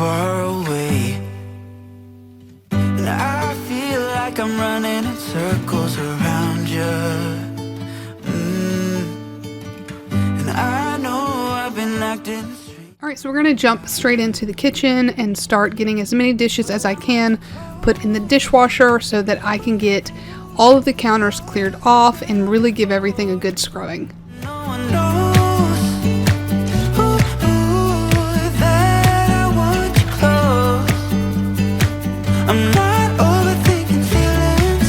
far away. And I feel like I'm running in circles around you. And I know I've been acting. All right, so we're gonna jump straight into the kitchen and start getting as many dishes as I can put in the dishwasher so that I can get all of the counters cleared off and really give everything a good scrubbing. No one knows that I want you close. I'm not overthinking feelings.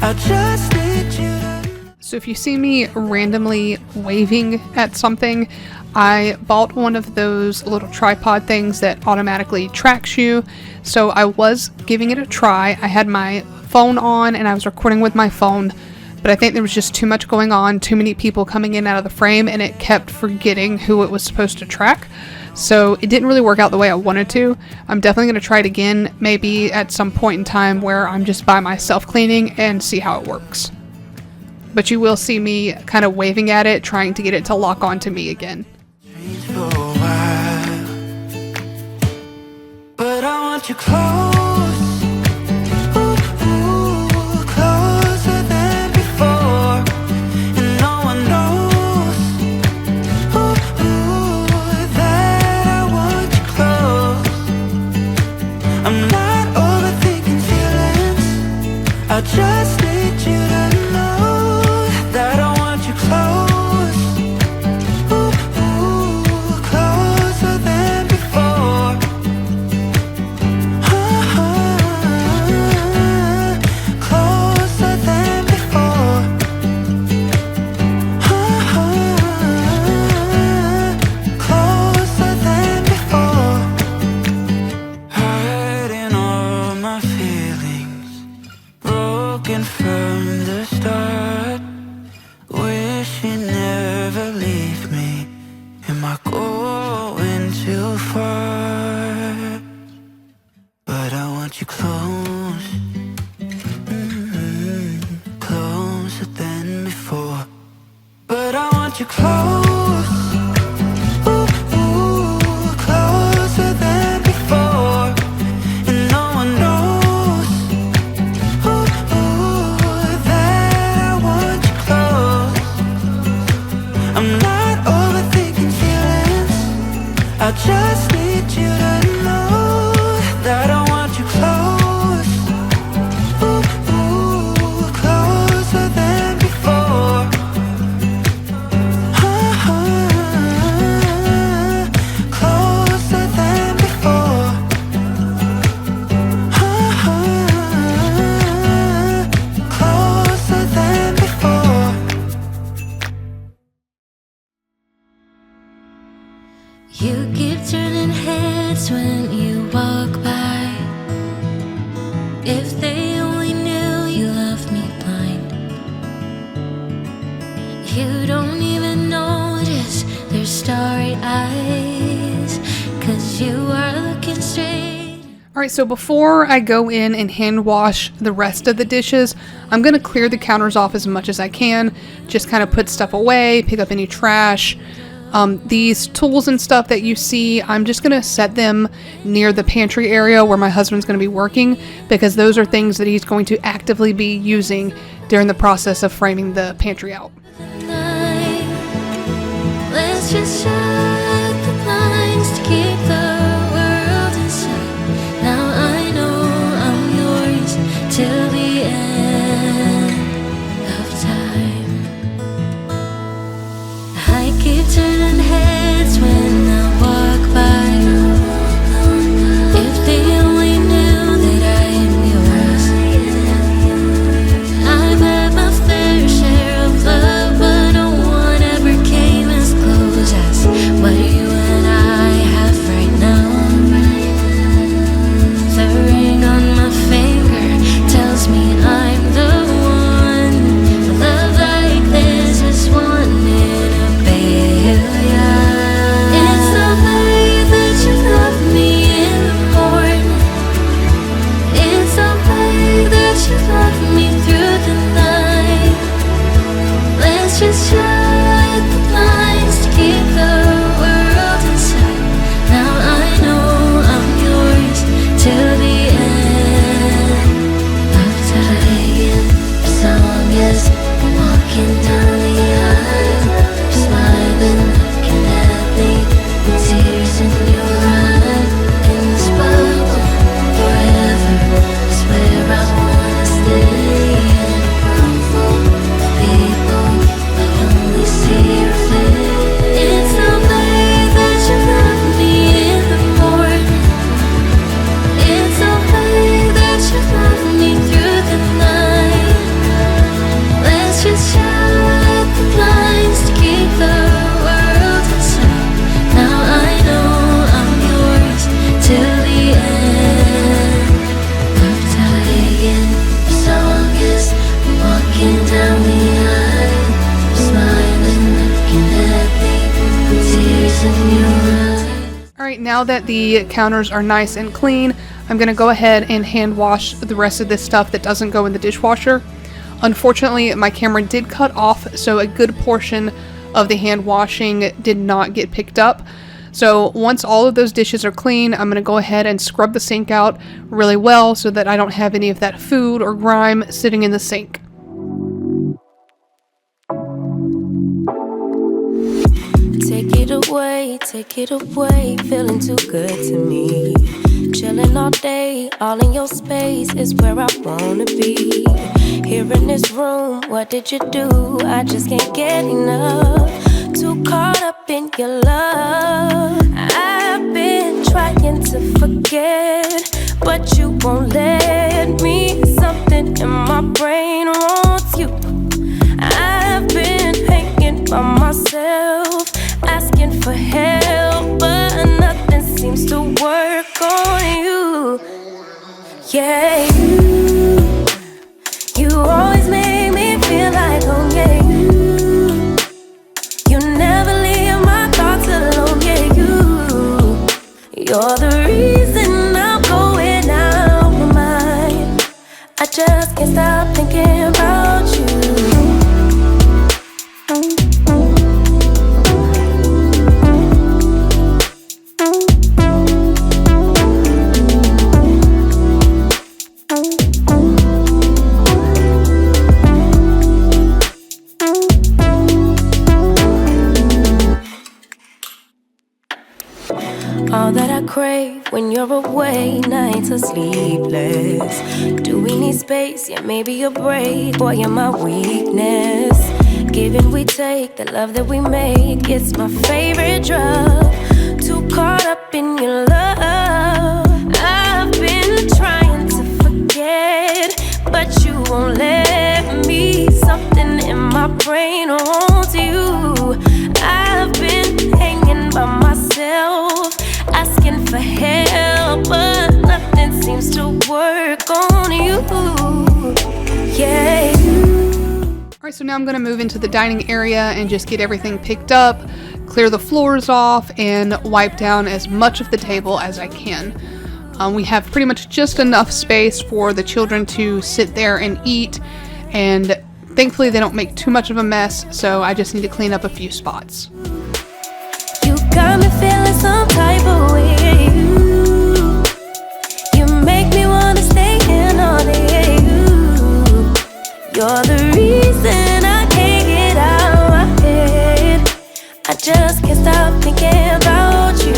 I just need you to. So if you see me randomly waving at something, I bought one of those little tripod things that automatically tracks you. So I was giving it a try. I had my phone on and I was recording with my phone, but I think there was just too much going on, too many people coming in and out of the frame, and it kept forgetting who it was supposed to track. So it didn't really work out the way I wanted to. I'm definitely going to try it again, maybe at some point in time where I'm just by myself cleaning, and see how it works. But you will see me kind of waving at it, trying to get it to lock onto me again. For a while, but I want you close, closer than before, and no one knows that I want you close. I'm not overthinking feelings. I just need you to know that I want you close. From the start, wish you never leave me. Am I going too far? But I want you close, closer than before. But I want you close. Closer than before, and no one knows that I want you close. I'm not overthinking feelings. I just need you to know that I want you close. Closer than before. Closer than before. Closer than before. You keep turning heads when you walk by. If they only knew you left me blind. You don't even notice their starry eyes, 'cause you are looking straight. All right, so before I go in and hand wash the rest of the dishes, I'm going to clear the counters off as much as I can, just kind of put stuff away, pick up any trash. These tools and stuff that you see, I'm just going to set them near the pantry area where my husband's going to be working, because those are things that he's going to actively be using during the process of framing the pantry out. Let's just shut the blinds to keep the world inside. Now I know I'm yours till the end of time. I keep turning heads when I walk by. If they only knew that I am yours. I've had my fair share of love, but no one ever came as close as Alright, now that the counters are nice and clean, I'm going to go ahead and hand wash the rest of this stuff that doesn't go in the dishwasher. Unfortunately, my camera did cut off, so a good portion of the hand washing did not get picked up. So once all of those dishes are clean, I'm going to go ahead and scrub the sink out really well so that I don't have any of that food or grime sitting in the sink. Take it away, feeling too good to me. Chilling all day, all in your space is where I wanna be. Here in this room, what did you do? I just can't get enough. Too caught up in your love. I've been trying to forget, but you won't let me. Something in my brain wants you. I've been hanging by myself, asking for help, but nothing seems to work on you. Yeah, you always make me feel like home. Yeah, you never leave my thoughts alone. Yeah, you're the reason I'm going out my mind. I just can't stop thinking about you. All that I crave when you're away, nights are sleepless. Do we need space? Yeah, maybe a break. Boy, you're my weakness. Give and we take, the love that we make, it's my favorite drug. Too caught up in your love. I've been trying to forget, but you won't let me. Something in my brain wants you. I've been hanging by myself, asking for help, but nothing seems to work on you. Yeah. Alright, so now I'm going to move into the dining area and just get everything picked up, clear the floors off, and wipe down as much of the table as I can. We have pretty much just enough space for the children to sit there and eat, and thankfully they don't make too much of a mess, so I just need to clean up a few spots. You got me feeling some type of way. You make me wanna stay in all day. You're the reason I can't get out my head. I just can't stop thinking about you.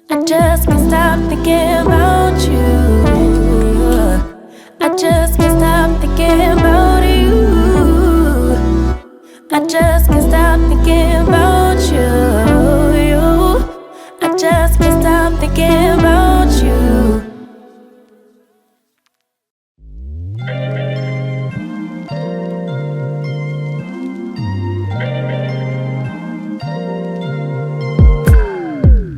I just can't stop thinking about you. I just can't stop thinking about you. I just can't stop thinking about you. I just can't stop thinking about you.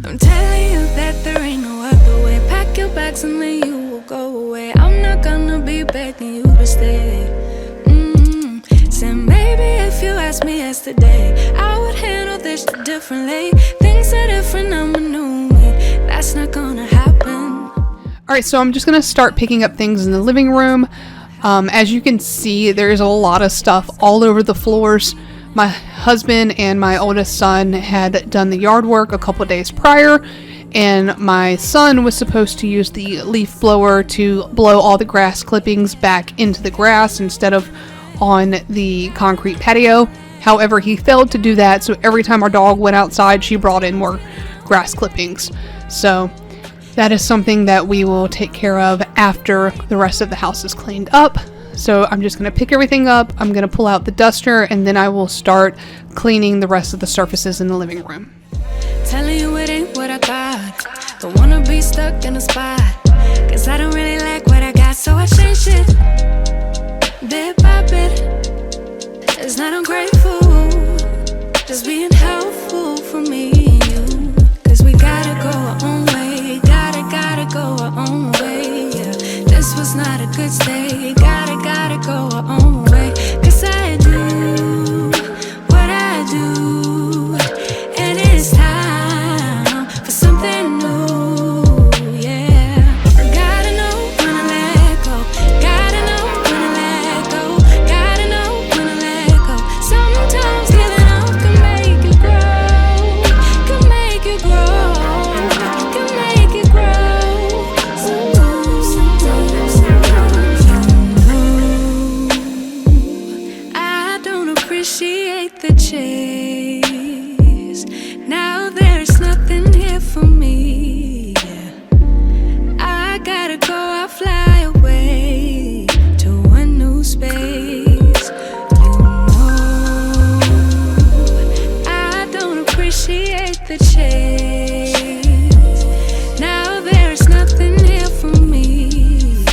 I'm telling you that there ain't no other way. Pack your bags and then you will go away. I'm not gonna be begging you to stay. Said maybe if you asked me yesterday, I would handle this differently. Things are different, I'm a new me. That's not gonna happen. Alright, so I'm just going to start picking up things in the living room. As you can see, there's a lot of stuff all over the floors. My husband and my oldest son had done the yard work a couple days prior, and my son was supposed to use the leaf blower to blow all the grass clippings back into the grass instead of on the concrete patio. However, he failed to do that, so every time our dog went outside, she brought in more grass clippings. So that is something that we will take care of after the rest of the house is cleaned up. So I'm just going to pick everything up, I'm going to pull out the duster, and then I will start cleaning the rest of the surfaces in the living room. Telling you it ain't what I thought. Don't wanna be stuck in a spot, cause I don't really like what I got, so I changed it bit by bit. It's not ungrateful, just being helpful for me and you. Cause we gotta go our own way, gotta go our own way, yeah. This was not a good stay, gotta go our own way. Cause I do what I do, and it's time chase. Now there's nothing here for me.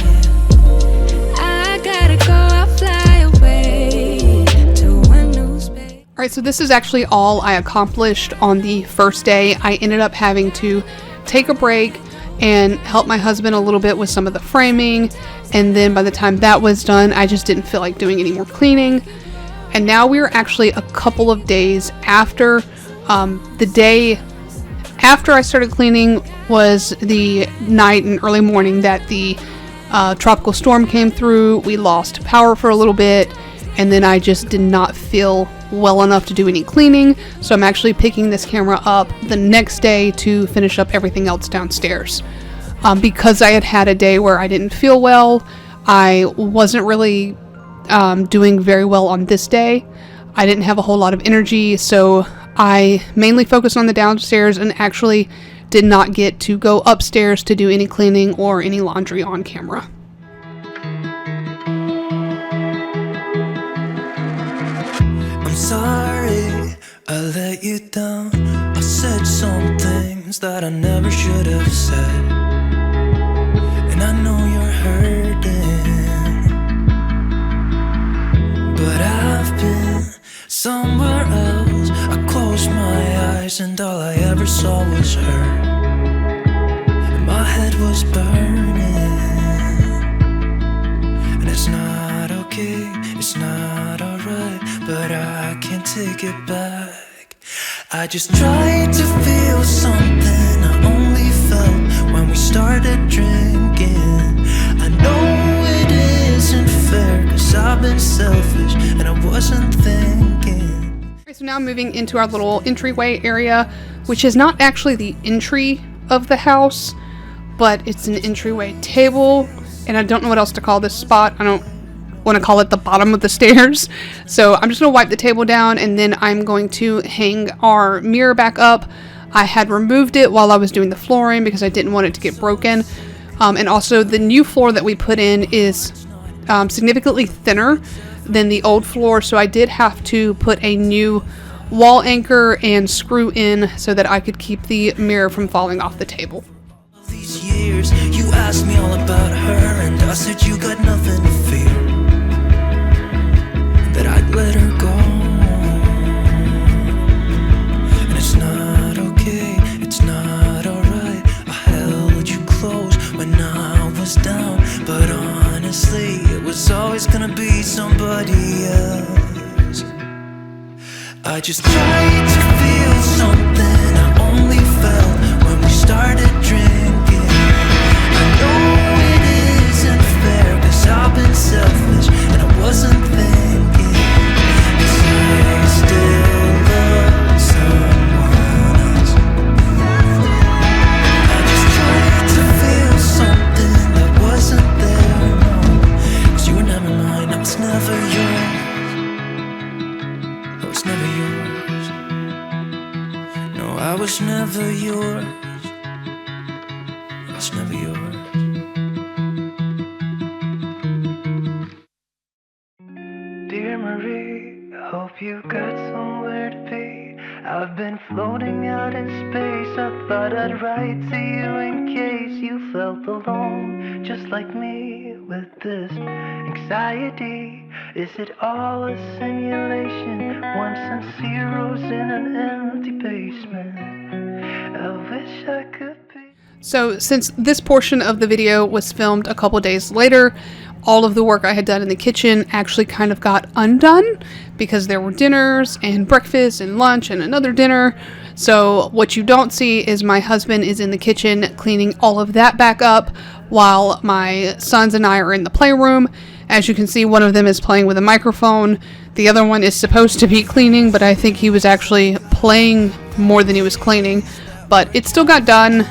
I gotta go, I'll fly away to a new space. Alright, so this is actually all I accomplished on the first day. I ended up having to take a break and help my husband a little bit with some of the framing, and then by the time that was done, I just didn't feel like doing any more cleaning. And now we're actually a couple of days after. The day after I started cleaning was the night and early morning that the tropical storm came through. We lost power for a little bit, and then I just did not feel well enough to do any cleaning, so I'm actually picking this camera up the next day to finish up everything else downstairs. Because I had had a day where I didn't feel well, I wasn't really doing very well on this day. I didn't have a whole lot of energy, so I mainly focused on the downstairs and actually did not get to go upstairs to do any cleaning or any laundry on camera. I'm sorry I let you down. I said some things that I never should have said, and I know you're hurting, but I've been somewhere else. I closed my eyes and all I ever saw was her, and my head was burning. And it's not okay, it's not alright, but I can't take it back. I just tried to feel something I only felt when we started drinking. I know it isn't fair, 'cause I've been selfish and I wasn't thinking. Okay, so now moving into our little entryway area, which is not actually the entry of the house, but it's an entryway table, and I don't know what else to call this spot. I don't want to call it the bottom of the stairs. So I'm just going to wipe the table down, and then I'm going to hang our mirror back up. I had removed it while I was doing the flooring because I didn't want it to get broken. And also the new floor that we put in is significantly thinner than the old floor, so I did have to put a new wall anchor and screw in so that I could keep the mirror from falling off the table. These years, you asked me all about her, and I said you got nothing to fear, that I'd let her go. And it's not okay, it's not alright. I held you close when I was down, but honestly, it was always gonna be somebody else. I just tried to feel something I only felt when we started drinking. I know it isn't fair, 'cause I've been selfish and I wasn't thinking, 'cause I still love someone else. I just tried to feel something that wasn't there, no, 'cause you were never mine, I was never yours. I was never yours. No, I was never yours. I was never yours. Dear Marie, I hope you got somewhere to be. I've been floating out in space. I thought I'd write to you in case you felt alone, just like me, with this anxiety. Is it all a simulation? Ones and zeros in an empty basement. I wish I could be. So since this portion of the video was filmed a couple days later, all of the work I had done in the kitchen actually kind of got undone because there were dinners and breakfast and lunch and another dinner. So what you don't see is my husband is in the kitchen cleaning all of that back up while my sons and I are in the playroom. As you can see, one of them is playing with a microphone. The other one is supposed to be cleaning, but I think he was actually playing more than he was cleaning. But it still got done,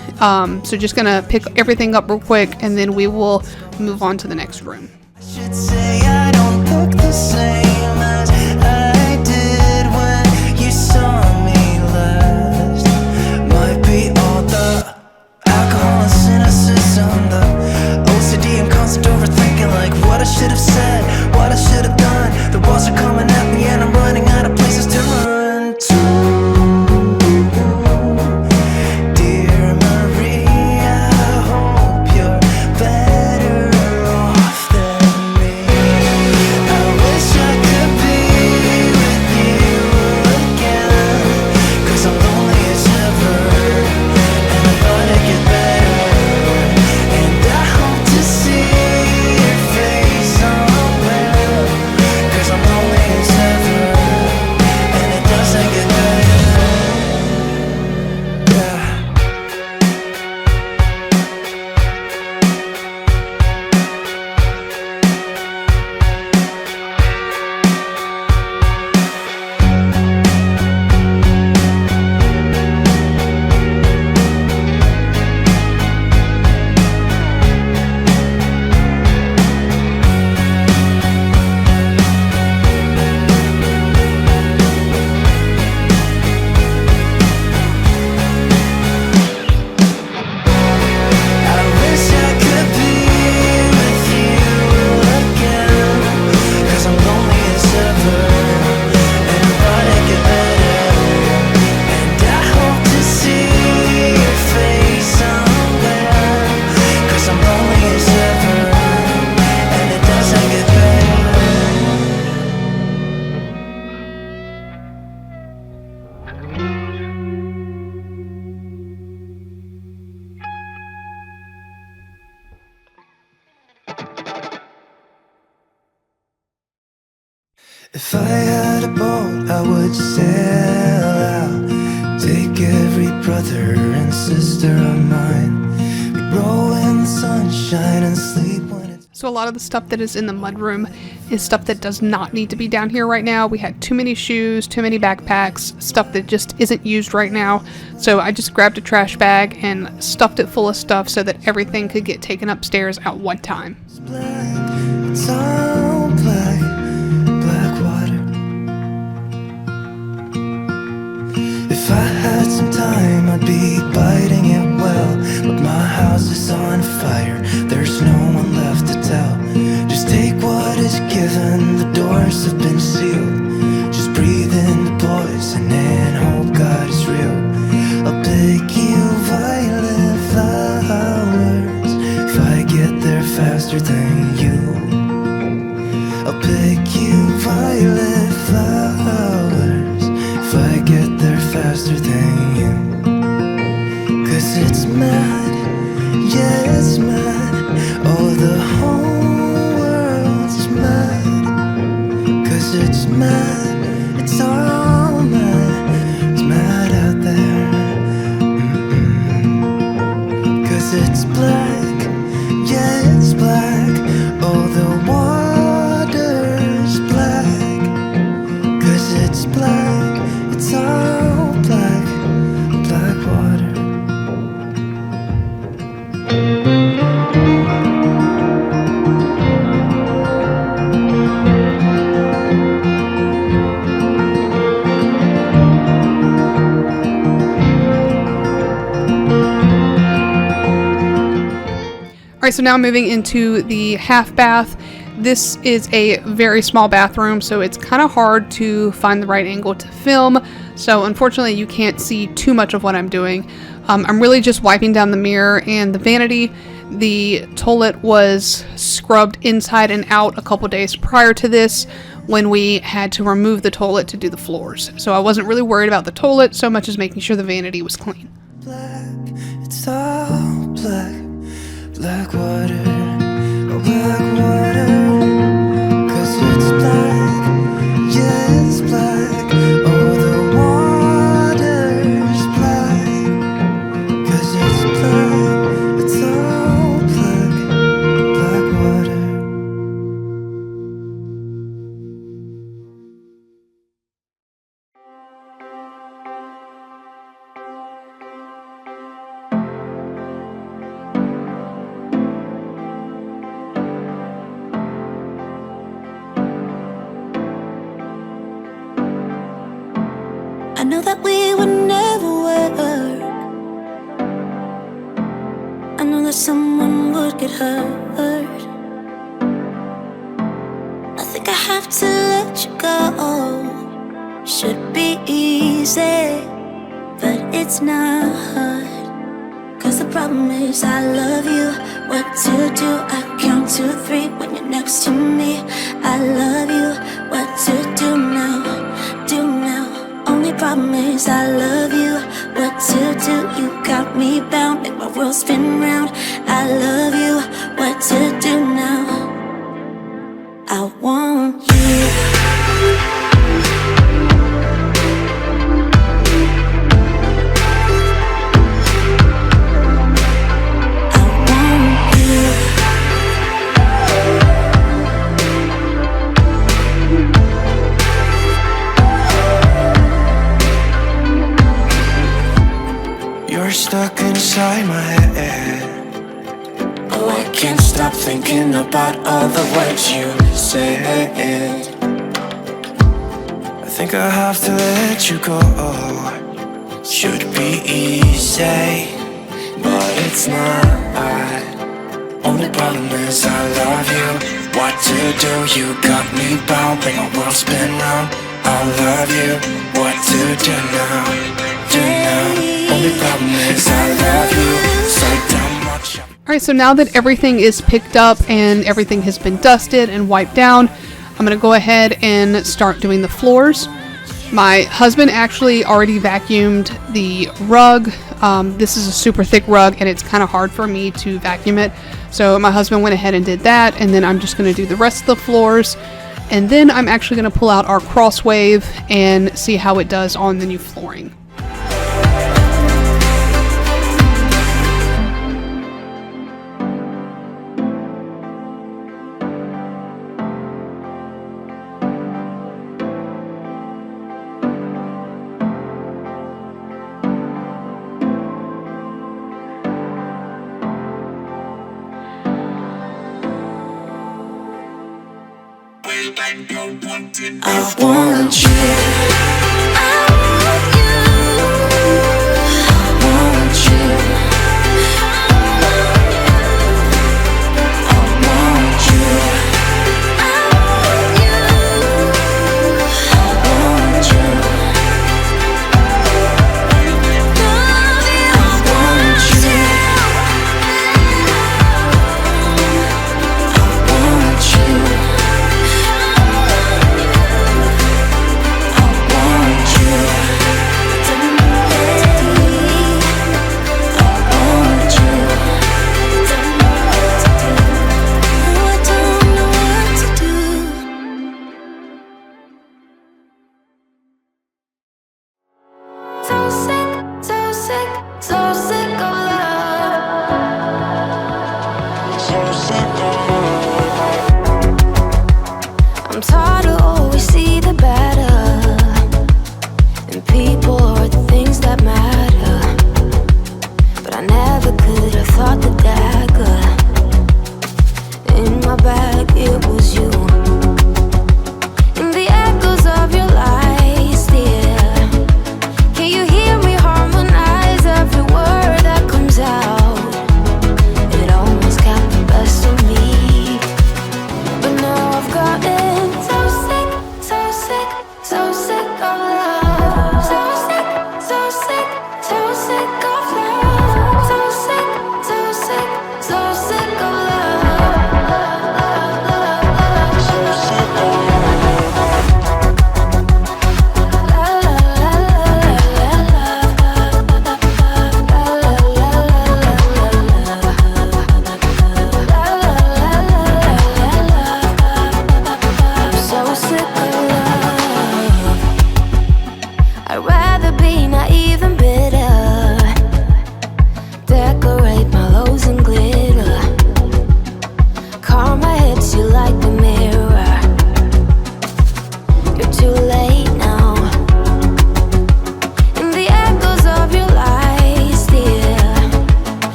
so just gonna pick everything up real quick and then we will move on to the next room. I should say I don't look the same as I did when you saw me last. Might be all the alcohol and cynicism, the OCD and constant overthinking, like what I should have said, what I should have done. The walls are coming at me and I'm running out of places to run to. If I had a boat, I would sail out, take every brother and sister of mine. We'd roll in the sunshine and sleep when it's... So a lot of the stuff that is in the mudroom is stuff that does not need to be down here right now. We had too many shoes, too many backpacks, stuff that just isn't used right now. So I just grabbed a trash bag and stuffed it full of stuff so that everything could get taken upstairs at one time. It's all black, black water. If I had some time, I'd be biting it well. But my house is on fire, there's no one left to tell. Just take what is given, the doors have been sealed. Just breathe in the poison and hope God is real. I'll pick you violet flowers if I get there faster than you. I'll pick you violet flowers if I get there faster than you. 'Cause it's mad, yeah it's mad. Oh, the whole world's mad. 'Cause it's mad, it's all mad. It's mad out there. 'Cause it's black, yeah it's black. Oh, the water's black. 'Cause it's black, it's all black, black water. Alright, so now moving into the half bath. This is a very small bathroom, so it's kind of hard to find the right angle to film. So unfortunately, you can't see too much of what I'm doing. I'm really just wiping down the mirror and the vanity. The toilet was scrubbed inside and out a couple days prior to this when we had to remove the toilet to do the floors. So I wasn't really worried about the toilet so much as making sure the vanity was clean. Black, it's all black, black water, oh black water. 'Cause it's black, yeah it's black. Oh, the water's black. 'Cause it's black, it's all black, black water. I know that we would never work. I know that someone would get hurt. I think I have to let you go. Should be easy, but it's not. 'Cause the problem is I love you. What to do? I count to 3 when you're next to me. I love you. What to do now? Do now. Only problem is I love you. What to do? You got me bound, make my world spin round. I love you. What to do now? I want you. You're stuck inside my head. Oh, I can't stop thinking about all the words you said. I think I have to let you go. Should be easy, but it's not. Only problem is I love you. What to do? You got me bound, make my world spin round. I love you. What to do now? Do now. Only problem is I love you so damn much. Alright, so now that everything is picked up and everything has been dusted and wiped down, I'm going to go ahead and start doing the floors. My husband actually already vacuumed the rug. This is a super thick rug and it's kind of hard for me to vacuum it. So my husband went ahead and did that, and then I'm just going to do the rest of the floors. And then I'm actually going to pull out our Crosswave and see how it does on the new flooring. I want you.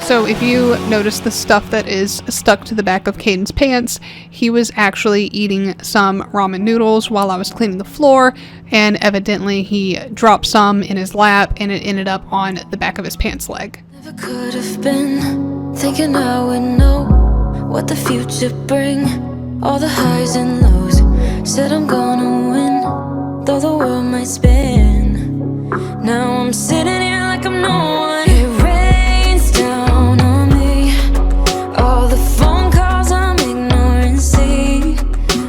So if you notice the stuff that is stuck to the back of Caden's pants, he was actually eating some ramen noodles while I was cleaning the floor, and evidently he dropped some in his lap and it ended up on the back of his pants leg. Never could have been thinking I would know what the future bring. All the highs and lows, said I'm gonna win, though the world might spin. Now I'm sitting here like I'm no one. It rains down on me, all the phone calls I'm ignoring. See,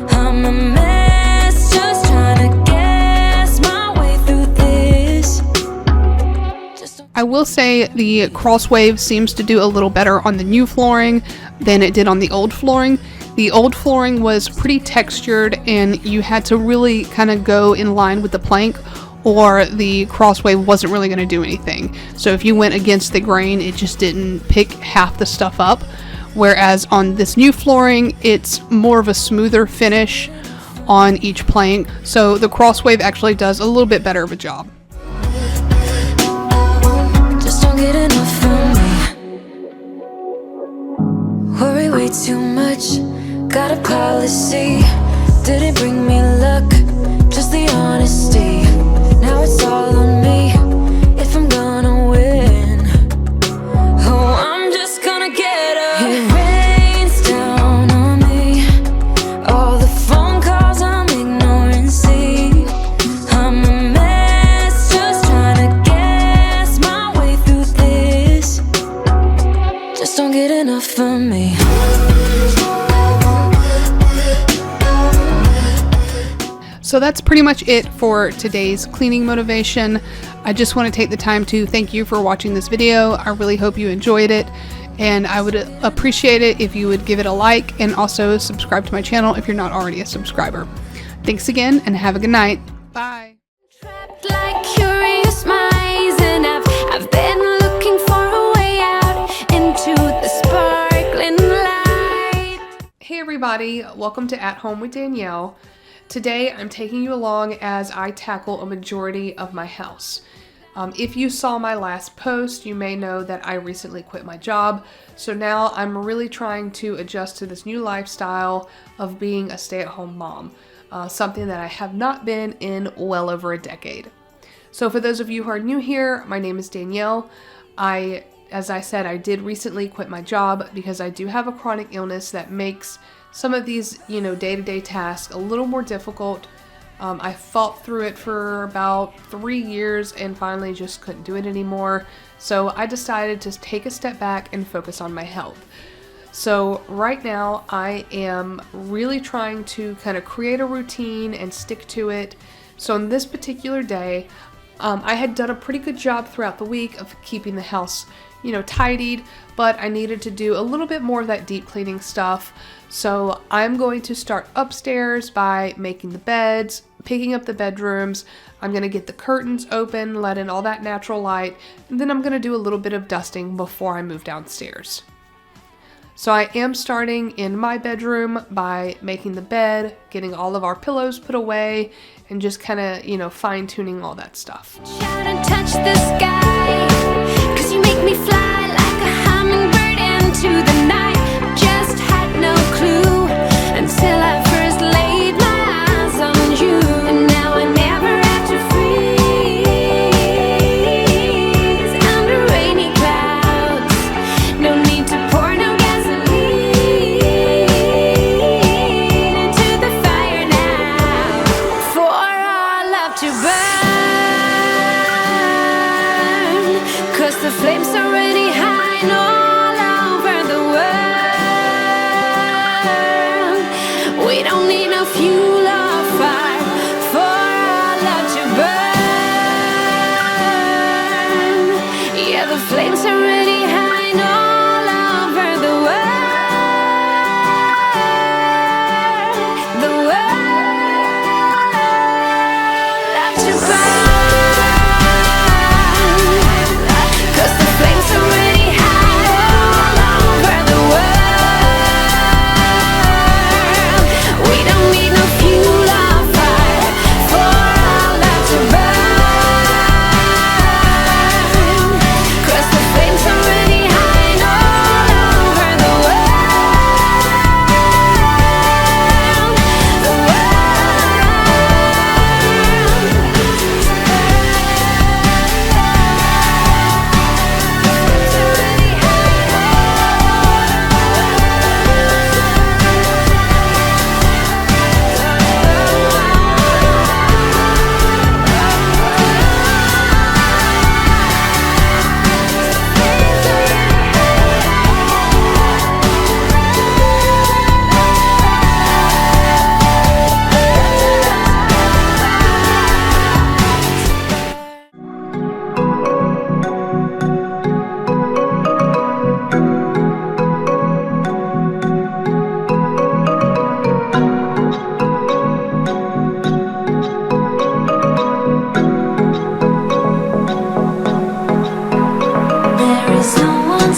I'm a mess, just trying to guess my way through this. I will say the Crosswave seems to do a little better on the new flooring than it did on the old flooring. The old flooring was pretty textured and you had to really kind of go in line with the plank or the crosswave wasn't really going to do anything. So if you went against the grain, it just didn't pick half the stuff up. Whereas on this new flooring, it's more of a smoother finish on each plank. So the crosswave actually does a little bit better of a job. Just don't get enough of me. Worry way too much. Got a policy. Didn't bring me luck, just the honesty. Now it's all on me if I'm gonna win. Oh, I'm just gonna get up. It rains down on me. All the phone calls I'm ignoring, see. I'm a mess, just trying to guess my way through this. Just don't get enough of me. So that's pretty much it for today's cleaning motivation. I just want to take the time to thank you for watching this video. I really hope you enjoyed it, and I would appreciate it if you would give it a like and also subscribe to my channel if you're not already a subscriber. Thanks again and have a good night. Bye. Trapped like curious minds, and I've been looking for a way out into the sparkling light. Hey everybody, welcome to At Home with Danielle. Today I'm taking you along as I tackle a majority of my house. If you saw my last post, you may know that I recently quit my job, so now I'm really trying to adjust to this new lifestyle of being a stay-at-home mom, something that I have not been in well over a decade. So for those of you who are new here, my name is Danielle. As I said, I did recently quit my job because I do have a chronic illness that makes some of these, day-to-day tasks a little more difficult. I fought through it for about 3 years and finally just couldn't do it anymore. So I decided to take a step back and focus on my health. So right now I am really trying to kind of create a routine and stick to it. So on this particular day, I had done a pretty good job throughout the week of keeping the house, tidied, but I needed to do a little bit more of that deep cleaning stuff. So I'm going to start upstairs by making the beds, picking up the bedrooms. I'm going to get the curtains open, let in all that natural light, and then I'm going to do a little bit of dusting before I move downstairs. So I am starting in my bedroom by making the bed, getting all of our pillows put away, and just kind of, fine-tuning all that stuff. Shout and touch the sky, 'cause you make me fly like a hummingbird into the night. Just had no clue until I first laid my eyes on you, and now I never have to freeze under rainy clouds. No need to pour no gasoline into the fire now for our love to burn.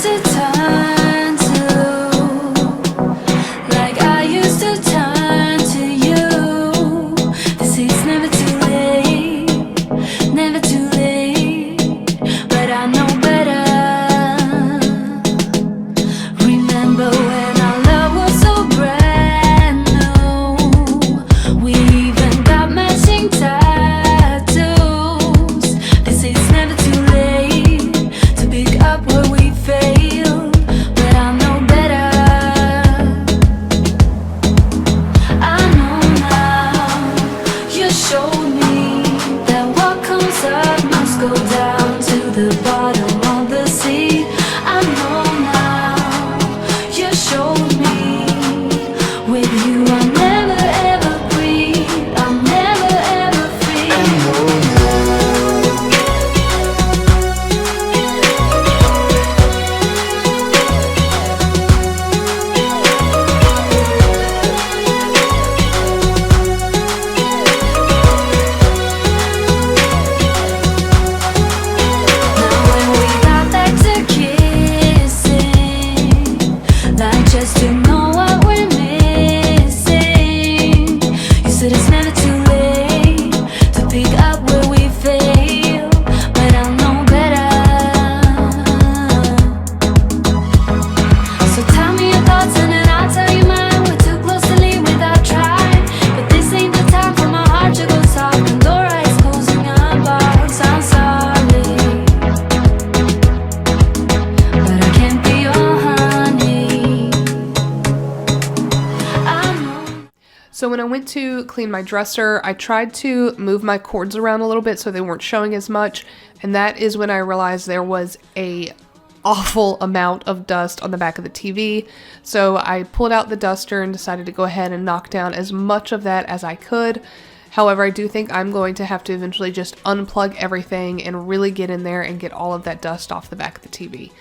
used to turn to, like I used to turn to you. They say it's never too late, never too late, but I know better. Remember when our love was so brand new? We even got matching tattoos. They say it's never too late to pick up where we failed, but I know better. I know now. You showed me that what comes up must go down to the bottom of the sea. I know now. You showed me with you I'll never ever breathe. I'm never ever free. Now when we got back to kissing, like just to know what we're missing, you said it's never too late to pick up where we failed, but I know better. So tell me your thoughts and then I'll tell you mine. We're too close to leave without trying, but this ain't the time for my heart to go soft. Pandora is closing our box. I'm sorry, but I can't be your honey. I know. So when I went to clean my dresser, I tried to move my cords around a little bit so they weren't showing as much, and that is when I realized there was a awful amount of dust on the back of the TV. So I pulled out the duster and decided to go ahead and knock down as much of that as I could. However, I do think I'm going to have to eventually just unplug everything and really get in there and get all of that dust off the back of the TV.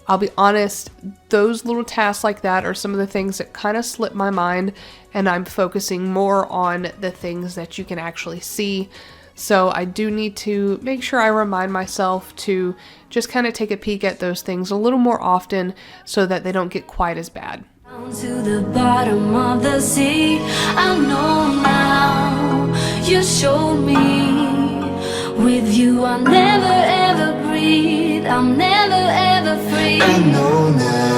I'll be honest, those little tasks like that are some of the things that kind of slip my mind, and I'm focusing more on the things that you can actually see. So I do need to make sure I remind myself to just kind of take a peek at those things a little more often so that they don't get quite as bad. Down to the bottom of the sea. I know now. You showed me. With you I'll never ever breathe. I'm never ever free. I know now.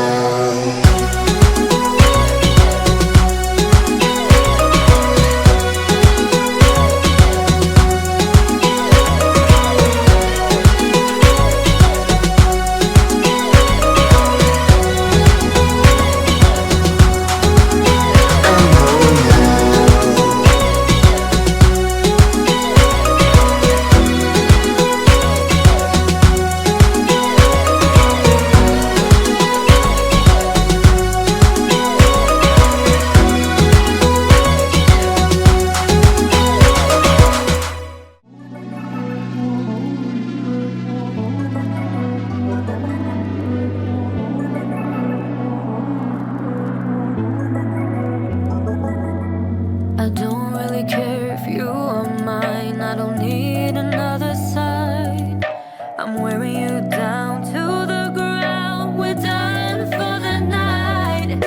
I don't really care if you are mine. I don't need another side. I'm wearing you down to the ground. We're done for the night.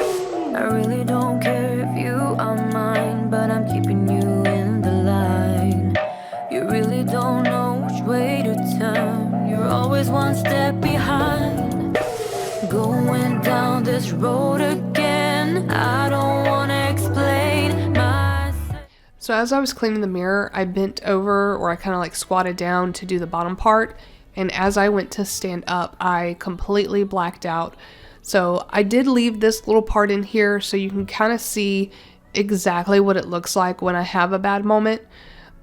I really don't care if you are mine, but I'm keeping you in the line. You really don't know which way to turn. You're always one step behind. Going down this road again. I don't wanna explain myself. So as I was cleaning the mirror, I bent over, or I kind of like squatted down to do the bottom part, and as I went to stand up, I completely blacked out. So I did leave this little part in here so you can kind of see exactly what it looks like when I have a bad moment.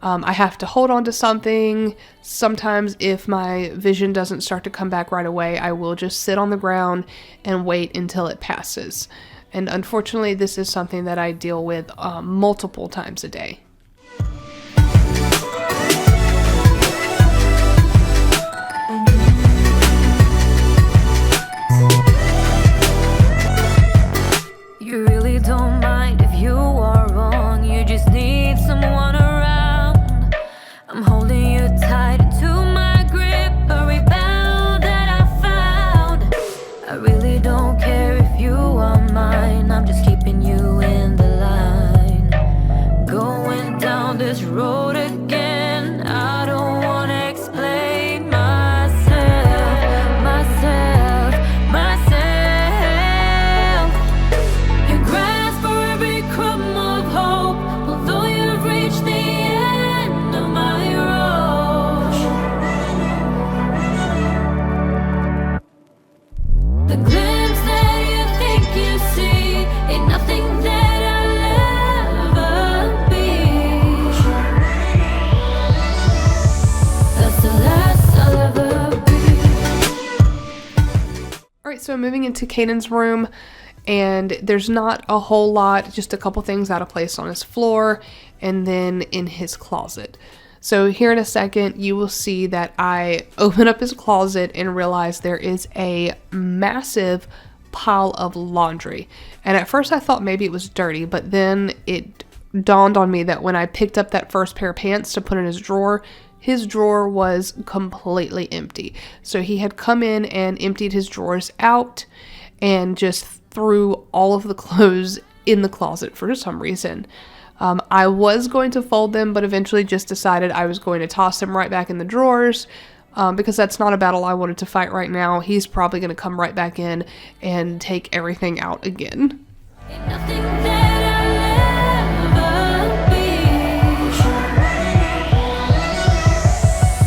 I have to hold on to something. Sometimes if my vision doesn't start to come back right away, I will just sit on the ground and wait until it passes. And unfortunately, this is something that I deal with multiple times a day. You really don't mind if you are wrong. You just need someone around. I'm holding you tight to my grip, a rebound that I found. I I really don't care if you are mine. I'm just keeping you in the line. Going down this road again. I don't wanna explain myself. You grasp for every crumb of hope, although you've reached the end of my road. The glimpse that you think you see ain't nothing that I'll ever be. That's the last I'll ever be. Alright, so moving into Kanan's room, and there's not a whole lot, just a couple things out of place on his floor, and then in his closet. So here in a second, you will see that I open up his closet and realize there is a massive pile of laundry. And at first I thought maybe it was dirty, but then it dawned on me that when I picked up that first pair of pants to put in his drawer was completely empty. So he had come in and emptied his drawers out and just threw all of the clothes in the closet for some reason. I was going to fold them, but eventually just decided I was going to toss them right back in the drawers because that's not a battle I wanted to fight right now. He's probably going to come right back in and take everything out again. Ain't nothing that I'll ever be.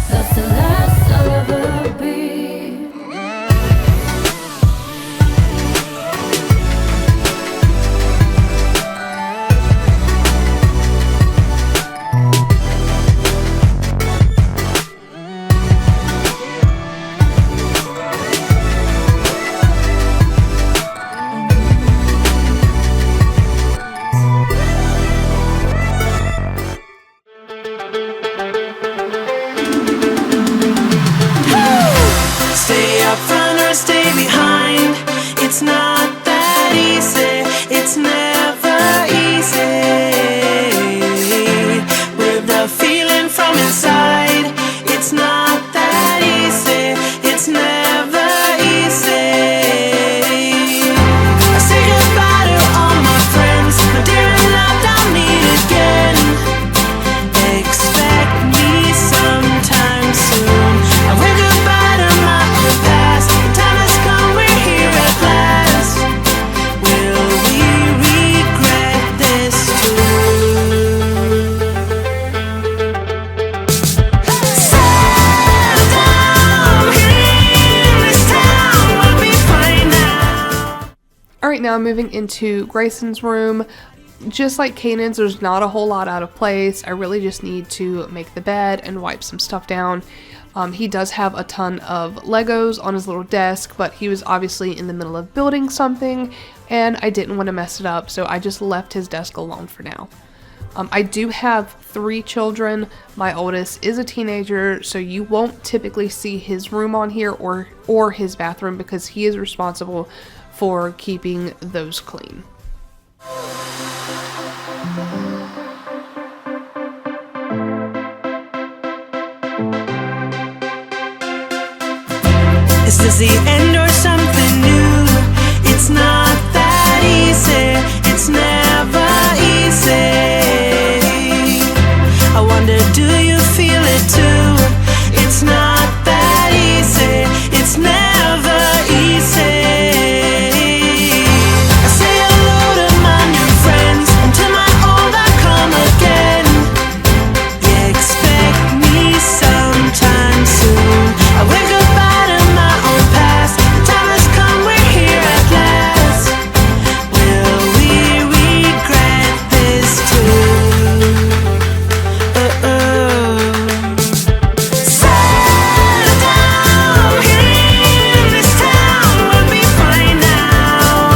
That's the last I'll ever be. Stay up front or stay behind. It's not that easy. It's never easy. With the feeling from inside, it's not that easy. It's never easy. I say goodbye to all my friends. My dear and loved, I'll meet again. Expect me sometime soon. I wave goodbye to my old past. The time has come, we're here at last. Will we regret this too? Settle down here in this town, we'll be fine now. Alright, now moving into Grayson's room. Just like Kanan's, there's not a whole lot out of place. I really just need to make the bed and wipe some stuff down. He does have a ton of Legos on his little desk, but he was obviously in the middle of building something, and I didn't want to mess it up, so I just left his desk alone for now. I do have 3 children. My oldest is a teenager, so you won't typically see his room on here or his bathroom because he is responsible for keeping those clean. Is this the end or something new? It's not that easy. It's never easy. I wonder, do you feel it too? It's not that easy. It's never easy. I say hello to my new friends, and to my old I come again. You expect me sometime soon. I wave goodbye to my old past. The time has come, we're here at last. Will we regret this too? Settle down here in this town, we'll be fine now.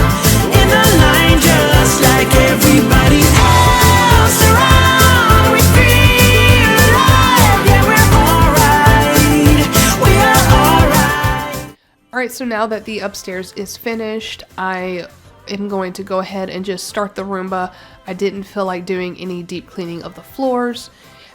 In the line just like everybody else around. We feel alive, yeah, we're alright. We are alright. Alright, so now that the upstairs is finished, I am going to go ahead and just start the Roomba. I didn't feel like doing any deep cleaning of the floors.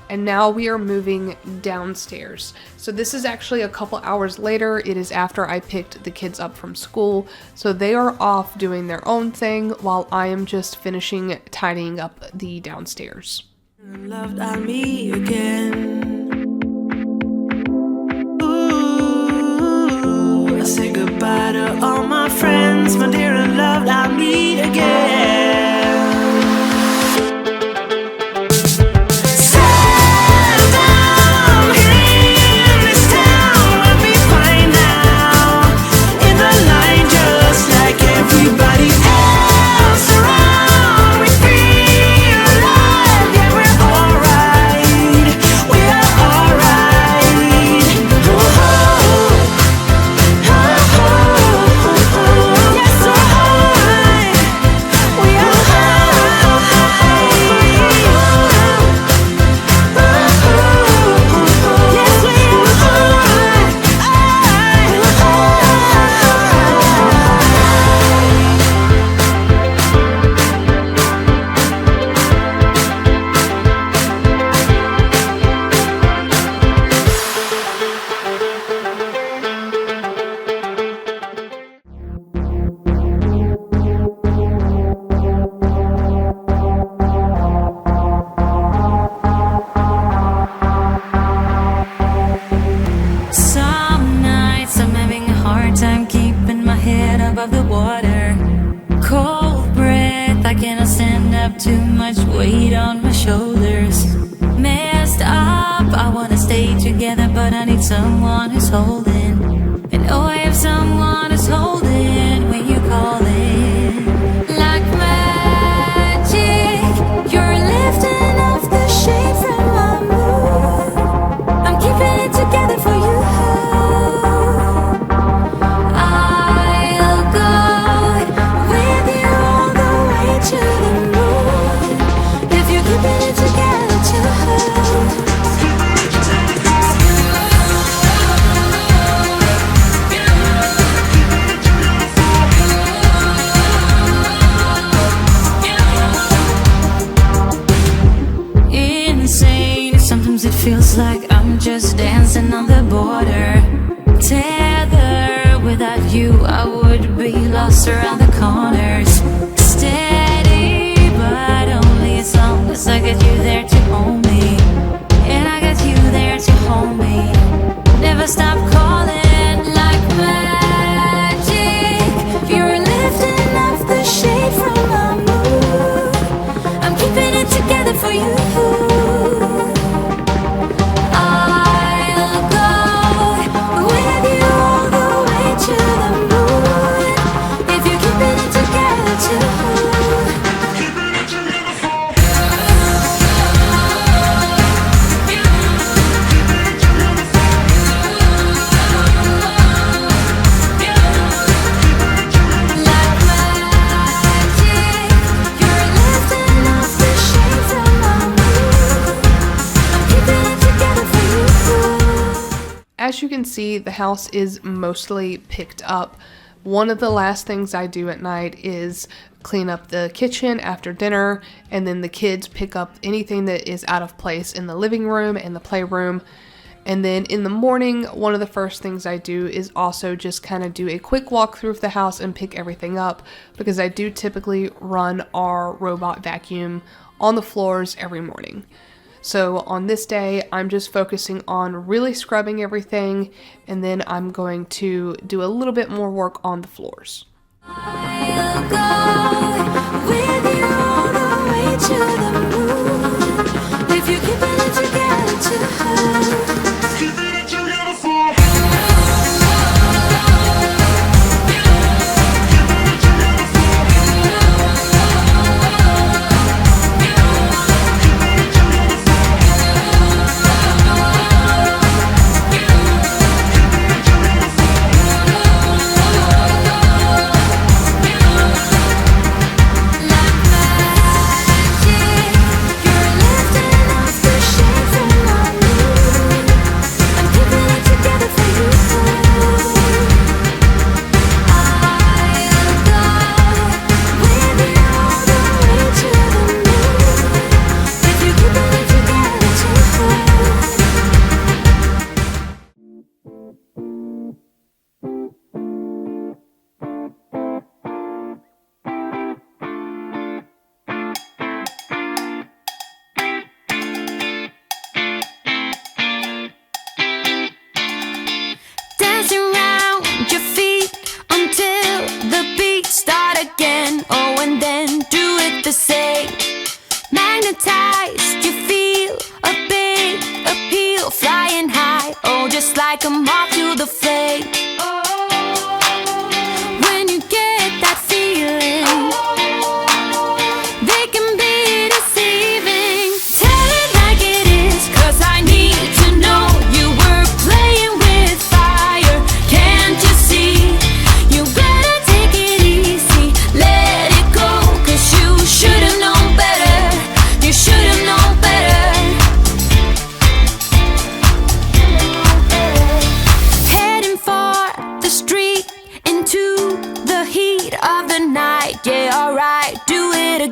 And now we are moving downstairs. So this is actually a couple hours later. It is after I picked the kids up from school. So they are off doing their own thing while I am just finishing tidying up the downstairs. Loved I me again. Ooh, I say goodbye to all my friends, my dear and loved I meet again. Settle down here in this town, we'll be fine now. In the line just like everybody else around. We feel alive, yeah we're alright. We are alright. Oh, oh, oh, oh. Yes, alright. We are alright. Yes, we are Some nights I'm having a hard time keeping my head above the water. Cold breath, I cannot stand up, too much weight on my shoulders. Messed up, I wanna stay together, but I need someone who's holding. And oh, I have someone who's holding when you call in. Like magic, you're lifting off the shade from my mood. I'm keeping it together for you. I'll go with you all the way to the moon. If you're keeping it together too. Insane, sometimes it feels like I'm just dancing on the border. Tether, without you I would be lost around the corners. Steady, but only as long as I get you there to hold me. And I got you there to hold me. Never stop calling like magic. You're lifting off the shade from my mood. I'm keeping it together for you. I'll go with you all the way to the moon. If you're keeping it together too. Like magic, you're lifting off the shade from my mood. I'm keeping it together for you. As you can see, the house is mostly picked up. One of the last things I do at night is clean up the kitchen after dinner, and then the kids pick up anything that is out of place in the living room and the playroom. And then in the morning, one of the first things I do is also just kind of do a quick walk through of the house and pick everything up, because I do typically run our robot vacuum on the floors every morning. So on this day, I'm just focusing on really scrubbing everything, and then I'm going to do a little bit more work on the floors. I'll go with you all the way to the moon. If you're keeping it together too. Like magic, you're lifting off the shade from my mood.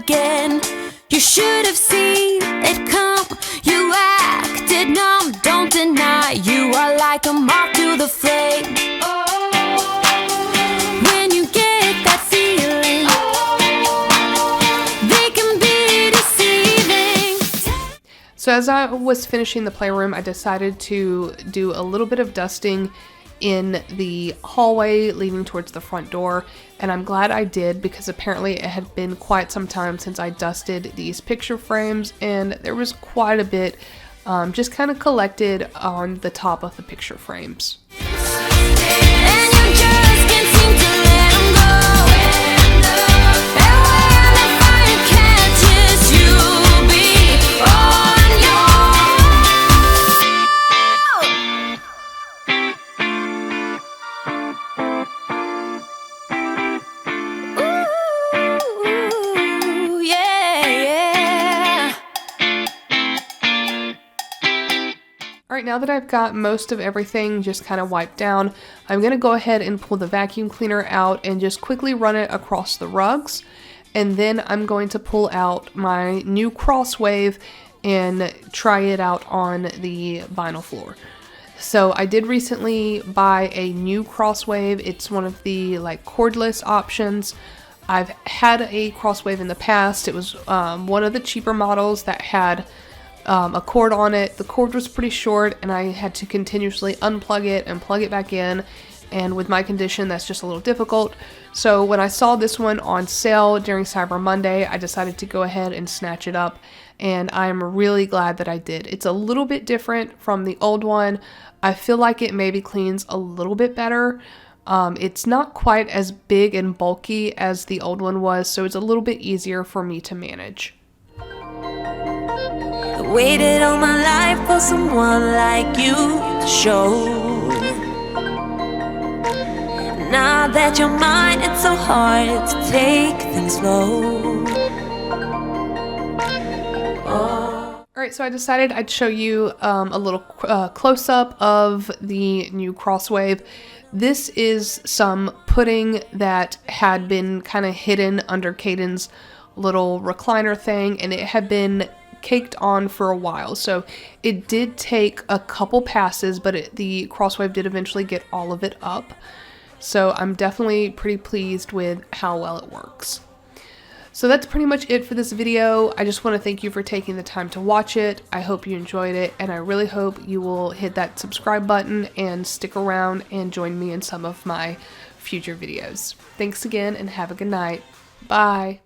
again. You should have seen it come. You acted numb, don't deny. You are like a moth to the flame. When you get that feeling, they can be deceiving. So as I was finishing the playroom, I decided to do a little bit of dusting in the hallway leading towards the front door, and I'm glad I did because apparently it had been quite some time since I dusted these picture frames, and there was quite a bit just kind of collected on the top of the picture frames. And you just can't seem to let 'em go. And when the fire catches you, be on your. Ooh, yeah, yeah. Alright, now that I've got most of everything just kind of wiped down, I'm going to go ahead and pull the vacuum cleaner out and just quickly run it across the rugs. And then I'm going to pull out my new Crosswave and try it out on the vinyl floor. So I did recently buy a new Crosswave. It's one of the like cordless options. I've had a Crosswave in the past. It was one of the cheaper models that had a cord on it. The cord was pretty short and I had to continuously unplug it and plug it back in, and with my condition that's just a little difficult. So when I saw this one on sale during Cyber Monday, I decided to go ahead and snatch it up, and I'm really glad that I did. It's a little bit different from the old one. I feel like it maybe cleans a little bit better. It's not quite as big and bulky as the old one was, so it's a little bit easier for me to manage. Waited all my life for someone like you to show. Now that you're mine, it's so hard to take things slow. Alright, so I decided I'd show you a little close-up of the new Crosswave. This is some pudding that had been kind of hidden under Caden's little recliner thing, and it had been caked on for a while, so it did take a couple passes, but the Crosswave did eventually get all of it up. So I'm definitely pretty pleased with how well it works. So that's pretty much it for this video. I just want to thank you for taking the time to watch it. I hope you enjoyed it, and I really hope you will hit that subscribe button and stick around and join me in some of my future videos. Thanks again and have a good night. Bye.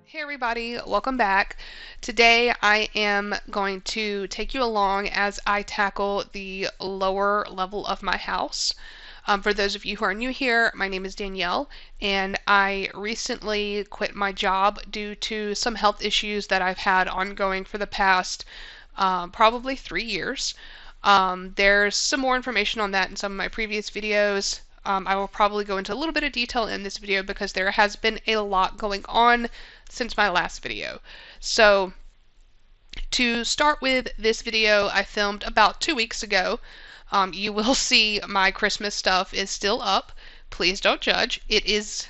Hey everybody, welcome back. Today I am going to take you along as I tackle the lower level of my house. For those of you who are new here, my name is Danielle, and I recently quit my job due to some health issues that I've had ongoing for the past probably 3 years. There's some more information on that in some of my previous videos. I will probably go into a little bit of detail in this video because there has been a lot going on since my last video. So to start with this video, I filmed about 2 weeks ago. You will see my Christmas stuff is still up. Please don't judge. It is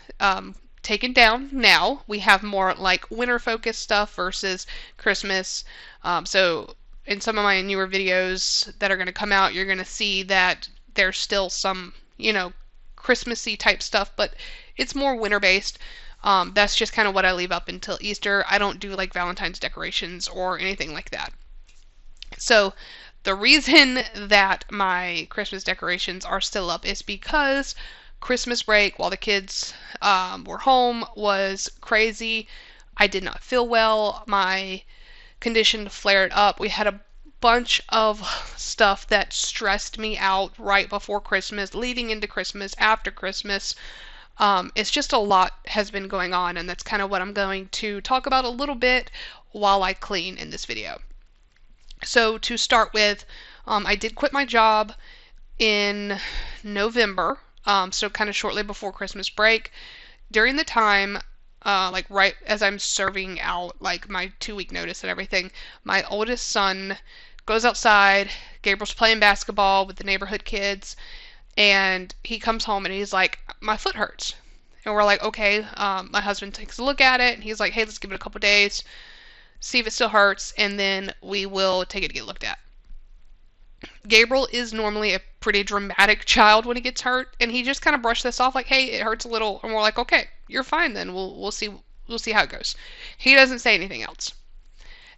taken down now. We have more like winter focused stuff versus Christmas. So in some of my newer videos that are going to come out, you're going to see that there's still some, Christmassy type stuff, but it's more winter based. That's just kind of what I leave up until Easter. I don't do like Valentine's decorations or anything like that. So the reason that my Christmas decorations are still up is because Christmas break, while the kids were home, was crazy. I did not feel well. My condition flared up. We had a bunch of stuff that stressed me out right before Christmas, leading into Christmas, after Christmas. It's just a lot has been going on, and that's kind of what I'm going to talk about a little bit while I clean in this video. So to start with, I did quit my job in November, so kind of shortly before Christmas break. During the time, like right as I'm serving out like my 2-week notice and everything, my oldest son goes outside. Gabriel's playing basketball with the neighborhood kids, And he comes home and he's like, my foot hurts. And we're like, okay. My husband takes a look at it and he's like, hey, let's give it a couple days, see if it still hurts, and then we will take it to get looked at. Gabriel is normally a pretty dramatic child when he gets hurt, and he just kind of brushed this off like, hey, it hurts a little, and we're like, okay, you're fine then. We'll see how it goes. He doesn't say anything else.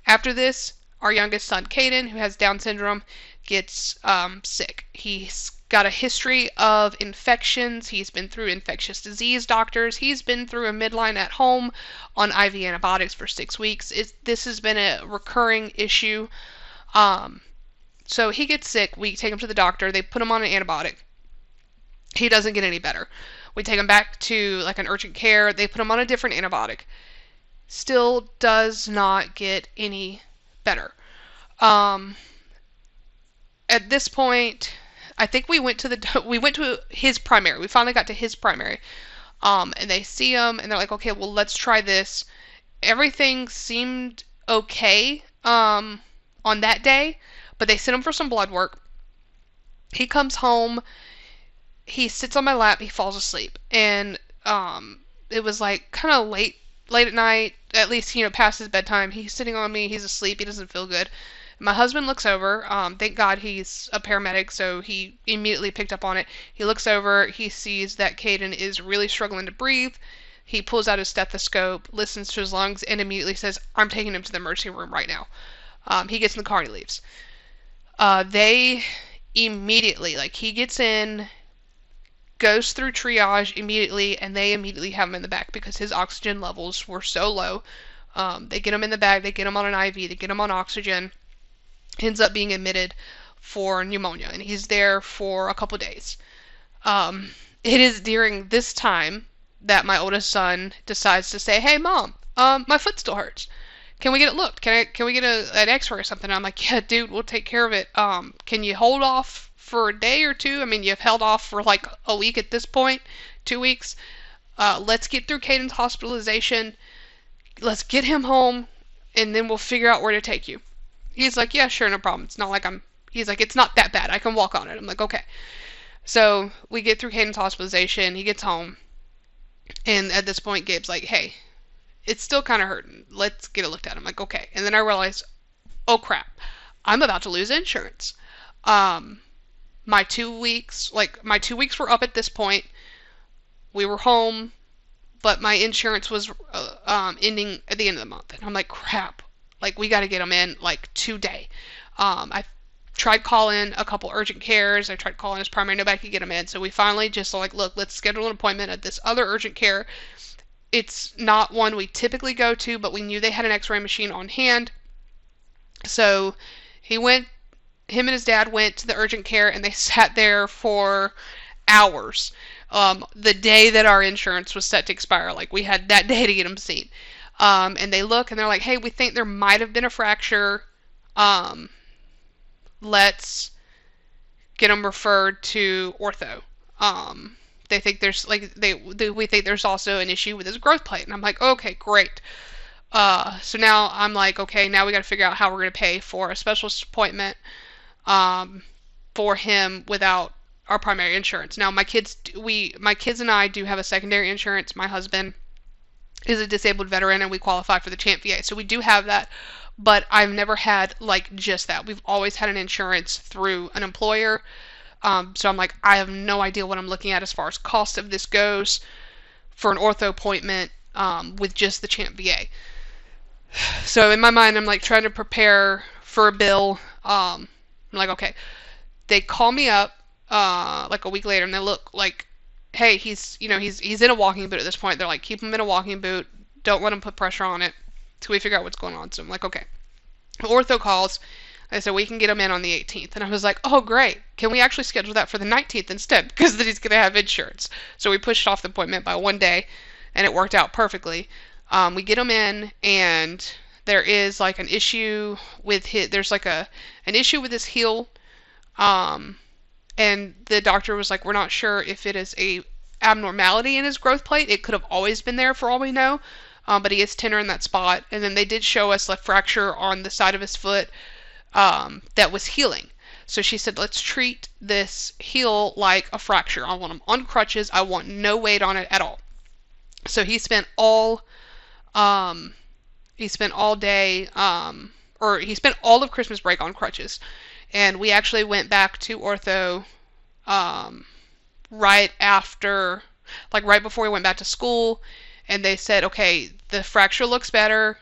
After this, our youngest son, Caden, who has Down syndrome, gets sick. He's got a history of infections. He's been through infectious disease doctors. He's been through a midline at home on IV antibiotics for 6 weeks. This has been a recurring issue. So he gets sick. We take him to the doctor. They put him on an antibiotic. He doesn't get any better. We take him back to like an urgent care. They put him on a different antibiotic. Still does not get any better. At this point, I think we went to his primary. We finally got to his primary. And they see him and they're like, okay, well, let's try this. Everything seemed okay on that day, but they sent him for some blood work. He comes home, he sits on my lap, he falls asleep. And it was like kind of late at night, at least, past his bedtime. He's sitting on me, he's asleep, he doesn't feel good. My husband looks over. Thank God he's a paramedic, so he immediately picked up on it. He looks over, he sees that Caden is really struggling to breathe. He pulls out his stethoscope, listens to his lungs, and immediately says, I'm taking him to the emergency room right now. He gets in the car and he leaves. They immediately, he gets in, goes through triage immediately, and they immediately have him in the back because his oxygen levels were so low. They get him in the bag, they get him on an IV, they get him on oxygen. Ends up being admitted for pneumonia, and he's there for a couple days. It is during this time that my oldest son decides to say, hey, Mom, my foot still hurts. Can we get it looked? Can we get an x-ray or something? And I'm like, yeah, dude, we'll take care of it. Can you hold off for a day or two? I mean, you've held off for like a week at this point, 2 weeks. Let's get through Caden's hospitalization. Let's get him home, and then we'll figure out where to take you. He's like, yeah, sure, no problem. It's not like he's like, it's not that bad. I can walk on it. I'm like, okay. So we get through Caden's hospitalization. He gets home. And at this point, Gabe's like, hey, it's still kind of hurting. Let's get it looked at. I'm like, okay. And then I realized, oh, crap. I'm about to lose insurance. My 2 weeks were up at this point. We were home, but my insurance was ending at the end of the month. And I'm like, crap. We got to get him in, today. I tried calling a couple urgent cares. I tried calling his primary. Nobody could get him in. So we finally just look, let's schedule an appointment at this other urgent care. It's not one we typically go to, but we knew they had an x-ray machine on hand. So him and his dad went to the urgent care, and they sat there for hours. The day that our insurance was set to expire. We had that day to get him seen. And they look and they're like, hey, we think there might have been a fracture. Let's get him referred to ortho. They think there's we think there's also an issue with his growth plate. And I'm like, okay, great. So now I'm like, okay, now we got to figure out how we're going to pay for a specialist appointment, for him without our primary insurance. Now my kids and I do have a secondary insurance. My husband is a disabled veteran, and we qualify for the CHAMP VA. So we do have that, but I've never had just that. We've always had an insurance through an employer. So I'm like, I have no idea what I'm looking at as far as cost of this goes for an ortho appointment with just the CHAMP VA. So in my mind, I'm trying to prepare for a bill. I'm like, okay. They call me up a week later, and they look hey, he's in a walking boot at this point. They're like, keep him in a walking boot. Don't let him put pressure on it till we figure out what's going on. So I'm like, okay. Ortho calls. I said, we can get him in on the 18th. And I was like, oh, great. Can we actually schedule that for the 19th instead? Because then he's going to have insurance. So we pushed off the appointment by 1 day, and it worked out perfectly. We get him in, and there is an issue with an issue with his heel. And the doctor was like, we're not sure if it is a abnormality in his growth plate. It could have always been there for all we know, but he is tender in that spot. And then they did show us a fracture on the side of his foot that was healing. So she said, let's treat this heel like a fracture. I want him on crutches. I want no weight on it at all. So he spent all day, or he spent all of Christmas break on crutches. And we actually went back to ortho right after, like right before we went back to school, and they said, okay, the fracture looks better.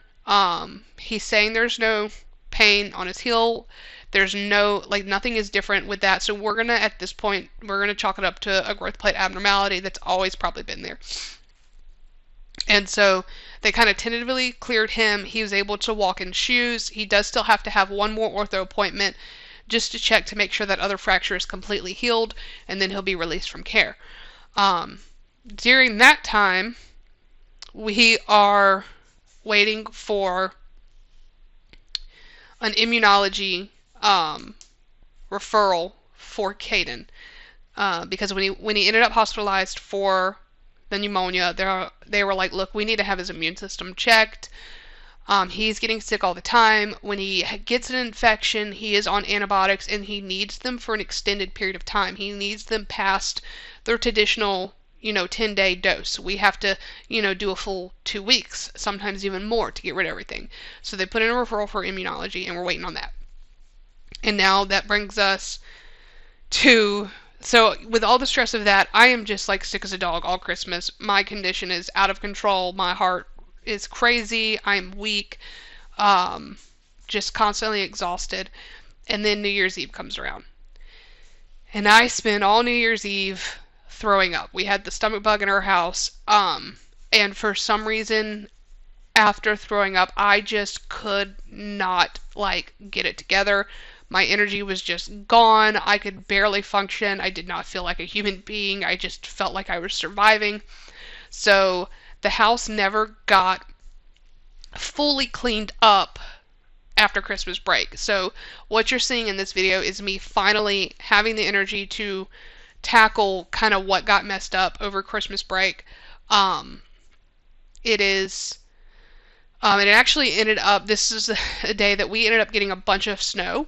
He's saying there's no pain on his heel. There's no, like, nothing is different with that. So we're gonna, at this point, we're gonna chalk it up to a growth plate abnormality that's always probably been there. And so they kind of tentatively cleared him. He was able to walk in shoes. He does still have to have one more ortho appointment just to check to make sure that other fracture is completely healed, and then he'll be released from care. During that time, we are waiting for an immunology referral for Caden, because when he ended up hospitalized for the pneumonia, they were like, look, we need to have his immune system checked. He's getting sick all the time. When he gets an infection, he is on antibiotics, and he needs them for an extended period of time. He needs them past their traditional, 10-day dose. We have to, do a full 2 weeks, sometimes even more, to get rid of everything. So they put in a referral for immunology, and we're waiting on that. And now that brings us to, so with all the stress of that, I am just like sick as a dog all Christmas. My condition is out of control. My heart is crazy. I'm weak, just constantly exhausted. And then New Year's Eve comes around, and I spent all New Year's Eve throwing up. We had the stomach bug in our house, and for some reason, after throwing up, I just could not, get it together. My energy was just gone. I could barely function. I did not feel like a human being. I just felt like I was surviving. So the house never got fully cleaned up after Christmas break. So what you're seeing in this video is me finally having the energy to tackle kind of what got messed up over Christmas break. It actually ended up, this is a day that we ended up getting a bunch of snow.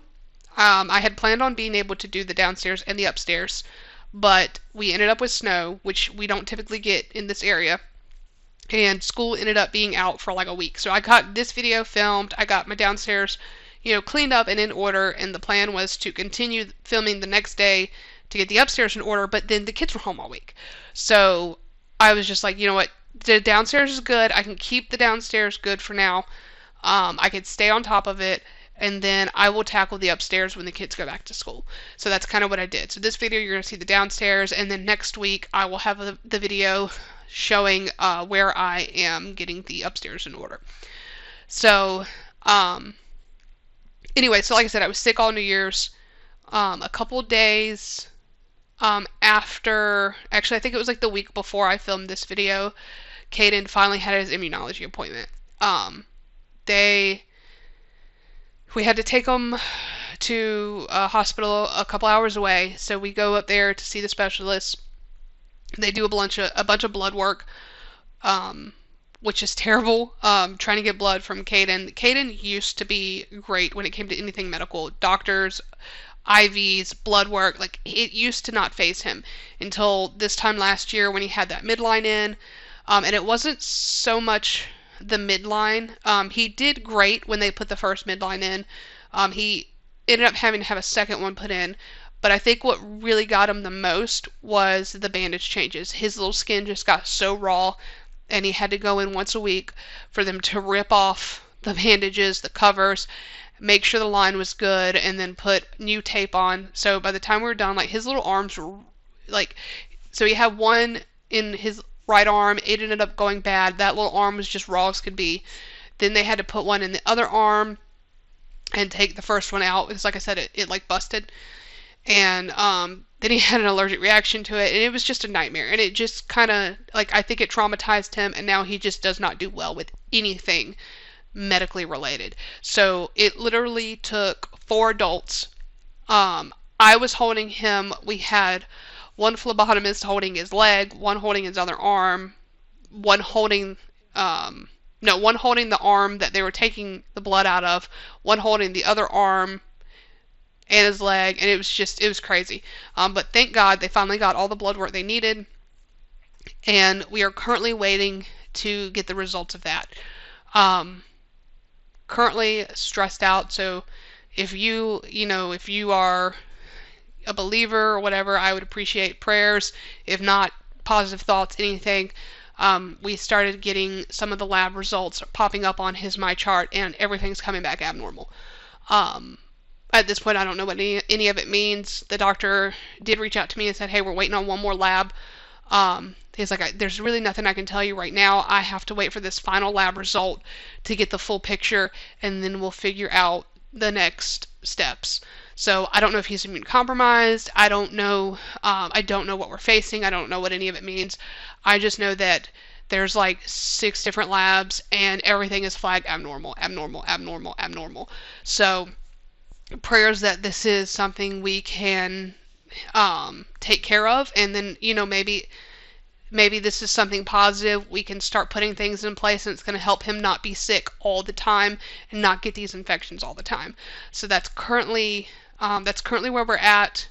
I had planned on being able to do the downstairs and the upstairs, but we ended up with snow, which we don't typically get in this area. And school ended up being out for like a week. So I got this video filmed. I got my downstairs, cleaned up and in order. And the plan was to continue filming the next day to get the upstairs in order. But then the kids were home all week. So I was just like, you know what? The downstairs is good. I can keep the downstairs good for now. I could stay on top of it. And then I will tackle the upstairs when the kids go back to school. So that's kind of what I did. So this video, you're going to see the downstairs. And then next week, I will have the video showing where I am getting the upstairs in order. So, anyway, so like I said, I was sick all New Year's. A couple days after, actually, I think it was like the week before I filmed this video, Caden finally had his immunology appointment. We had to take him to a hospital a couple hours away, so we go up there to see the specialist. They do a bunch of blood work, which is terrible, trying to get blood from Caden. Caden used to be great when it came to anything medical. Doctors, IVs, blood work, it used to not faze him until this time last year when he had that midline in. And it wasn't so much the midline. He did great when they put the first midline in. He ended up having to have a second one put in. But I think what really got him the most was the bandage changes. His little skin just got so raw, and he had to go in once a week for them to rip off the bandages, the covers, make sure the line was good, and then put new tape on. So by the time we were done, his little arms were so he had one in his right arm. It ended up going bad. That little arm was just raw as could be. Then they had to put one in the other arm and take the first one out because, like I said, it busted. And then he had an allergic reaction to it, and it was just a nightmare. And it just kind of, I think it traumatized him, and now he just does not do well with anything medically related. So it literally took 4 adults. I was holding him. We had one phlebotomist holding his leg, one holding his other arm, one holding the arm that they were taking the blood out of, one holding the other arm, and his leg, and it was crazy. But thank God they finally got all the blood work they needed, and we are currently waiting to get the results of that. Currently stressed out, so if if you are a believer or whatever, I would appreciate prayers. If not, positive thoughts, anything. We started getting some of the lab results popping up on his MyChart, and everything's coming back abnormal. At this point, I don't know what any of it means. The doctor did reach out to me and said, hey, we're waiting on one more lab. He's like, there's really nothing I can tell you right now. I have to wait for this final lab result to get the full picture, and then we'll figure out the next steps. So I don't know if he's immune compromised. I don't know. I don't know what we're facing. I don't know what any of it means. I just know that there's like 6 different labs, and everything is flagged abnormal, abnormal, abnormal, abnormal. So prayers that this is something we can take care of, and then maybe this is something positive. We can start putting things in place, and it's going to help him not be sick all the time and not get these infections all the time. So that's currently where we're at.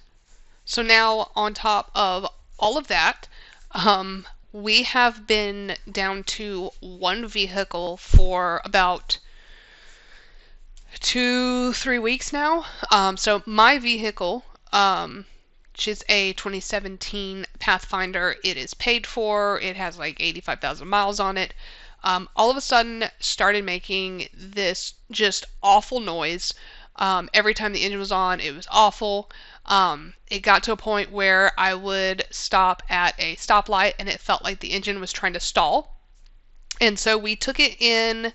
So now, on top of all of that, we have been down to one vehicle for about 2-3 weeks now. So my vehicle, which is a 2017 Pathfinder, it is paid for. It has like 85,000 miles on it. All of a sudden started making this just awful noise. Every time the engine was on, it was awful. It got to a point where I would stop at a stoplight and it felt like the engine was trying to stall. And so we took it in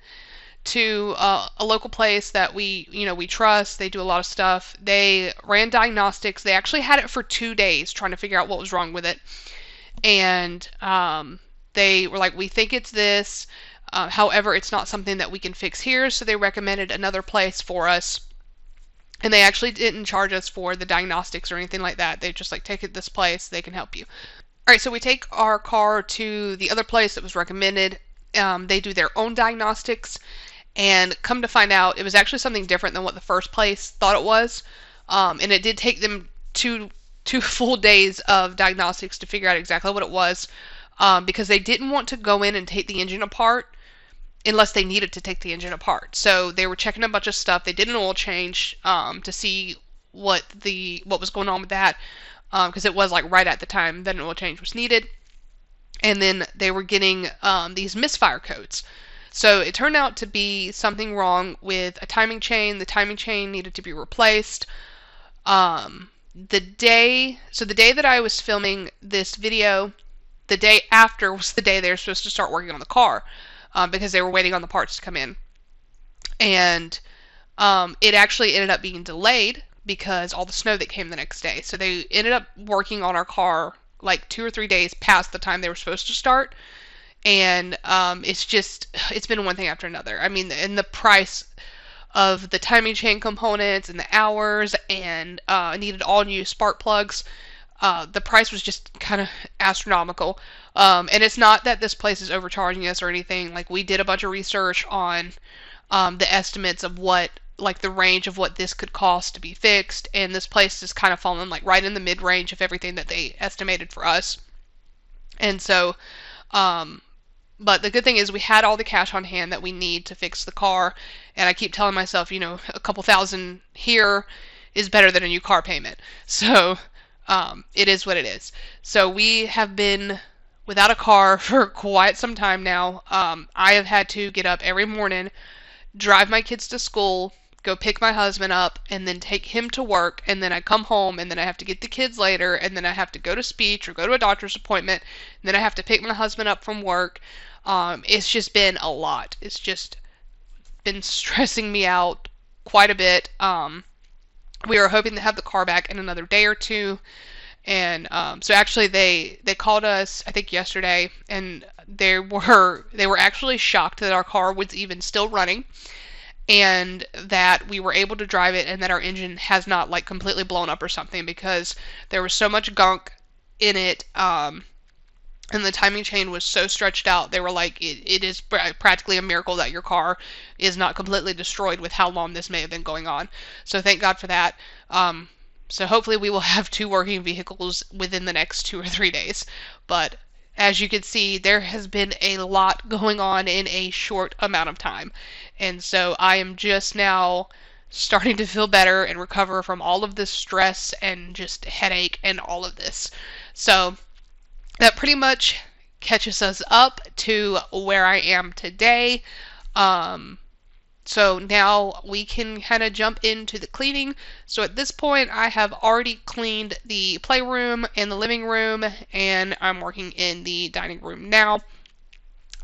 to a local place that we trust. They do a lot of stuff. They ran diagnostics. They actually had it for 2 days trying to figure out what was wrong with it. And they were like, we think it's this. However, it's not something that we can fix here. So they recommended another place for us. And they actually didn't charge us for the diagnostics or anything like that. They just like, take it to this place. They can help you. All right, so we take our car to the other place that was recommended. They do their own diagnostics. And come to find out, it was actually something different than what the first place thought it was. And it did take them two full days of diagnostics to figure out exactly what it was, because they didn't want to go in and take the engine apart unless they needed to take the engine apart. So they were checking a bunch of stuff. They did an oil change to see what was going on with that, because it was like right at the time that an oil change was needed. And then they were getting these misfire codes. So it turned out to be something wrong with a timing chain. The timing chain needed to be replaced. The day that I was filming this video, the day after was the day they were supposed to start working on the car, because they were waiting on the parts to come in. And it actually ended up being delayed because all the snow that came the next day. So they ended up working on our car like 2 or 3 days past the time they were supposed to start. And it's been one thing after another. I mean, and the price of the timing chain components and the hours, and needed all new spark plugs. The price was just kind of astronomical. And it's not that this place is overcharging us or anything. Like, we did a bunch of research on the estimates of what, like, the range of what this could cost to be fixed, and this place is kind of falling like right in the mid-range of everything that they estimated for us. And so, but the good thing is we had all the cash on hand that we need to fix the car, and I keep telling myself, a couple thousand here is better than a new car payment. So it is what it is. So we have been without a car for quite some time now. I have had to get up every morning, drive my kids to school, go pick my husband up, and then take him to work, and then I come home, and then I have to get the kids later, and then I have to go to speech or go to a doctor's appointment, and then I have to pick my husband up from work. It's just been a lot. It's just been stressing me out quite a bit. We are hoping to have the car back in another day or two. And so actually they called us, I think yesterday, and they were actually shocked that our car was even still running, and that we were able to drive it, and that our engine has not like completely blown up or something, because there was so much gunk in it, and the timing chain was so stretched out. They were like, it is practically a miracle that your car is not completely destroyed with how long this may have been going on. So thank God for that. So hopefully we will have 2 working vehicles within the next 2 or 3 days. But as you can see, there has been a lot going on in a short amount of time. And so I am just now starting to feel better and recover from all of this stress and just headache and all of this. So that pretty much catches us up to where I am today. So now we can kind of jump into the cleaning. So at this point, I have already cleaned the playroom and the living room, and I'm working in the dining room now.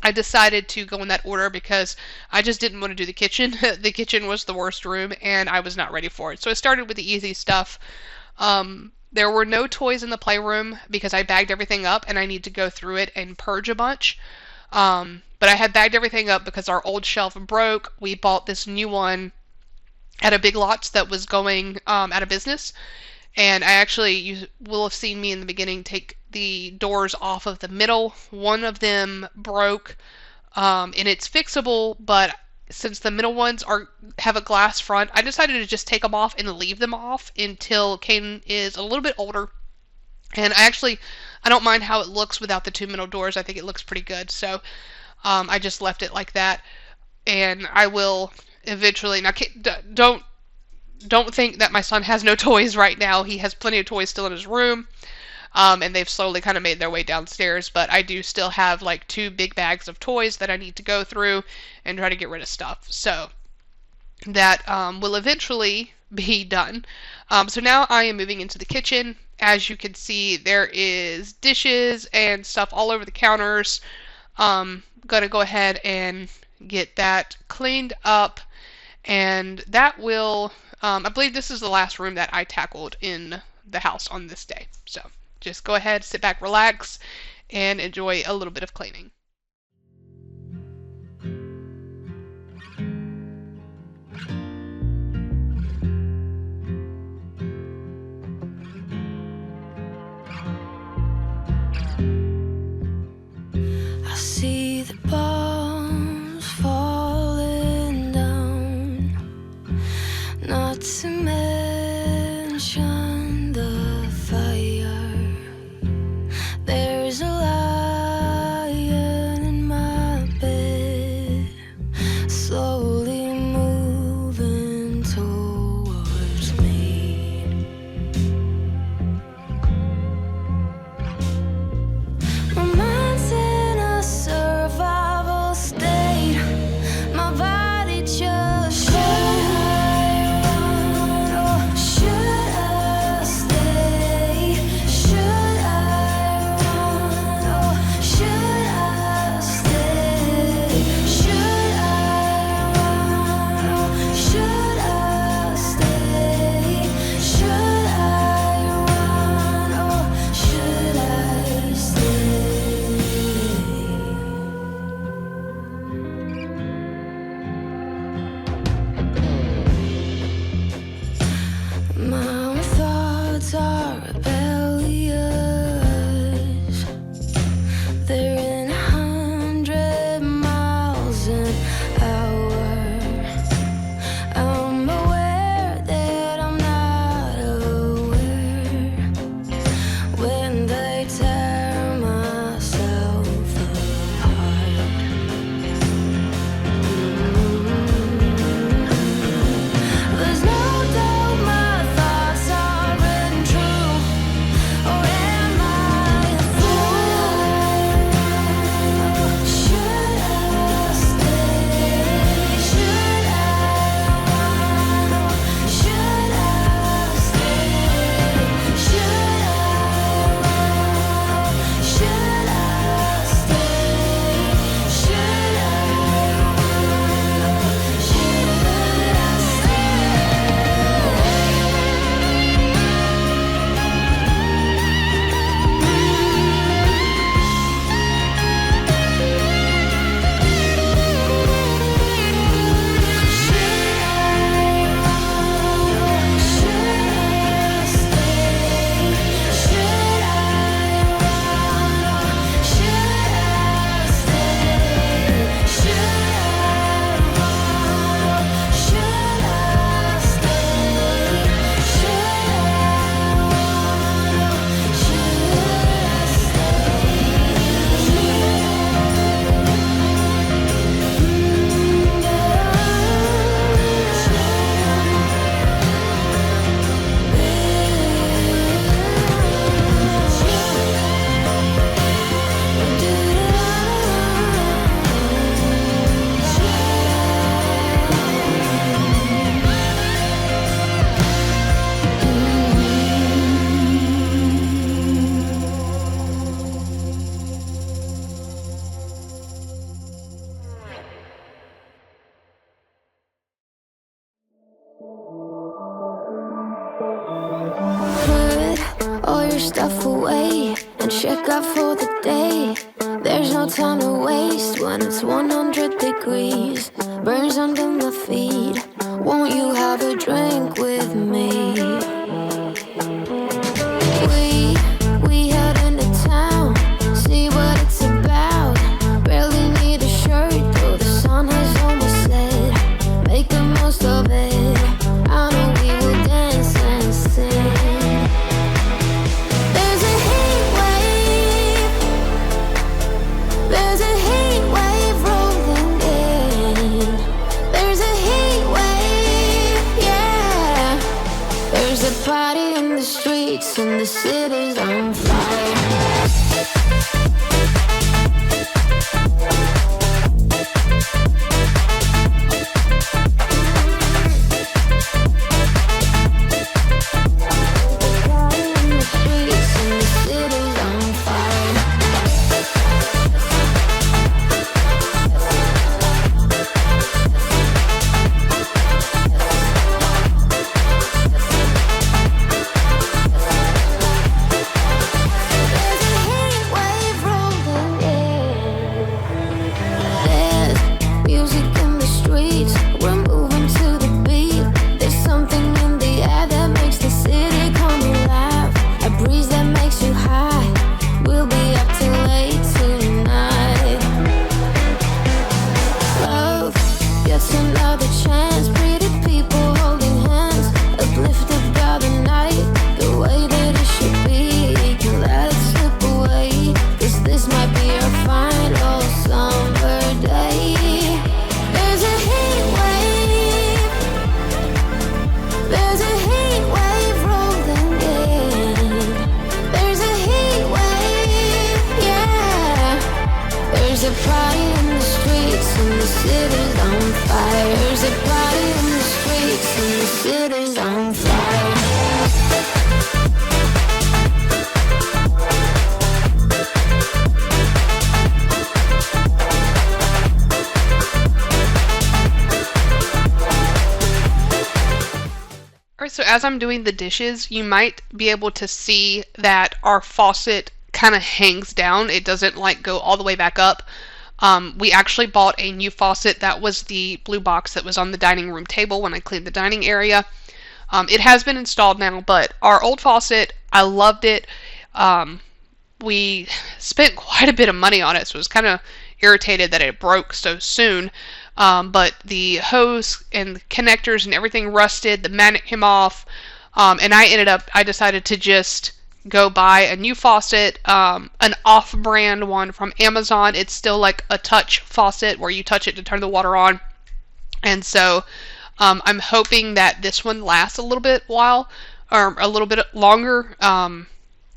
I decided to go in that order because I just didn't want to do the kitchen. The kitchen was the worst room, and I was not ready for it. So I started with the easy stuff. There were no toys in the playroom because I bagged everything up, and I need to go through it and purge a bunch. But I had bagged everything up because our old shelf broke. We bought this new one at a Big Lots that was going out of business. And you will have seen me in the beginning take the doors off of the middle. One of them broke, and it's fixable, but since the middle ones have a glass front, I decided to just take them off and leave them off until Caden is a little bit older. And I don't mind how it looks without the 2 middle doors. I think it looks pretty good. So I just left it like that. And I will eventually... Now, don't think that my son has no toys right now. He has plenty of toys still in his room. And they've slowly kind of made their way downstairs. But I do still have like 2 big bags of toys that I need to go through and try to get rid of stuff. So that will eventually be done. So now I am moving into the kitchen. As you can see, there is dishes and stuff all over the counters. Gonna go ahead and get that cleaned up, and that will, I believe this is the last room that I tackled in the house on this day. So just go ahead, sit back, relax, and enjoy a little bit of cleaning. I see the bombs falling down, not to mention the fire. There's a lion yourself away and check out for the day. There's no time to waste when it's 100 degrees. Burns under my feet. Won't you have a drink with me? We head into town, see what it's about. Barely need a shirt though the sun has almost set. Make the most of it. I know we will dance and sing. There's a heat wave. There's a heat wave rolling in. There's a heat wave, yeah. There's a party in the streets and the city's on fire. So as I'm doing the dishes, you might be able to see that our faucet kind of hangs down. It doesn't like go all the way back up. We actually bought a new faucet. That was the blue box that was on the dining room table when I cleaned the dining area. It has been installed now, but our old faucet, I loved it. We spent quite a bit of money on it, so I was kind of irritated that it broke so soon. But the hose and the connectors and everything rusted, the magnet came off, and I decided to just go buy a new faucet, an off-brand one from Amazon. It's still like a touch faucet where you touch it to turn the water on. And so I'm hoping that this one lasts a little bit while, or a little bit longer.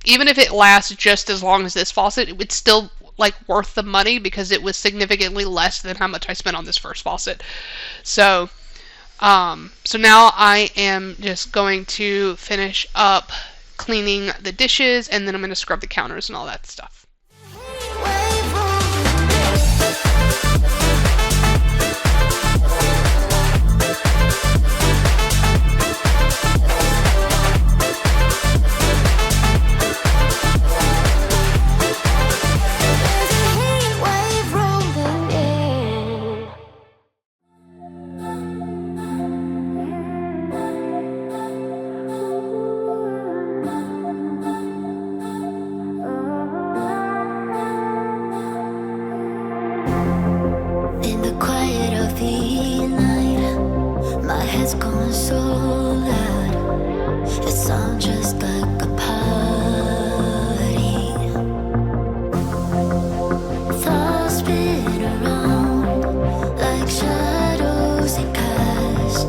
Even if it lasts just as long as this faucet, it would still like worth the money because it was significantly less than how much I spent on this first faucet. So now I am just going to finish up cleaning the dishes, and then I'm going to scrub the counters and all that stuff. It's going so loud. It sounds just like a party. Thoughts spin around like shadows they cast.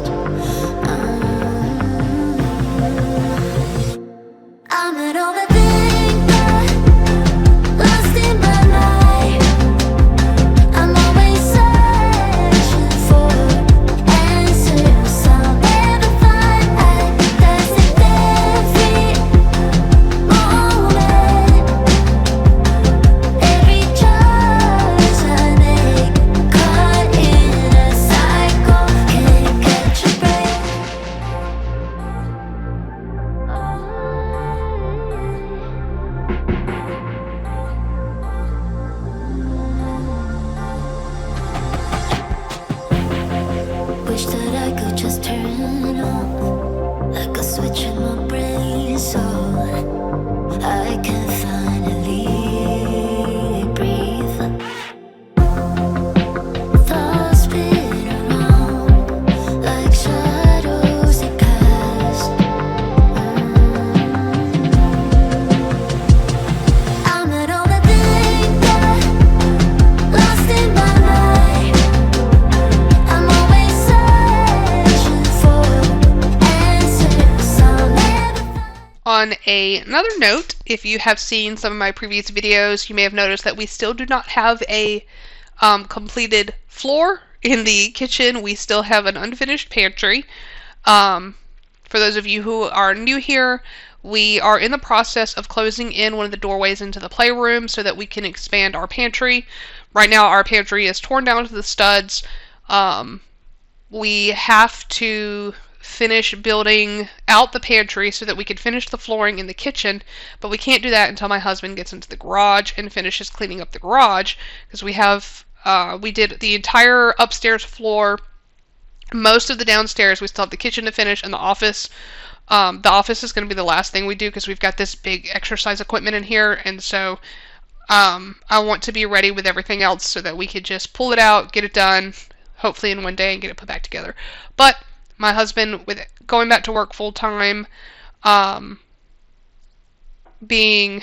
I'm an overthinker, lost in my mind. I'm always searching for answers I'll never On another note, if you have seen some of my previous videos, you may have noticed that we still do not have a completed floor in the kitchen. We still have an unfinished pantry. For those of you who are new here, we are in the process of closing in one of the doorways into the playroom so that we can expand our pantry. Right now our pantry is torn down to the studs. We have to finish building out the pantry so that we can finish the flooring in the kitchen, but we can't do that until my husband gets into the garage and finishes cleaning up the garage, because we did the entire upstairs floor, most of the downstairs. We still have the kitchen to finish, and the office. The office is going to be the last thing we do because we've got this big exercise equipment in here, and so I want to be ready with everything else so that we could just pull it out, get it done, hopefully in one day, and get it put back together. But my husband, with going back to work full time, being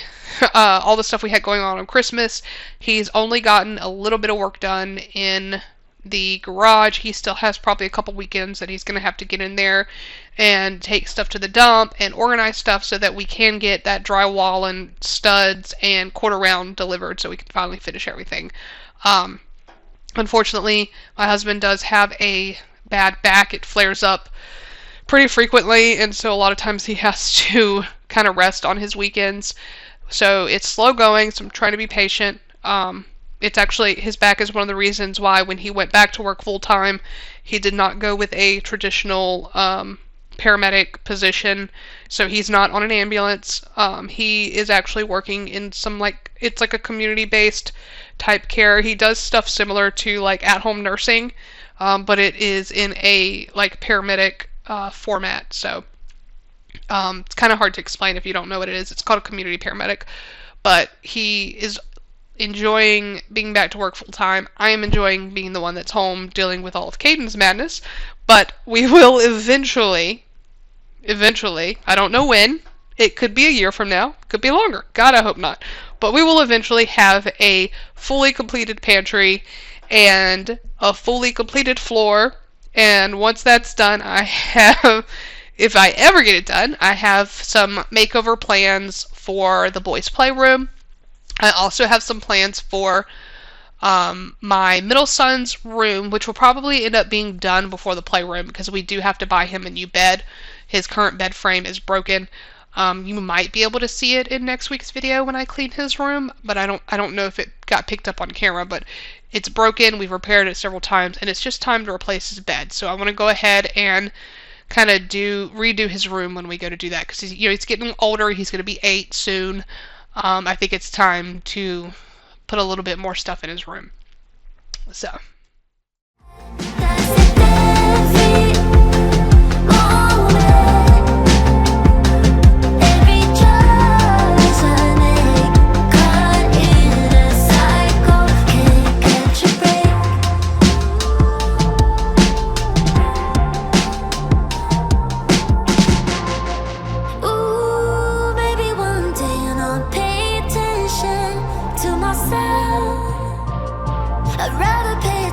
all the stuff we had going on Christmas, he's only gotten a little bit of work done in the garage. He still has probably a couple weekends that he's going to have to get in there and take stuff to the dump and organize stuff so that we can get that drywall and studs and quarter round delivered so we can finally finish everything. Unfortunately, my husband does have a bad back. It flares up pretty frequently, and so a lot of times he has to kind of rest on his weekends. So it's slow going, so I'm trying to be patient. It's actually, his back is one of the reasons why when he went back to work full time, he did not go with a traditional paramedic position. So he's not on an ambulance. He is actually working in some, it's like a community-based type care. He does stuff similar to like at-home nursing, but it is in a like paramedic format. So it's kind of hard to explain if you don't know what it is. It's called a community paramedic, but he is enjoying being back to work full time. I am enjoying being the one that's home dealing with all of Caden's madness, but we will eventually, I don't know when, it could be a year from now, could be longer, God I hope not, but we will eventually have a fully completed pantry and a fully completed floor, and once that's done, I have, if I ever get it done, I have some makeover plans for the boys' playroom. I also have some plans for my middle son's room, which will probably end up being done before the playroom because we do have to buy him a new bed. His current bed frame is broken. You might be able to see it in next week's video when I clean his room, but I don't know if it got picked up on camera, but it's broken. We've repaired it several times, and it's just time to replace his bed. So I want to go ahead and kind of redo his room when we go to do that, because he's getting older. He's going to be 8 soon. I think it's time to put a little bit more stuff in his room. So. I'd rather pay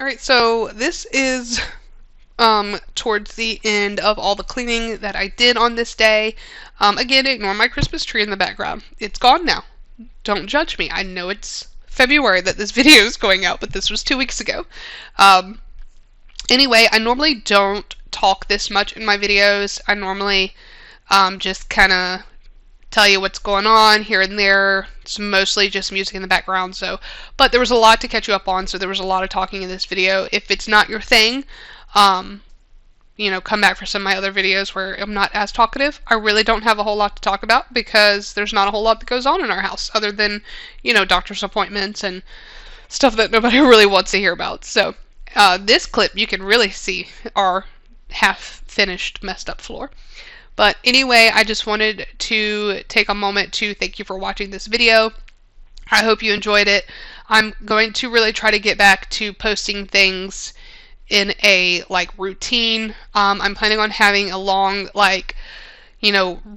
Alright, so this is towards the end of all the cleaning that I did on this day. Again, ignore my Christmas tree in the background. It's gone now. Don't judge me. I know it's February that this video is going out, but this was 2 weeks ago. Anyway, I normally don't talk this much in my videos. I normally just kind of tell you what's going on here and there. It's mostly just music in the background, but there was a lot to catch you up on, so there was a lot of talking in this video. If it's not your thing, you know, come back for some of my other videos where I'm not as talkative. I really don't have a whole lot to talk about because there's not a whole lot that goes on in our house other than, you know, doctor's appointments and stuff that nobody really wants to hear about. So this clip you can really see our half-finished, messed up floor. But anyway, I just wanted to take a moment to thank you for watching this video. I hope you enjoyed it. I'm going to really try to get back to posting things in a routine. I'm planning on having a long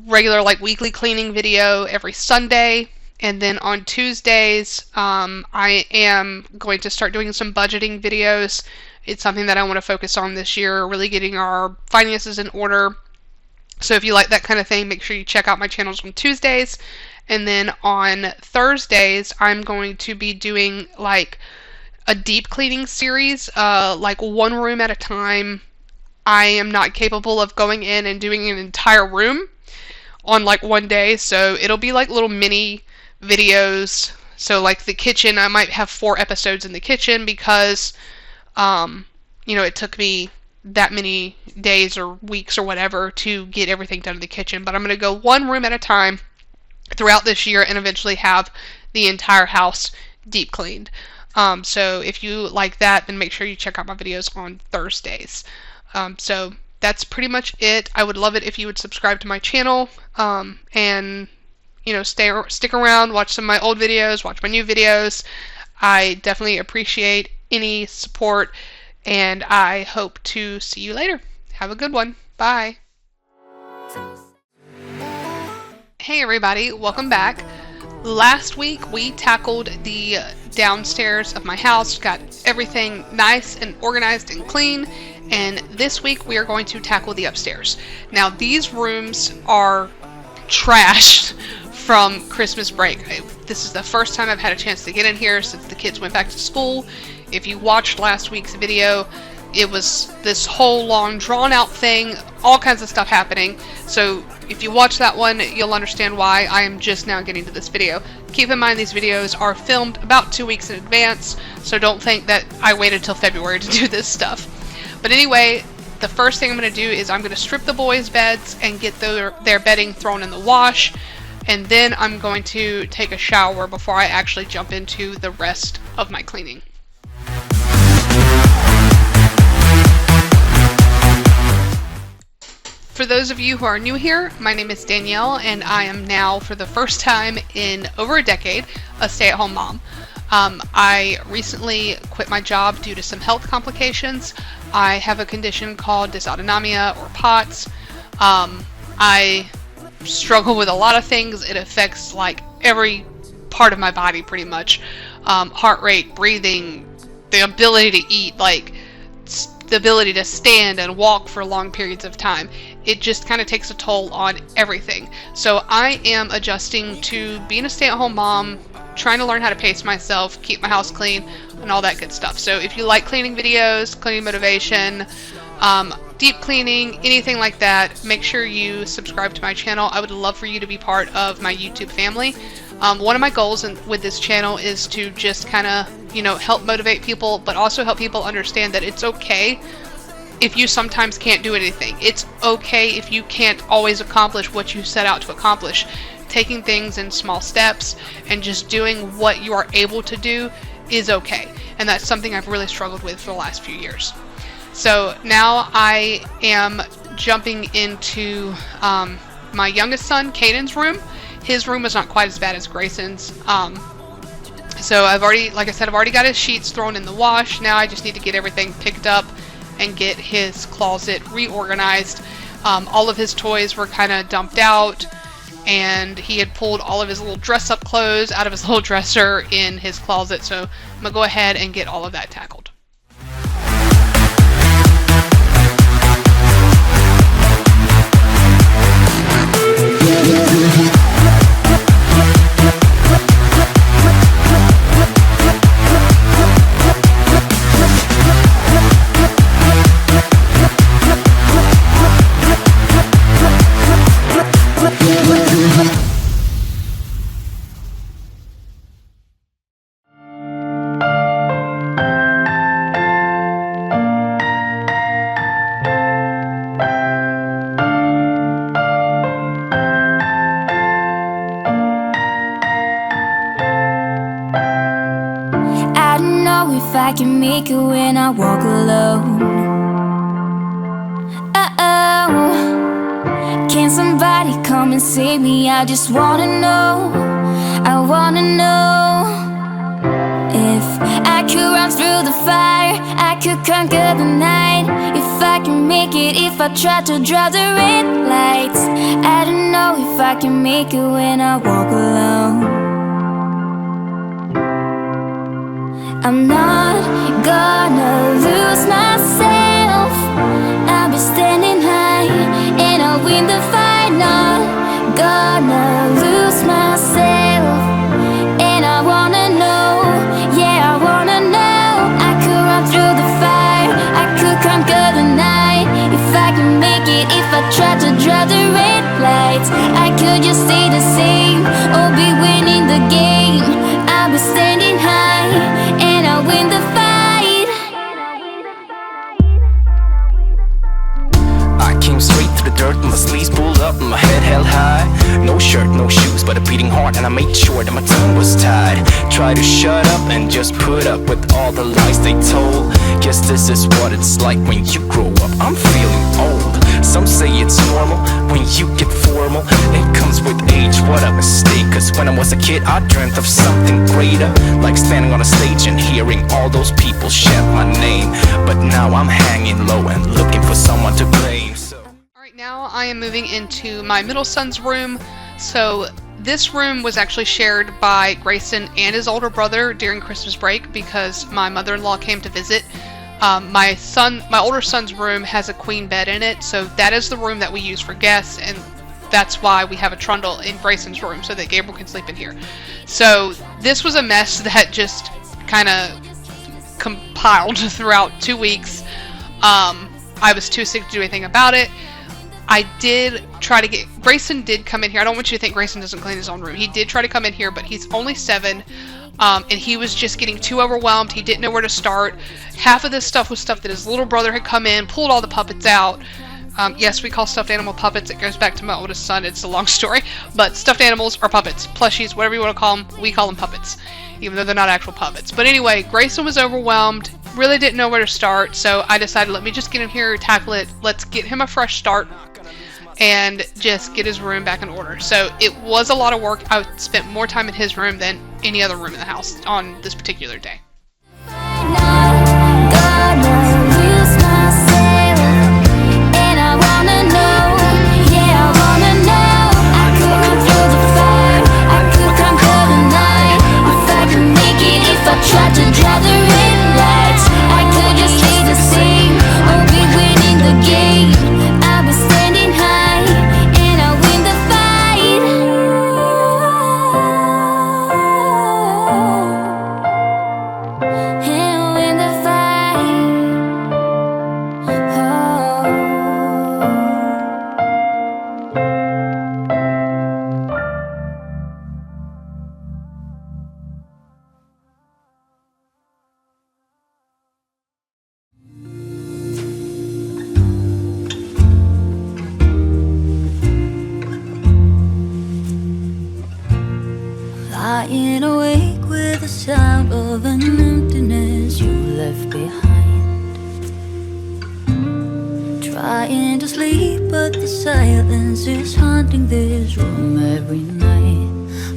regular weekly cleaning video every Sunday, and then on Tuesdays I am going to start doing some budgeting videos. It's something that I want to focus on this year, really getting our finances in order. So if you like that kind of thing, make sure you check out my channels on Tuesdays. And then on Thursdays, I'm going to be doing a deep cleaning series, one room at a time. I am not capable of going in and doing an entire room on one day, so it'll be little mini videos. So the kitchen, I might have 4 episodes in the kitchen because, it took me that many days or weeks or whatever to get everything done in the kitchen. But I'm going to go one room at a time throughout this year and eventually have the entire house deep cleaned. So if you like that, then make sure you check out my videos on Thursdays. So that's pretty much it. I would love it if you would subscribe to my channel, and stick around, watch some of my old videos, watch my new videos. I definitely appreciate any support, and I hope to see you later. Have a good one. Bye. Hey everybody, welcome back. Last week we tackled the downstairs of my house, got everything nice and organized and clean, and this week we are going to tackle the upstairs. Now these rooms are trashed from Christmas break. This is the first time I've had a chance to get in here since the kids went back to school. If you watched last week's video, it was this whole long drawn out thing, all kinds of stuff happening. So if you watch that one, you'll understand why I am just now getting to this video. Keep in mind these videos are filmed about 2 weeks in advance, so don't think that I waited till February to do this stuff. But anyway, the first thing I'm going to do is I'm going to strip the boys' beds and get their bedding thrown in the wash, and then I'm going to take a shower before I actually jump into the rest of my cleaning. For those of you who are new here, my name is Danielle, and I am now, for the first time in over a decade, a stay-at-home mom. I recently quit my job due to some health complications. I have a condition called dysautonomia or POTS. I struggle with a lot of things. It affects every part of my body pretty much. Heart rate, breathing, the ability to eat, the ability to stand and walk for long periods of time. It just kind of takes a toll on everything. So I am adjusting to being a stay-at-home mom, trying to learn how to pace myself, keep my house clean, and all that good stuff. So if you like cleaning videos, cleaning motivation, deep cleaning, anything like that, make sure you subscribe to my channel. I would love for you to be part of my YouTube family. One of my goals with this channel is to just kind of, help motivate people, but also help people understand that it's okay if you sometimes can't do anything. It's okay if you can't always accomplish what you set out to accomplish. Taking things in small steps and just doing what you are able to do is okay. And that's something I've really struggled with for the last few years. So now I am jumping into my youngest son, Caden's room. His room is not quite as bad as Grayson's. So I've already got his sheets thrown in the wash. Now I just need to get everything picked up and get his closet reorganized. All of his toys were kind of dumped out, and he had pulled all of his little dress-up clothes out of his little dresser in his closet. So I'm gonna go ahead and get all of that tackled. I can make it when I walk alone. Oh, can somebody come and save me? I just wanna know, I wanna know. If I could run through the fire, I could conquer the night. If I can make it, if I try to draw the red lights. I don't know if I can make it when I walk alone. I'm not gonna lose myself. I'll be standing high and I'll win the fight. Not gonna lose myself. And I wanna know, yeah, I wanna know. I could run through the fire, I could conquer the night. If I can make it, if I try to draw the red lights. I could just stay the same or be winning the game. I'll be standing high and I'll win the fight. I came straight through the dirt, my sleeves pulled up and my head held high. No shirt, no shoes, but a beating heart, and I made sure that my tongue was tied. Try to shut up and just put up with all the lies they told. Guess this is what it's like when you grow up. I'm feeling old. Some say it's normal when you get formal. It comes with age, what a mistake. Cause when I was a kid I dreamt of something greater, like standing on a stage and hearing all those people chant my name. But now I'm hanging low and looking for someone to blame. Alright, now I am moving into my middle son's room. So this room was actually shared by Grayson and his older brother during Christmas break because my mother-in-law came to visit. My older son's room has a queen bed in it, so that is the room that we use for guests, and that's why we have a trundle in Grayson's room so that Gabriel can sleep in here. So this was a mess that just kind of compiled throughout 2 weeks. I was too sick to do anything about it. I did try to get... Grayson did come in here. I don't want you to think Grayson doesn't clean his own room. He did try to come in here, but he's only 7. And he was just getting too overwhelmed. He didn't know where to start. Half of this stuff was stuff that his little brother had come in, pulled all the puppets out. Yes, we call stuffed animal puppets. It goes back to my oldest son. It's a long story. But stuffed animals are puppets. Plushies, whatever you want to call them. We call them puppets, even though they're not actual puppets. But anyway, Grayson was overwhelmed. Really didn't know where to start. So I decided, let me just get him here, tackle it. Let's get him a fresh start and just get his room back in order. So it was a lot of work. I spent more time in his room than any other room in the house on this particular day. Try to draw the red lights. I could just stay the same or be winning the game. I'll be standing high and I'll win the fight. And I'll win the fight. Lying awake with the sound of an emptiness you left behind. Trying to sleep, but the silence is haunting this room every night.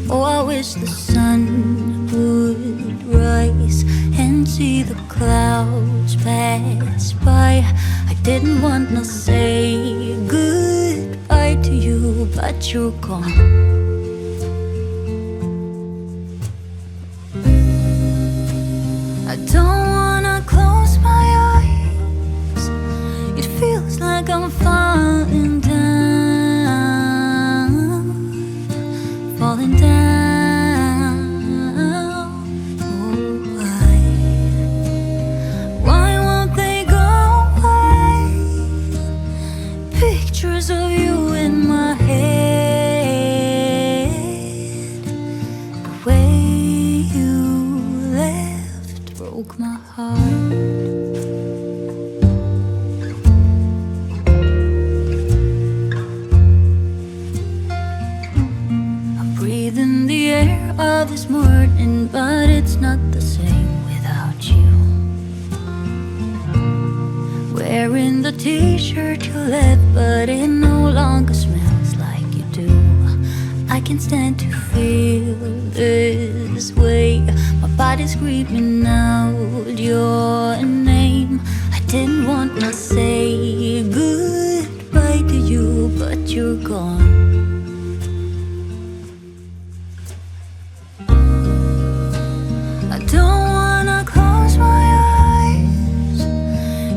Oh, I wish the sun would rise and see the clouds pass by. I didn't want to say goodbye to you, but you're gone. I don't wanna close my eyes. It feels like I'm falling down, falling down. Oh, why won't they go away? Pictures of you in my head. Wearing the t-shirt you left, but it no longer smells like you do. I can't stand to feel this way. My body's screaming out your name. I didn't want to say goodbye to you, but you're gone. I don't wanna close my eyes.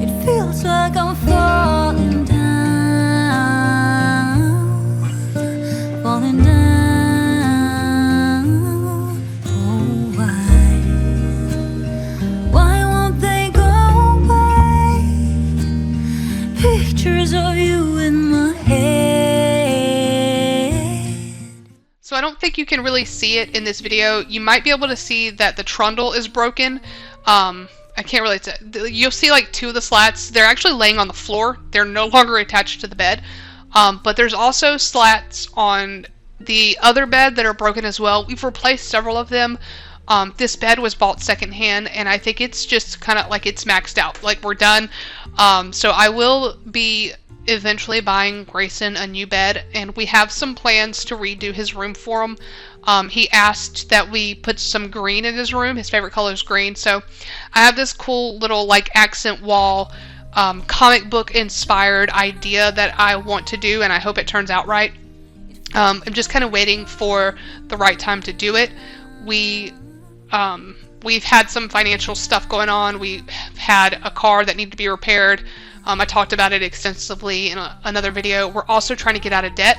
It feels like I'm falling down, falling down. Oh, why won't they go away? Pictures of you in my head. So I don't think you can really see it in this video. You might be able to see that the trundle is broken. I can't really tell. You'll see like two of the slats. They're actually laying on the floor. They're no longer attached to the bed. But there's also slats on the other bed that are broken as well. We've replaced several of them. This bed was bought secondhand, and I think it's just kind of like it's maxed out. Like we're done. So I will be eventually buying Grayson a new bed, and we have some plans to redo his room for him. He asked that we put some green in his room. His favorite color is green. So I have this cool little like accent wall comic book inspired idea that I want to do, and I hope it turns out right. I'm just kind of waiting for the right time to do it. We've had some financial stuff going on. We had a car that needed to be repaired. I talked about it extensively in another video. We're also trying to get out of debt.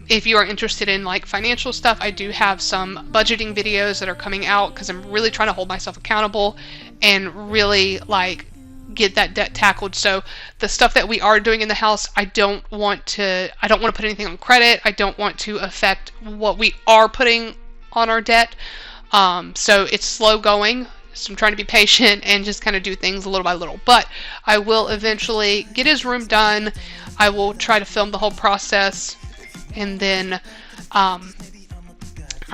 If you are interested in like financial stuff, I do have some budgeting videos that are coming out because I'm really trying to hold myself accountable and really like get that debt tackled. So the stuff that we are doing in the house, I don't want to put anything on credit. I don't want to affect what we are putting on our debt. So it's slow going. So I'm trying to be patient and just kind of do things little by little. But I will eventually get his room done. I will try to film the whole process, and then I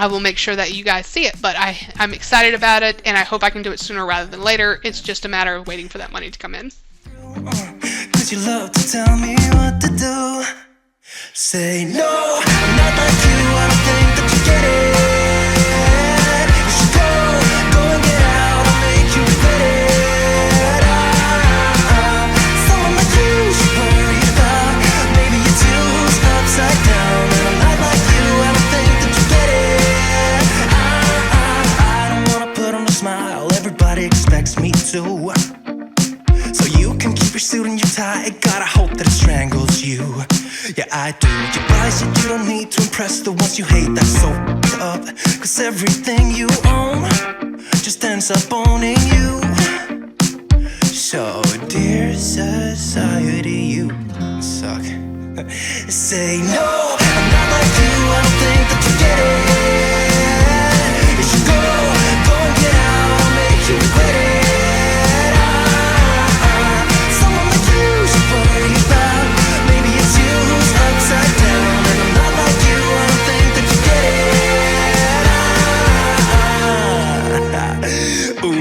will make sure that you guys see it. But I'm excited about it, and I hope I can do it sooner rather than later. It's just a matter of waiting for that money to come in. 'Cause you love to tell me what to do. Say no, I'm not like you, I don't think that you get it. You should go and get out, I'll make you regret it. Someone like you should worry about. Maybe you're too upside down, and I'm not like you, I don't think that you get it. I don't wanna put on a smile, everybody expects me to. So you can keep your suit and your tie, gotta hope that it strangles you. Yeah, I do. Your pride said you don't need to impress the ones you hate, that's so f***ed up. 'Cause everything you own just ends up owning you. So, dear society, you suck. Say no, I'm not like you, I don't think that you get it. You should go and get out, I'll make you regret it. Someone like you should worry about. Maybe it's you who's upside down, and I'm not like you, I don't think that you get it. Ooh.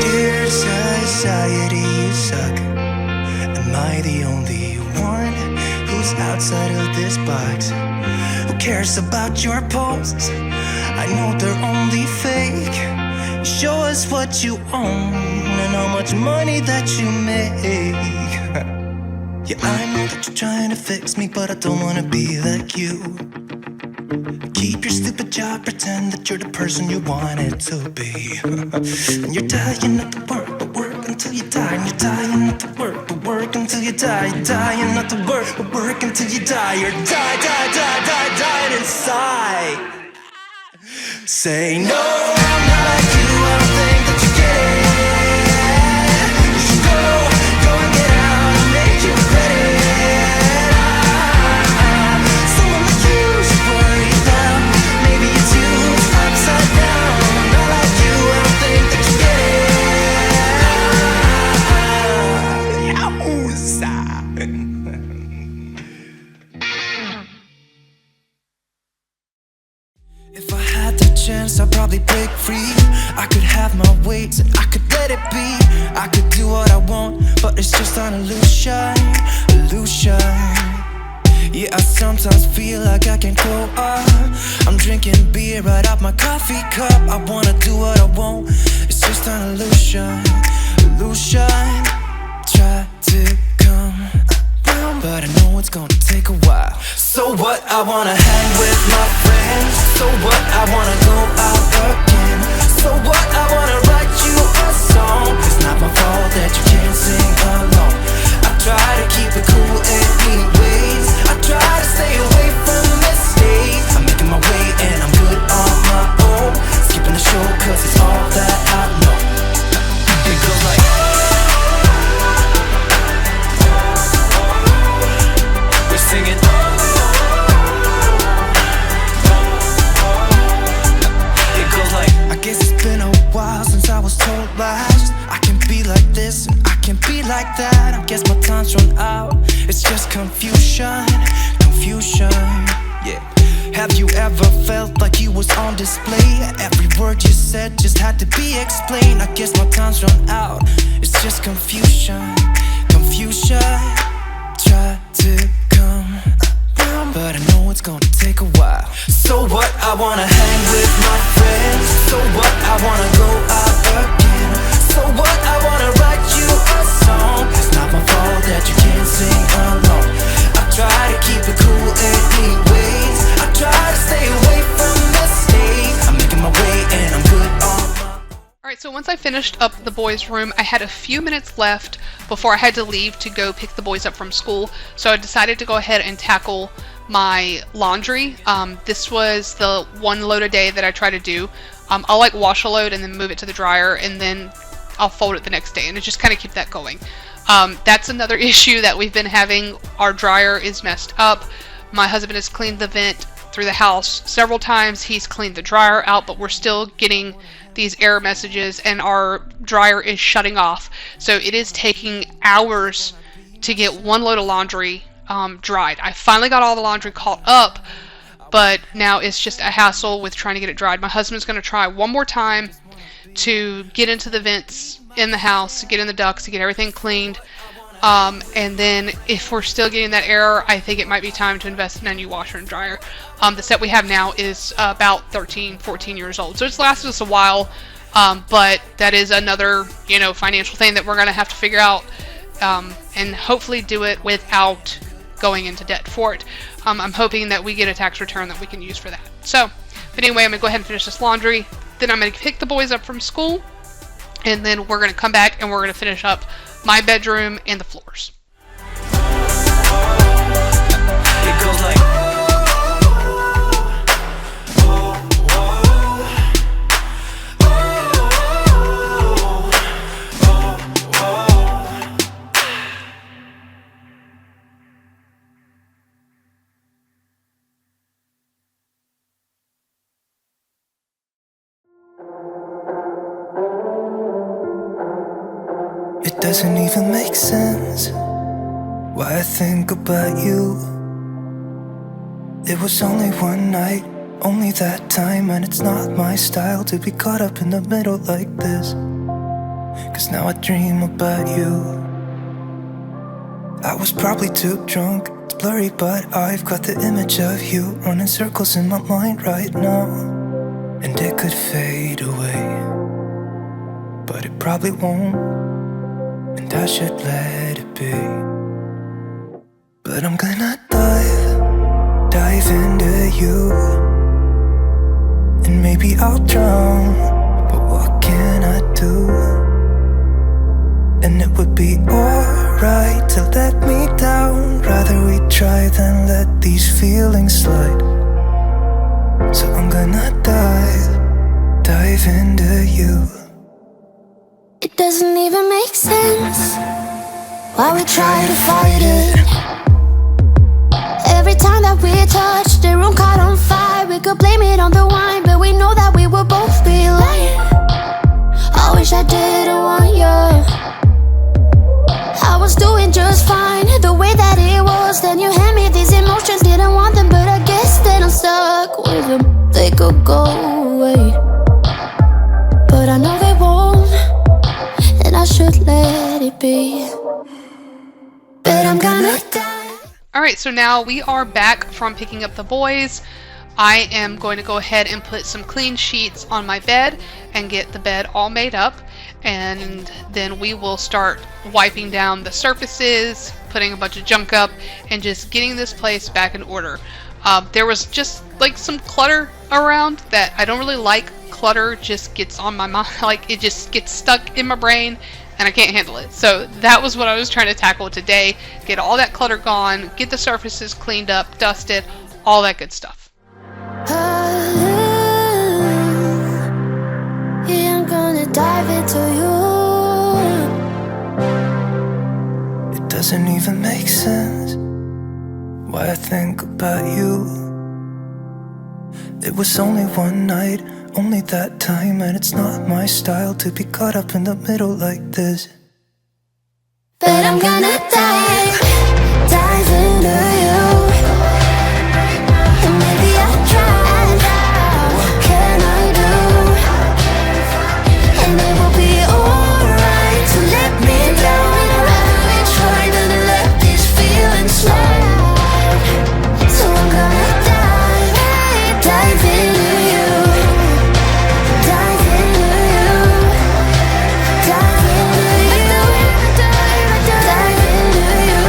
Dear society, you suck. Am I the only one who's outside of this box? Who cares about your posts? I know they're only fake. Show us what you own and how much money that you make. Yeah, I know that you're trying to fix me, but I don't wanna be like you. Keep your stupid job, pretend that you're the person you wanted to be. And you're dying not to work, but work until you die. And you're dying not to work, but work until you die. You're dying not to work, but work until you die. You're dying inside. Say no, I'm not like you, I don't think that you get it. You should go and get out, I'll make you regret it. Someone like you should worry about. Maybe it's you who's upside down. I'm not like you, I don't think break free. I could have my ways and I could let it be. I could do what I want, but it's just an illusion, illusion. Yeah, I sometimes feel like I can go up. I'm drinking beer right out my coffee cup. I wanna do what I want, it's just an illusion, illusion. Try to come around, but I know it's gonna take a while. So what, I wanna hang with my friends. So what, I wanna go out again. So what, I wanna write you a song. It's not my fault that you can't sing along. I try to keep it cool anyways. I try to stay away from mistakes. I'm making my way and I'm good on my own. Skipping the show cause it's all that I know. It goes like, we're singing. It goes like, I guess it's been a while since I was told last. I can be like this and I can be like that. I guess my time's run out. It's just confusion, confusion. Yeah. Have you ever felt like you was on display? Every word you said just had to be explained. I guess my time's run out. It's just confusion, confusion. Try to come around, but I know it's gonna take a while. So what, I wanna hang with my friends. So what, I wanna go out again. So what, I wanna write you a song. It's not my fault that you can't sing along. I try to keep it cool anyways. I try to stay away from mistakes. I'm making my way and I'm good on my... Alright, so once I finished up the boys' room, I had a few minutes left before I had to leave to go pick the boys up from school. So I decided to go ahead and tackle my laundry. This was the one load a day that I try to do. I'll like wash a load and then move it to the dryer and then I'll fold it the next day and it just kind of keep that going. That's another issue that we've been having. Our dryer is messed up. My husband has cleaned the vent through the house several times. He's cleaned the dryer out, but we're still getting these error messages and our dryer is shutting off. So it is taking hours to get one load of laundry dried. I finally got all the laundry caught up, but now it's just a hassle with trying to get it dried. My husband's going to try one more time to get into the vents in the house, get in the ducts, to get everything cleaned. And then if we're still getting that error, I think it might be time to invest in a new washer and dryer. The set we have now is about 13, 14 years old. So it's lasted us a while, but that is another, financial thing that we're going to have to figure out and hopefully do it without going into debt for it. I'm hoping that we get a tax return that we can use for that. So, but anyway, I'm going to go ahead and finish this laundry. Then I'm going to pick the boys up from school, and then we're going to come back and we're going to finish up my bedroom and the floors. It goes like, it doesn't even make sense why I think about you. It was only one night, only that time, and it's not my style to be caught up in the middle like this. Cause now I dream about you. I was probably too drunk, it's blurry, but I've got the image of you running circles in my mind right now. And it could fade away, but it probably won't, and I should let it be. But I'm gonna dive into you, and maybe I'll drown, but what can I do? And it would be alright to let me down. Rather we try than let these feelings slide. So I'm gonna dive into you. It doesn't even make sense why we try to fight it. Every time that we touch, the room caught on fire. We could blame it on the wine, but we know that we will both be lying. I wish I didn't want you. I was doing just fine, the way that it was. Then you hand me these emotions, didn't want them, but I guess that I'm stuck with them. They could go away. be. But I'm gonna die. Alright, so now we are back from picking up the boys. I am going to go ahead and put some clean sheets on my bed and get the bed all made up. And then we will start wiping down the surfaces, putting a bunch of junk up, and just getting this place back in order. There was just like some clutter around that I don't really like. Clutter just gets on my mind, like it just gets stuck in my brain and I can't handle it. So that was what I was trying to tackle today. Get all that clutter gone, get the surfaces cleaned up, dusted, all that good stuff. Yeah, I'm gonna dive into you. It doesn't even make sense why I think about you. It was only one night, only that time, and it's not my style to be caught up in the middle like this. But I'm gonna dive into you. And maybe I tried. What can I do? And it will be alright to let me down. We try to let these feelings slide. So I'm gonna dive into you. Dive into you. Dive into you. Dive into you.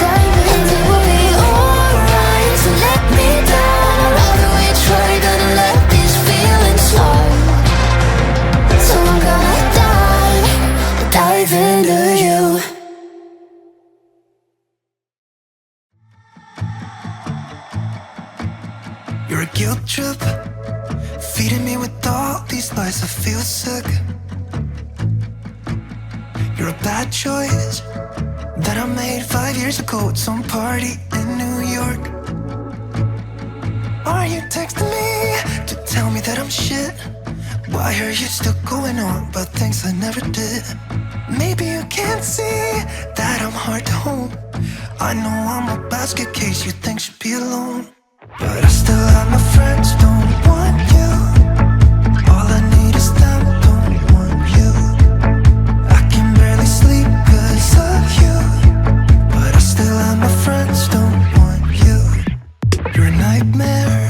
Dive into you. It will be alright to let me down. Although we try to let these feelings slide. So I'm gonna dive into you. You're a guilt trip, feeding me with all these lies. I feel sick. You're a bad choice that I made 5 years ago at some party in New York. Are you texting me to tell me that I'm shit? Why are you still going on about things I never did? Maybe you can't see that I'm hard to hold. I know I'm a basket case you think should be alone. But I still have my friends, don't want you. All I need is them, don't want you. I can barely sleep 'cause of you. But I still have my friends, don't want you. You're a nightmare,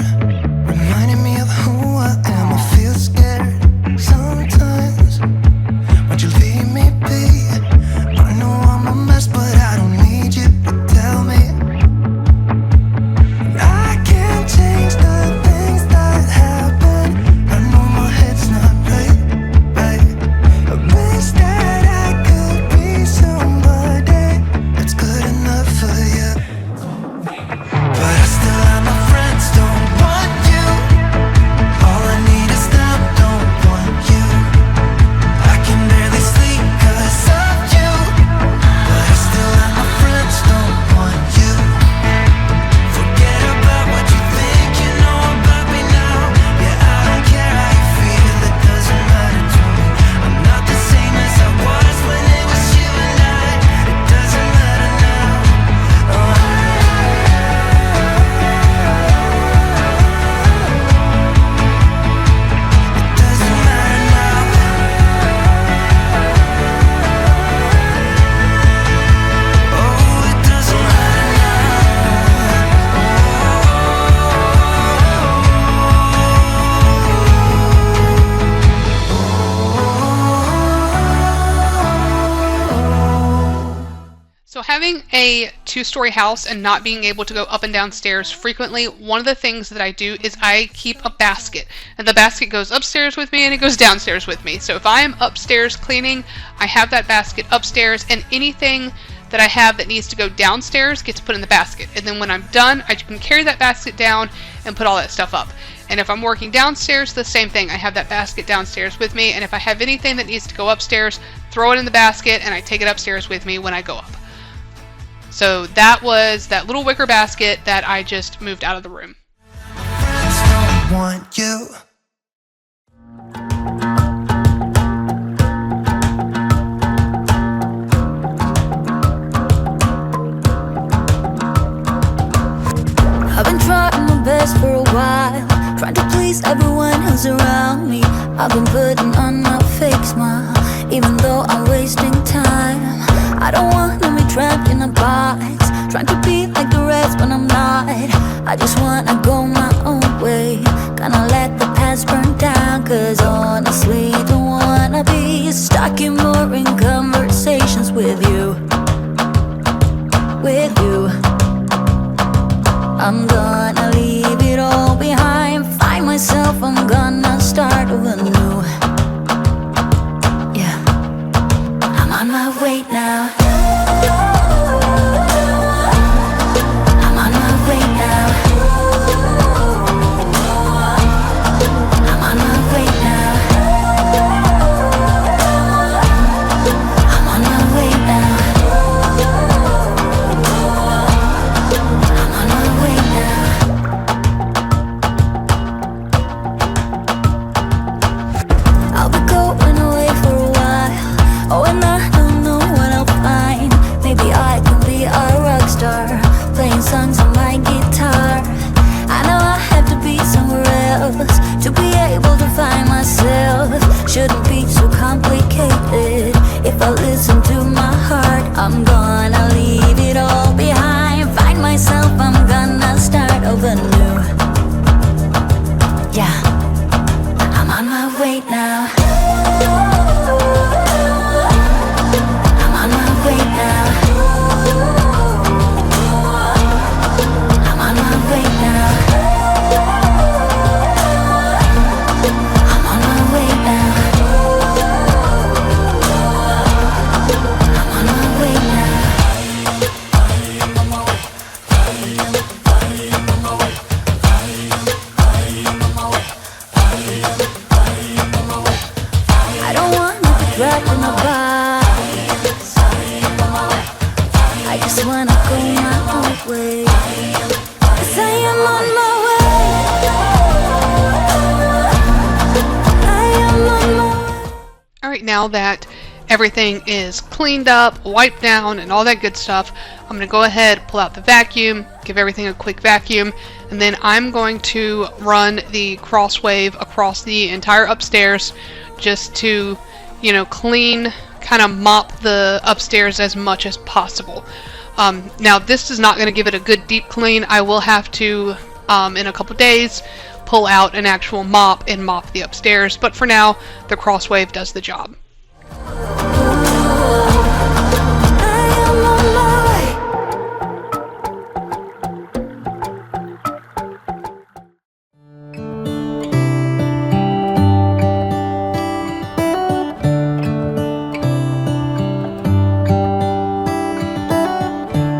reminding me of who I am. I feel scared sometimes. Why'd you leave me be? I know I'm a mess, but I don't need you to tell me. I can't change the things that happen. I know my head's not right. I wish that I could be somebody that's good enough for you. But I still have my friends, don't want you. All I need is them, don't want you. I can barely sleep 'cause of you. But I still have my friends, don't want you. Forget about what you think you know about me now. Yeah, I don't care how you feel, it doesn't matter to me. I'm not the same as I was when it was you and I. It doesn't matter now. It doesn't matter now. Oh, it doesn't matter So having a two-story house and not being able to go up and down stairs frequently, one of the things that I do is I keep a basket. And the basket goes upstairs with me and it goes downstairs with me. So if I am upstairs cleaning, I have that basket upstairs, and anything that I have that needs to go downstairs gets put in the basket. And then when I'm done, I can carry that basket down and put all that stuff up. And if I'm working downstairs, the same thing. I have that basket downstairs with me, and if I have anything that needs to go upstairs, throw it in the basket and I take it upstairs with me when I go up. So that was that little wicker basket that I just moved out of the room. friends, don't want you. I've been trying my best for a while, trying to please everyone who's around me. I've been putting on a fake smile, even though I'm wasting time. I don't wanna be trapped in a box, trying to be like the rest when I'm not. I just wanna go my own way, gonna let the past burn down. Cause honestly, don't wanna be stuck in boring conversations with you. With you, I'm gonna leave it all behind, find myself, I'm gonna start over new. Yeah, I'm on my way now. I'm on my way now. I'm on my way now. I'm on my way now. I'm on my way now. I'll be going away for a while. Oh, and I don't know what I'll find. Maybe I can be a rock star, playing songs on my guitar. I know I have to be somewhere else to be able to find myself. Shouldn't be so complicated. If I listen to my heart, I'm gonna leave it all behind, find myself, I'm gonna start over new. Yeah, I'm on my way now. I'm on my way now. I'm on my way now. I'm on my way now. I'm on my way now. I don't wanna be trapped in a box, I just wanna go my own way. 'Cause I am on my way. I am on my way. Alright, now that everything is cleaned up, wiped down, and all that good stuff, I'm going to go ahead, pull out the vacuum, give everything a quick vacuum, and then I'm going to run the Crosswave across the entire upstairs just to, you know, clean, kind of mop the upstairs as much as possible. Now, this is not going to give it a good deep clean. I will have to, in a couple days, pull out an actual mop and mop the upstairs, but for now, the Crosswave does the job.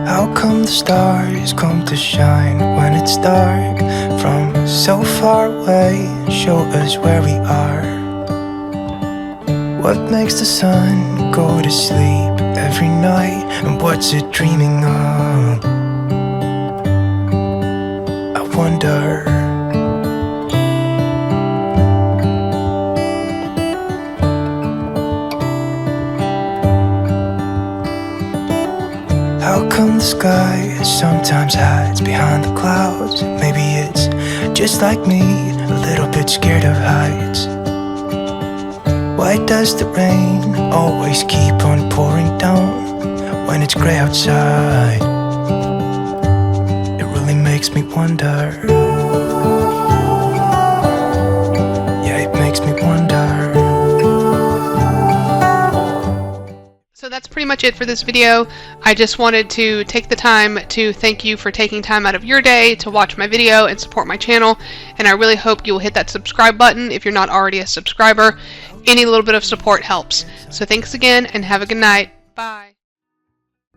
How come the stars come to shine when it's dark? From so far away, show us where we are. What makes the sun go to sleep every night? And what's it dreaming of? I wonder. How come the sky sometimes hides behind the clouds? Maybe it's just like me, a little bit scared of heights. Why does the rain always keep on pouring down when it's gray outside? It really makes me wonder. Yeah, it makes me wonder. So that's pretty much it for this video. I just wanted to take the time to thank you for taking time out of your day to watch my video and support my channel, and I really hope you will hit that subscribe button if you're not already a subscriber. Any little bit of support helps. So thanks again and have a good night. Bye.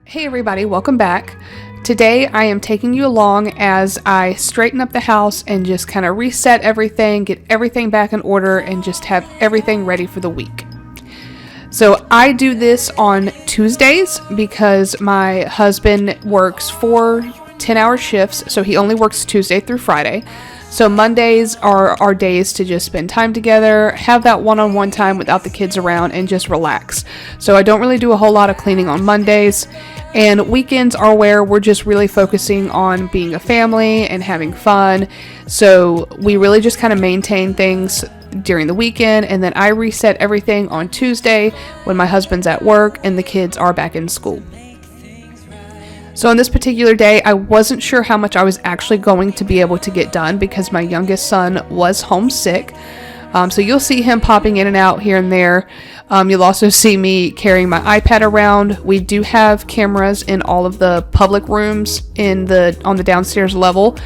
Hey everybody, welcome back. Today I am taking you along as I straighten up the house and just kind of reset everything, get everything back in order, and just have everything ready for the week. So I do this on Tuesdays because my husband works 4 10-hour shifts, so he only works Tuesday through Friday. So Mondays are our days to just spend time together, have that one-on-one time without the kids around, and just relax. So I don't really do a whole lot of cleaning on Mondays. And weekends are where we're just really focusing on being a family and having fun. So we really just kind of maintain things during the weekend, and then I reset everything on Tuesday when my husband's at work and the kids are back in school. So on this particular day, I wasn't sure how much I was actually going to be able to get done because my youngest son was homesick. So you'll see him popping in and out here and there. You'll also see me carrying my iPad around. We do have cameras in all of the public rooms on the downstairs level.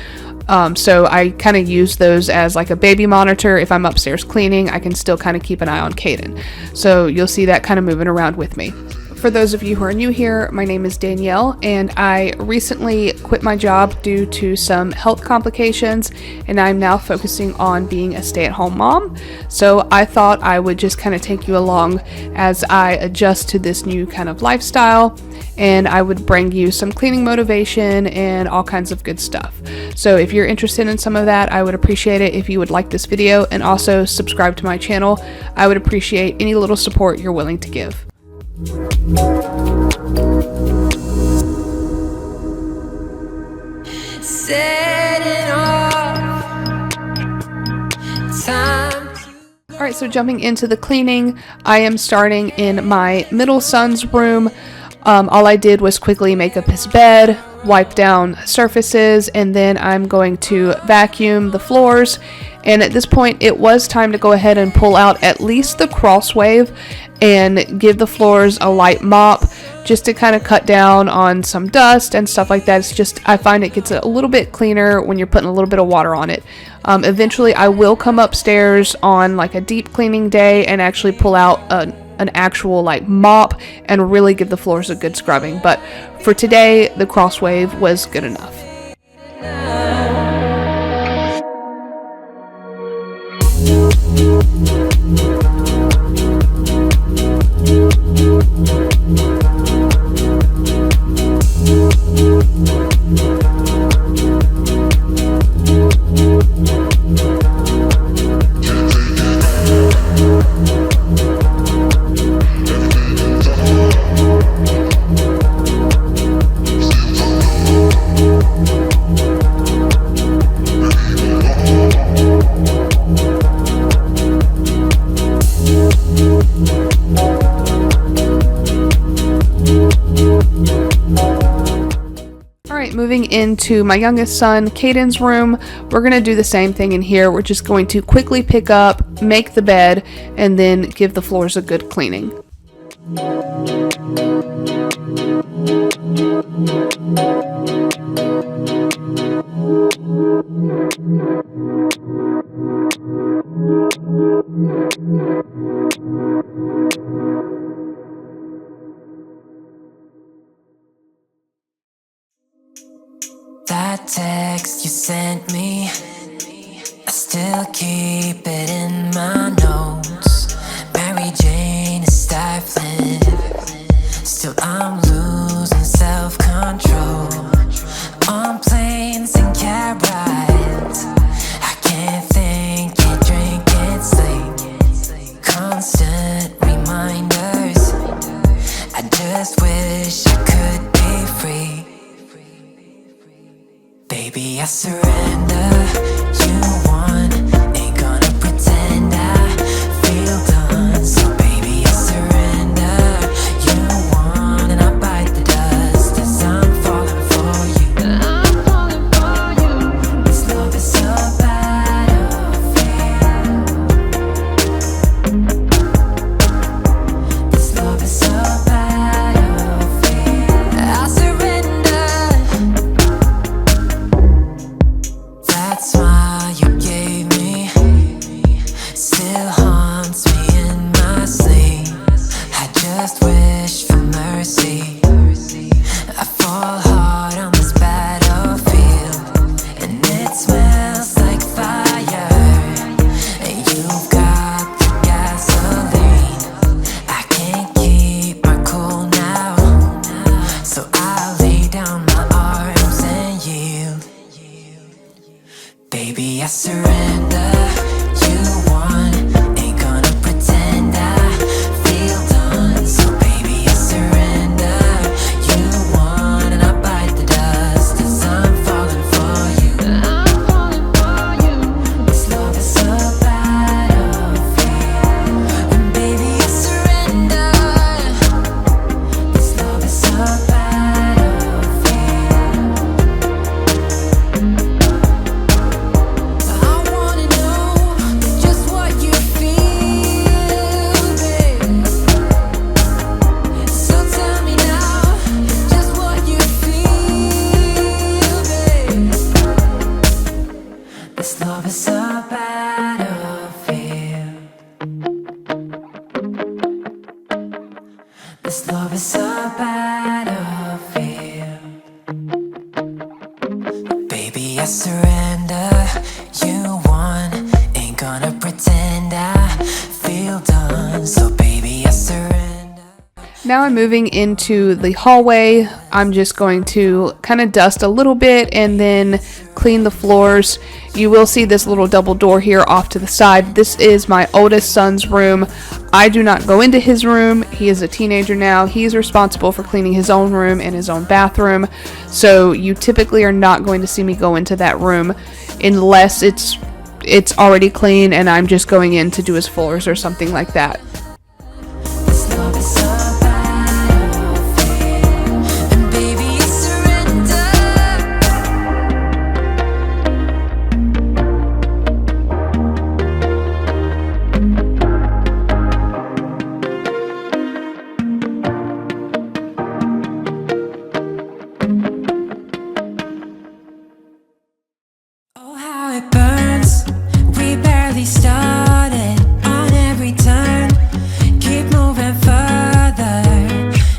So I kind of use those as like a baby monitor. If I'm upstairs cleaning, I can still kind of keep an eye on Caden. So you'll see that kind of moving around with me. For those of you who are new here, my name is Danielle, and I recently quit my job due to some health complications, and I'm now focusing on being a stay-at-home mom. So I thought I would just kind of take you along as I adjust to this new kind of lifestyle, and I would bring you some cleaning motivation and all kinds of good stuff. So if you're interested in some of that, I would appreciate it if you would like this video and also subscribe to my channel. I would appreciate any little support you're willing to give. Set it off. Time. Alright, so jumping into the cleaning, I am starting in my middle son's room. All I did was quickly make up his bed, wipe down surfaces, and then I'm going to vacuum the floors. And at this point, it was time to go ahead and pull out at least the Crosswave and give the floors a light mop just to kind of cut down on some dust and stuff like that. It's just, I find it gets a little bit cleaner when you're putting a little bit of water on it. Eventually, I will come upstairs on like a deep cleaning day and actually pull out an actual like mop and really give the floors a good scrubbing. But for today, the Crosswave was good enough. Moving into my youngest son, Caden's room, we're going to do the same thing in here. We're just going to quickly pick up, make the bed, and then give the floors a good cleaning. That text you sent me, I still keep it in my notes. Mary Jane is stifling, still I'm losing self-control. On planes and cab rides, I can't think, can't drink, can't sleep. Constant reminders, I just wish I could be free. Baby, I surrender, you won. Ain't gonna pretend I feel done. So baby, I surrender, you won. And I bite the dust as I'm falling for you. I'm falling for you. This love is a battlefield. This love is a battlefield. I surrender. is a battlefield. Baby, I surrender. You won. Ain't gonna pretend I feel done. So baby, I surrender. Now I'm moving into the hallway. I'm just going to kind of dust a little bit and then clean the floors. You will see this little double door here off to the side. This is my oldest son's room. I do not go into his room. He is a teenager now. He's responsible for cleaning his own room and his own bathroom. So you typically are not going to see me go into that room unless it's already clean and I'm just going in to do his floors or something like that. This love is a battlefield. And baby, I surrender. Oh, how it burns. We barely started on every turn. Keep moving further.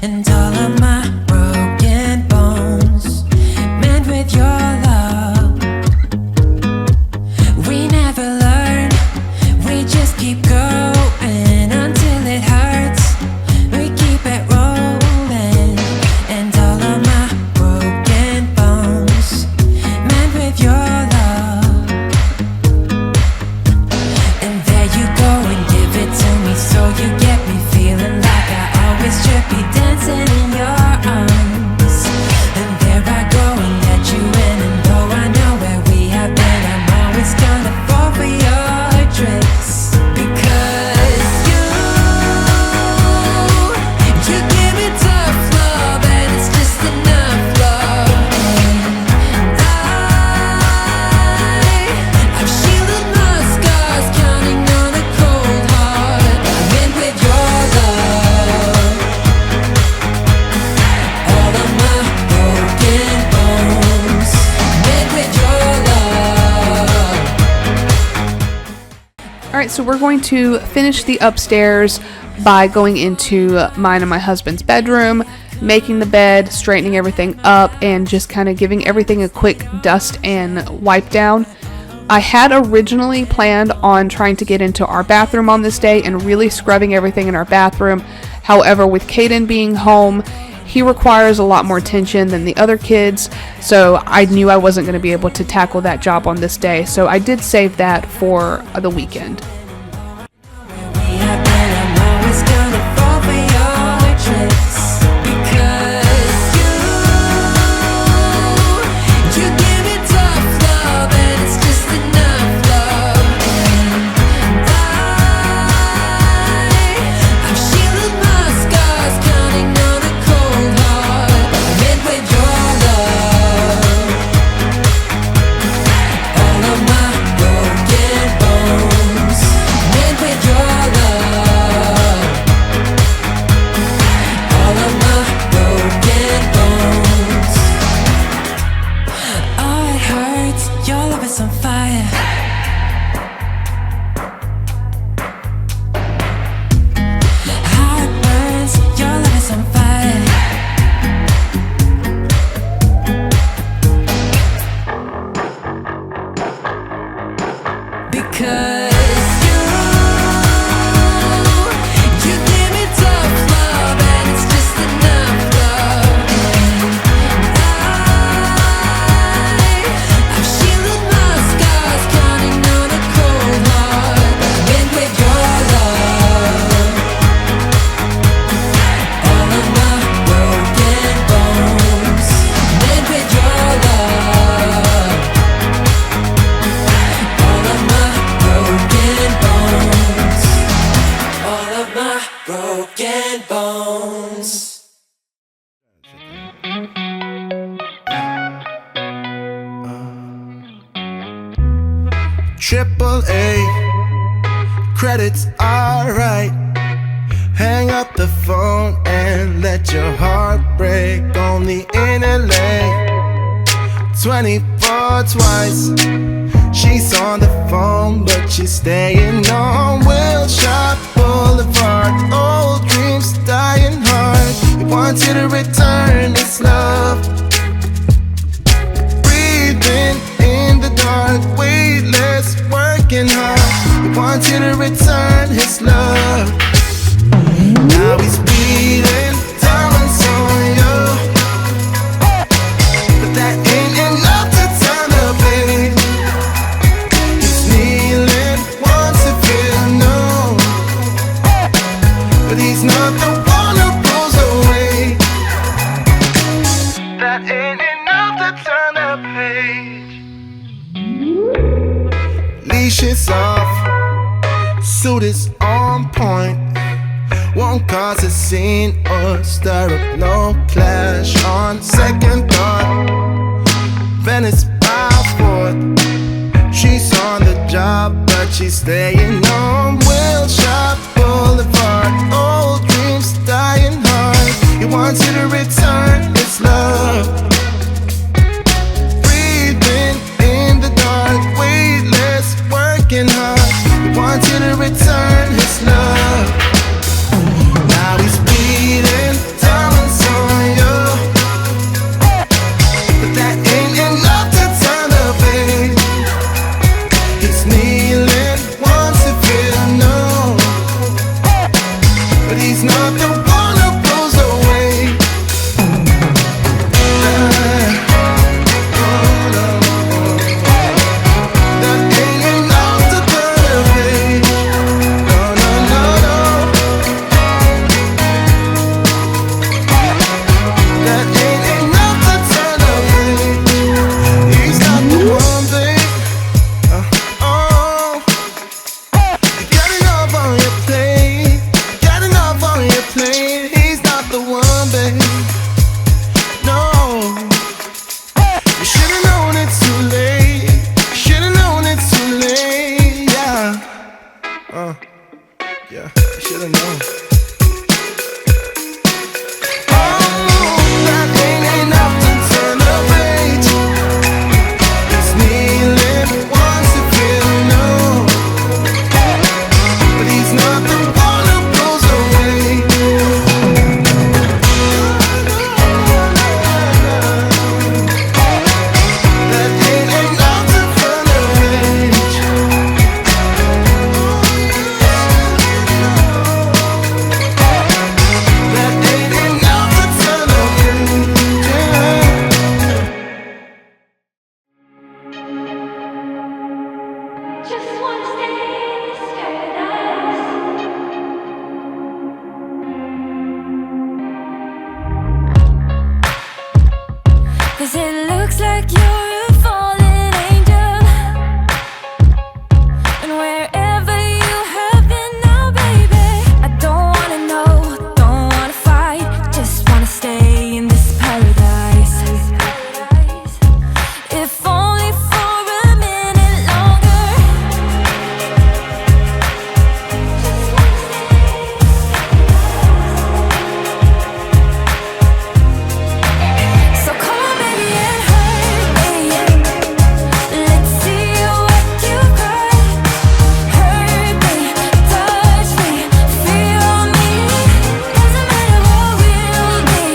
And all of my broken bones mend with your love. We never learn. We just keep going until it hurts. We keep it rolling. And all of my broken bones mend with your love. And there you go and give it to me, so you get me feeling like I always should be dancing in your arms. And there I go and let you in, and though I know where we have been, I'm always gonna fall for your tricks. Because you give me tough love, and it's just enough love. And I've shielded my scars, counting on a cold heart. I'm in with your love. All of my broken bones, made with your love. Alright, so we're going to finish the upstairs by going into mine and my husband's bedroom, making the bed, straightening everything up, and just kind of giving everything a quick dust and wipe down. I had originally planned on trying to get into our bathroom on this day and really scrubbing everything in our bathroom. However, with Caden being home, he requires a lot more attention than the other kids, so I knew I wasn't going to be able to tackle that job on this day, so I did save that for the weekend. We have been, I'm always gonna fall for your tricks. Because you give me tough love, and it's just enough love. And I've shielded my scars, counting on a cold heart. I'm in with your love. All of my broken bones, made with your love. All of my broken bones. Oh, it hurts. Your love is on fire. How it burns. Your love is on fire. Because you give me tough love, and it's just enough love. And I've shielded my scars, counting on a cold heart. I'm in with your love. All of my broken bones, made with your love. All of my broken bones. All of my broken bones. Triple A, credits alright. Hang up the phone and let your heart break. Only in LA, 24 twice. She's on the phone, but she's staying on Wilshire Boulevard. Old dreams dying hard. wants you to return this love. Breathing in the dark, weightless, working hard. He wants you to return his love. Now he's beating diamonds on you, but that ain't enough to turn the page. He's kneeling, wants to feel known, but he's not the one who pulls away. That ain't enough to turn the page. Leash is off, suit is on point. Won't cause a scene or stir up no clash. On second thought, Venice by fourth. She's on the job, but she's staying on Wilshire Boulevard. Old dreams dying hard. He wants you to return his love. Breathing in the dark, weightless, working hard. He wants you to return his love. Now he's beating diamonds on you, but that ain't enough to turn the page. He's kneeling, wants to feel known, but he's not the one who pulls away. That ain't enough to turn the page. No, no, no, no. That ain't enough to turn the page. He's not the one, babe. Oh, you got enough on your plate. Got enough on your plate. He's not the one, babe. No, you should've known it too late. Should've known it too late. Yeah, yeah, you should've known. That ain't enough to turn the page. He's kneeling, wants to feel known, but he's not the one who pulls away. That ain't enough to turn the page. That ain't enough to turn the page. Just wanna stay in this paradise. 'Cause it looks like you're a fallen angel, and wherever you have been now, baby, I don't wanna know, don't wanna fight, just wanna stay in this paradise. If only for a minute longer. Just wanna stay. So come on, baby, and hurt me. Let's see what you got. Hurt me, touch me, feel me. Doesn't matter what we'll be.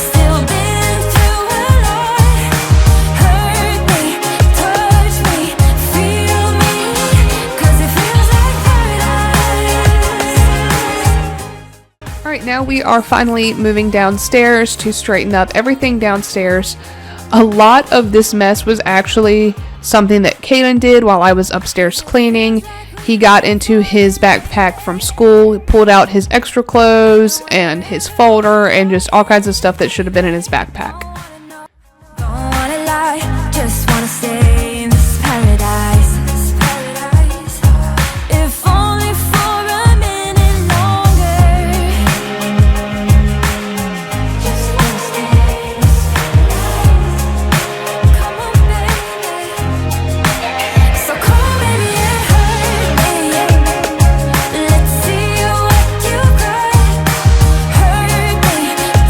Still been through a lot. Hurt me, touch me, feel me. 'Cause it feels like paradise. Alright, now we are finally moving downstairs to straighten up everything downstairs. A lot of this mess was actually something that Kaden did while I was upstairs cleaning. He got into his backpack from school, pulled out his extra clothes and his folder and just all kinds of stuff that should have been in his backpack. Don't wanna lie, just wanna stay in this paradise. If only for a minute longer. Just wanna stay in this paradise. Come on, baby. So come on, baby, and hurt me. Let's see what you got. Hurt me,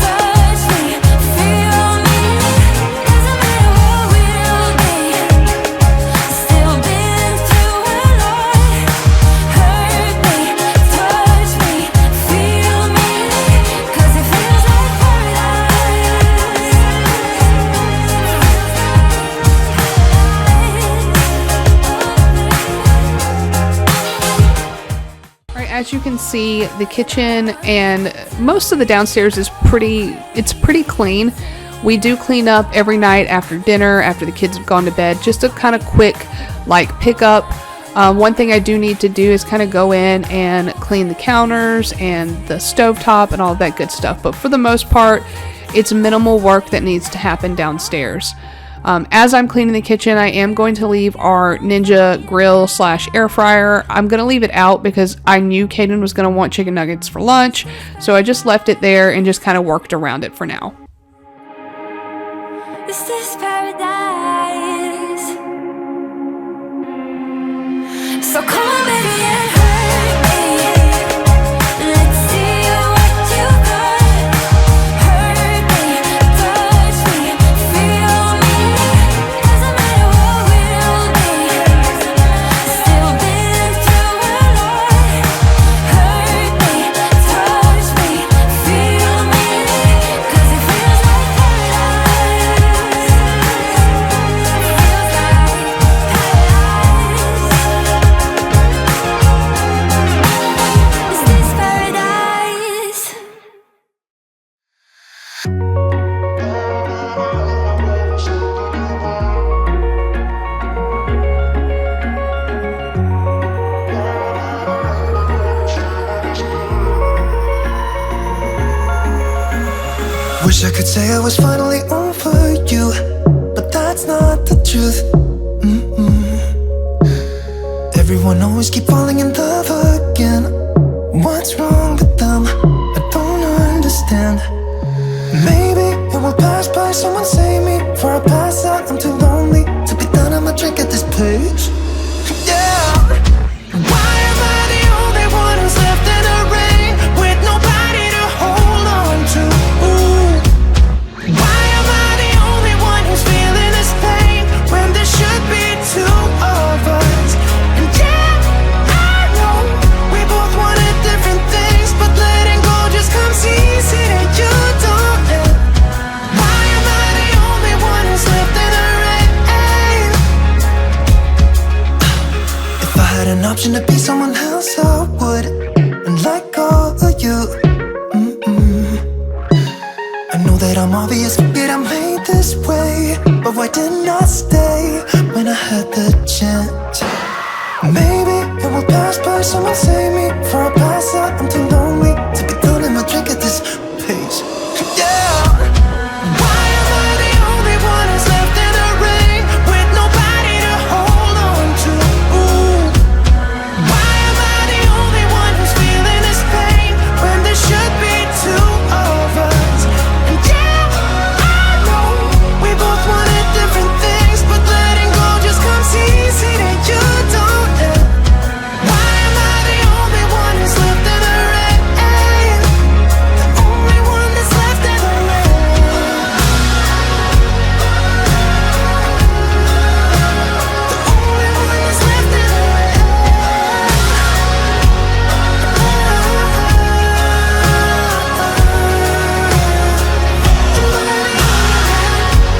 touch me, feel as you can see, the kitchen and most of the downstairs is pretty clean. We do clean up every night after dinner, after the kids have gone to bed, just a kind of quick like pick up. One thing I do need to do is kind of go in and clean the counters and the stovetop and all that good stuff. But for the most part, it's minimal work that needs to happen downstairs. As I'm cleaning the kitchen, I am going to leave our Ninja grill / air fryer. I'm going to leave it out because I knew Caden was going to want chicken nuggets for lunch. So I just left it there and just kind of worked around it for now. Is this paradise? So come on, baby, and hurt me. Let's see what you got. Hurt me, touch me, feel me. Doesn't matter what we'll be. Still been through a lot. Hurt me, touch me, feel me. 'Cause it feels like paradise. Feels like paradise. Is this paradise? Wish I could say I was finally over you, but that's not the truth. Everyone always keep falling in love again. What's wrong with them? I don't understand. Maybe it will pass by, someone save me. Before I pass out, I'm too lonely to be done, I'ma drink at this place. Yeah. Why am I the only one who's left in the rain with nobody to hold on to? Why am I the only one who's feeling this pain when there should be two of us? And yeah, I know we both wanted different things, but letting go just comes easy and you don't. Why am I the only one who's left in the rain? If I had an option to be someone else, I would, and let go of you. I know that I'm obvious, forget I'm made this way, but why didn't I stay when I had the chance? Maybe it will pass by, someone save me. Before I pass out, I'm too lonely to be done, I'ma drink at this pace. Yeah. Why am I the only one who's left in the rain with nobody to hold on to? Why am I the only one who's feeling this pain when there should be two of us? And yeah, I know we both wanted different things, but letting go just comes easy and you don't. Why am I the only one who's left in the rain? The only one that's left in the rain. The only one that's left in the rain.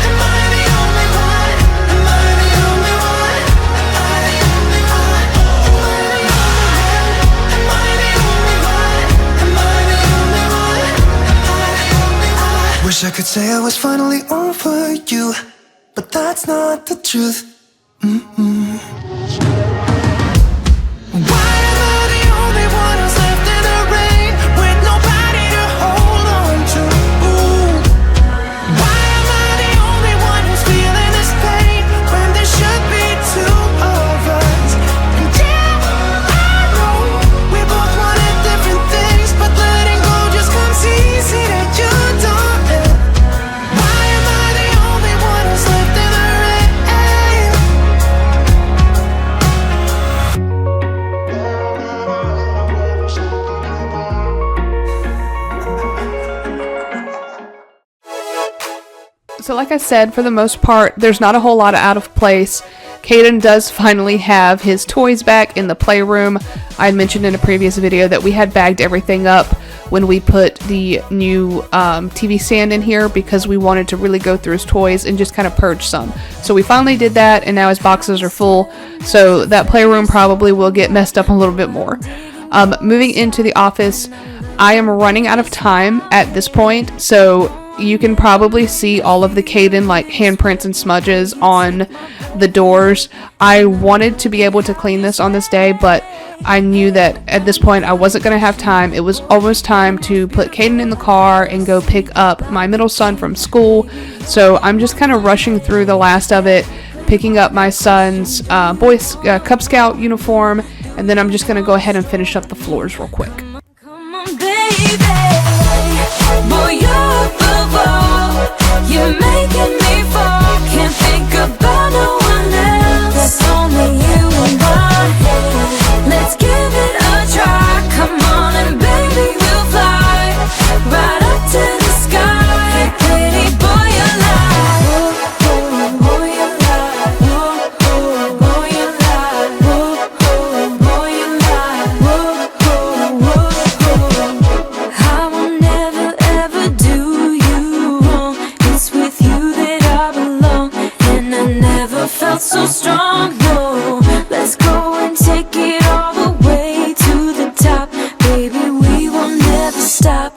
Am I the only one? Am I the only one? Am I the only one? Am I the only one? Am I the only one? Am I the only one? Wish I could say I was finally over you, but that's not the truth. Why am I the only one who's left in the rain with nobody to hold on to? Why am I the only one who's feeling this pain when there should be two of us? And yeah, I know we both wanted different things, but letting go just comes easy and you don't. Why am I the only one who's left in the rain? So like I said, for the most part, there's not a whole lot of out of place. Caden does finally have his toys back in the playroom. I had mentioned in a previous video that we had bagged everything up when we put the new TV stand in here because we wanted to really go through his toys and just kind of purge some. So we finally did that, and now his boxes are full. So that playroom probably will get messed up a little bit more. Moving into the office, I am running out of time at this point, so you can probably see all of the Caden like handprints and smudges on the doors. I wanted to be able to clean this on this day, but I knew that at this point I wasn't going to have time. It was almost time to put Caden in the car and go pick up my middle son from school. So I'm just kind of rushing through the last of it, picking up my son's Cub Scout uniform, and then I'm just going to go ahead and finish up the floors real quick. Come on, baby, boy, you're above all. You're making me fall. Can't think about no one else. It's only you in my head. Let's give it a try. Come on, and baby, we'll fly right up to the sky. Hey, pretty boy, you're like, oh, oh, boy, you're like, oh, oh, boy, you're like, oh, oh, boy, you're like, oh, oh, oh, oh. I will never ever do you wrong. It's with you that I belong, and I never felt so strong. No, let's go and take it all the way to the top. Baby, we will never stop.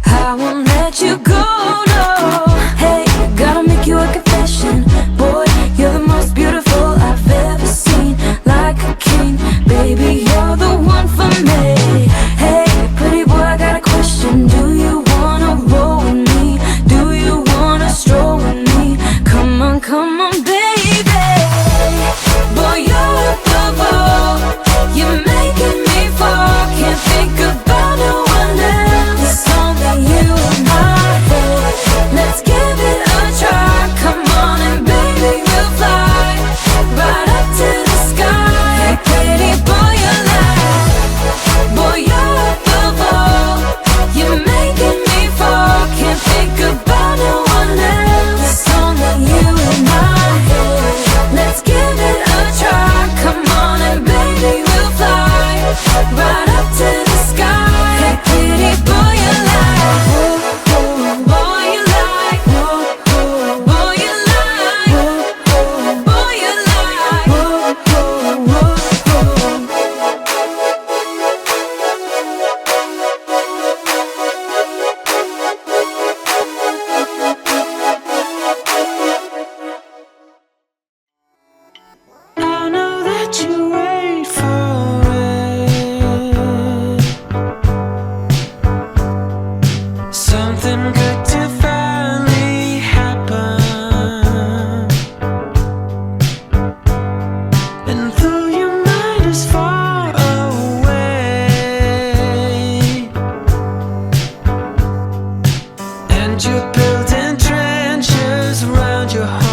I won't let you go, no. Hey, gotta make you a confession. Boy, you're the most beautiful I've ever seen. Like a king, baby, you're the one for me. Hey, pretty boy, I got a question. Do you wanna roll with me? Do you wanna stroll with me? Come on, baby. Boy, you're above all. You're making me fall. Can't think about no one else. It's only you in my head. Let's give it a try. Come on, and baby, we'll fly right up to the sky. Hey, pretty boy, you're like, boy, you're above all. You're making me fall. Can't think about no one else. It's only you in my head. Let's give it a try. Come on, and baby, we'll fly right up to the sky. Hey, pretty boy, you're like, oh, oh, boy, you're like, oh, oh, boy, you're like, oh, oh, boy, you're like, oh, oh, oh, oh. I know that you wait for it. Something good to finally happen. And though your mind is far away, and you're building trenches around your home,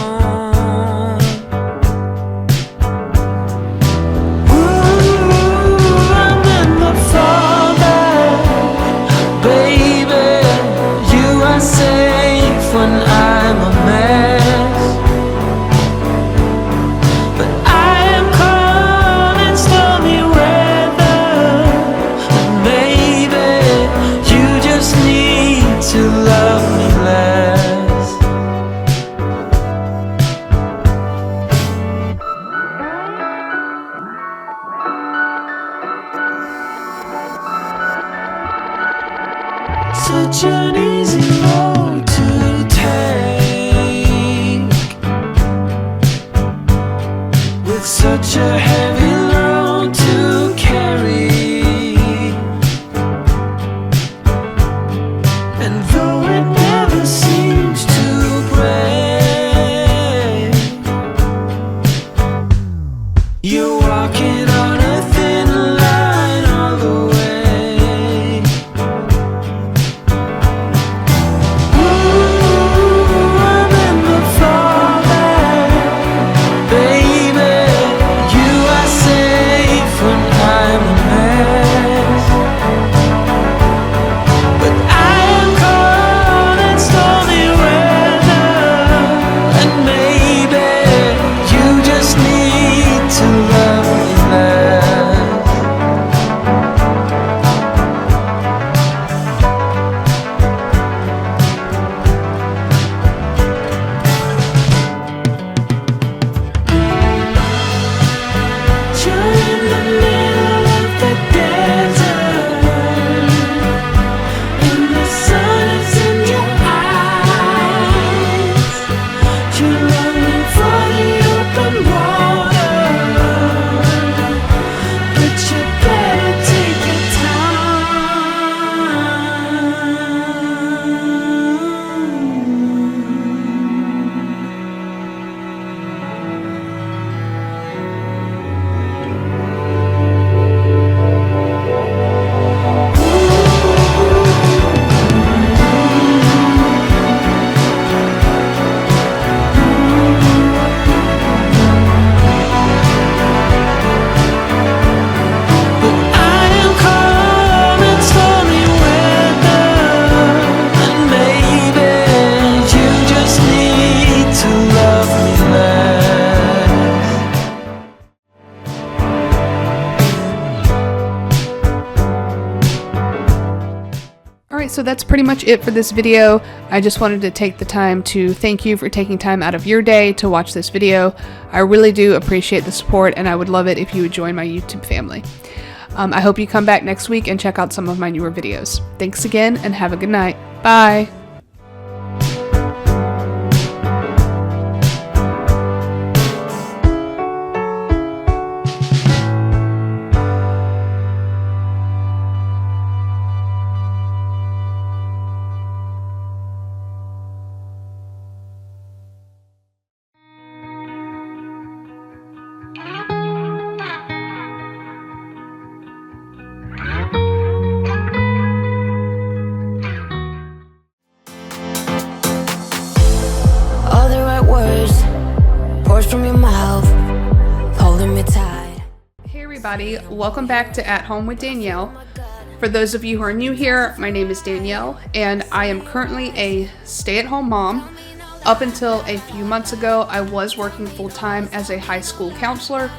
I'm in the fallback, baby. You are safe when I'm a mess, but I am caught in stormy weather. And maybe you just need to love me less. Such an easy road to take, with such a heavy load to carry. And though it never seems to break, you're walking on a thin line all the way. Alright, so that's pretty much it for this video. I just wanted to take the time to thank you for taking time out of your day to watch this video. I really do appreciate the support, and I would love it if you would join my YouTube family. I hope you come back next week and check out some of my newer videos. Thanks again, and have a good night. Bye! All the right words pours from your mouth, holding me tight. Hey everybody, welcome back to At Home with Danielle. For those of you who are new here, my name is Danielle, and I am currently a stay-at-home mom. Up until a few months ago, I was working full-time as a high school counselor.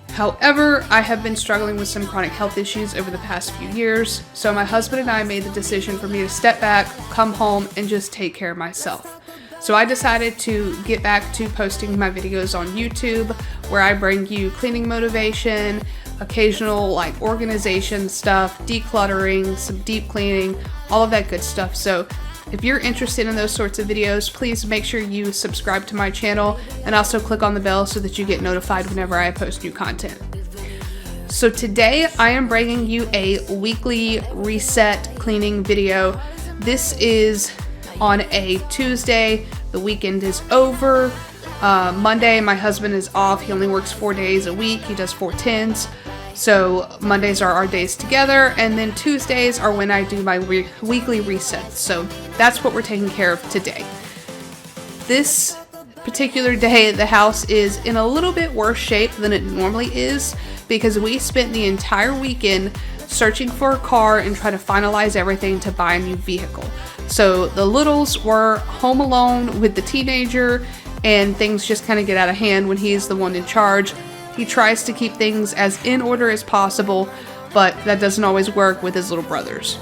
However, I have been struggling with some chronic health issues over the past few years, so my husband and I made the decision for me to step back, come home, and just take care of myself. So I decided to get back to posting my videos on YouTube, where I bring you cleaning motivation, occasional like organization stuff, decluttering, some deep cleaning, all of that good stuff. So if you're interested in those sorts of videos, please make sure you subscribe to my channel and also click on the bell so that you get notified whenever I post new content. So today I am bringing you a weekly reset cleaning video. This is on a Tuesday. The weekend is over. Monday, my husband is off. He only works 4 days a week. He does 4/10s. So Mondays are our days together, and then Tuesdays are when I do my weekly resets. So that's what we're taking care of today. This particular day, the house is in a little bit worse shape than it normally is because we spent the entire weekend searching for a car and trying to finalize everything to buy a new vehicle. So the littles were home alone with the teenager, and things just kind of get out of hand when he's the one in charge. He tries to keep things as in order as possible, but that doesn't always work with his little brothers.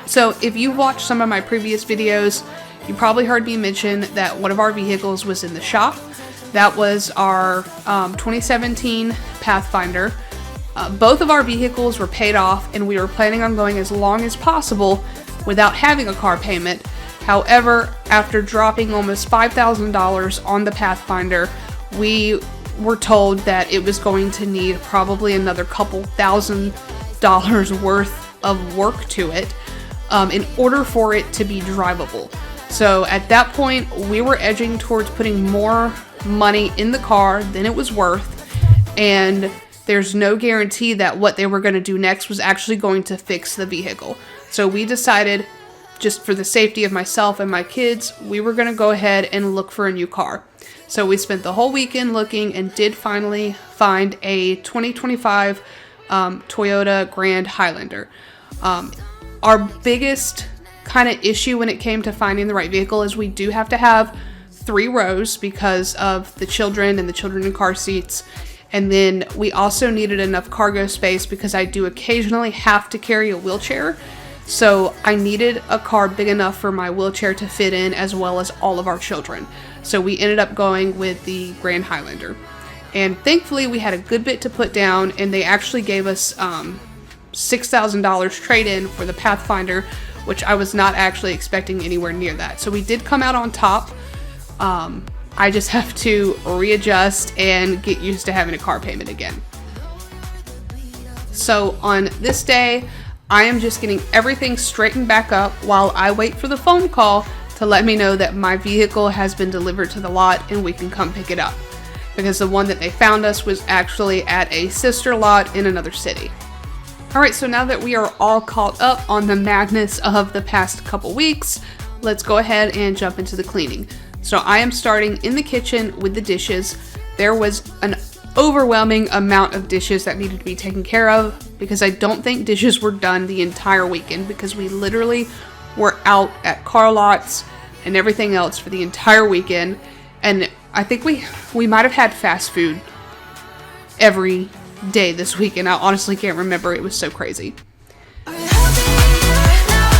So if you watched some of my previous videos, you probably heard me mention that one of our vehicles was in the shop. That was our 2017 Pathfinder. Both of our vehicles were paid off, and we were planning on going as long as possible without having a car payment. However, after dropping almost $5,000 on the Pathfinder, we were told that it was going to need probably another couple $1,000s worth of work to it in order for it to be drivable. So at that point, we were edging towards putting more money in the car than it was worth, and there's no guarantee that what they were going to do next was actually going to fix the vehicle. So we decided, just for the safety of myself and my kids, we were going to go ahead and look for a new car. So we spent the whole weekend looking and did finally find a 2025 Toyota Grand Highlander. Our biggest kind of issue when it came to finding the right vehicle is we do have to have 3 rows because of the children and the children in car seats. And then we also needed enough cargo space because I do occasionally have to carry a wheelchair. So I needed a car big enough for my wheelchair to fit in, as well as all of our children. So we ended up going with the Grand Highlander. And thankfully we had a good bit to put down, and they actually gave us $6,000 trade-in for the Pathfinder, which I was not actually expecting anywhere near that. So we did come out on top. I just have to readjust and get used to having a car payment again. So on this day, I am just getting everything straightened back up while I wait for the phone call to let me know that my vehicle has been delivered to the lot and we can come pick it up. Because the one that they found us was actually at a sister lot in another city. Alright, so now that we are all caught up on the madness of the past couple weeks, let's go ahead and jump into the cleaning. So I am starting in the kitchen with the dishes. There was an overwhelming amount of dishes that needed to be taken care of because I don't think dishes were done the entire weekend because we literally were out at car lots and everything else for the entire weekend. And I think we might have had fast food every day this weekend. I honestly can't remember. It was so crazy. Are you happy now?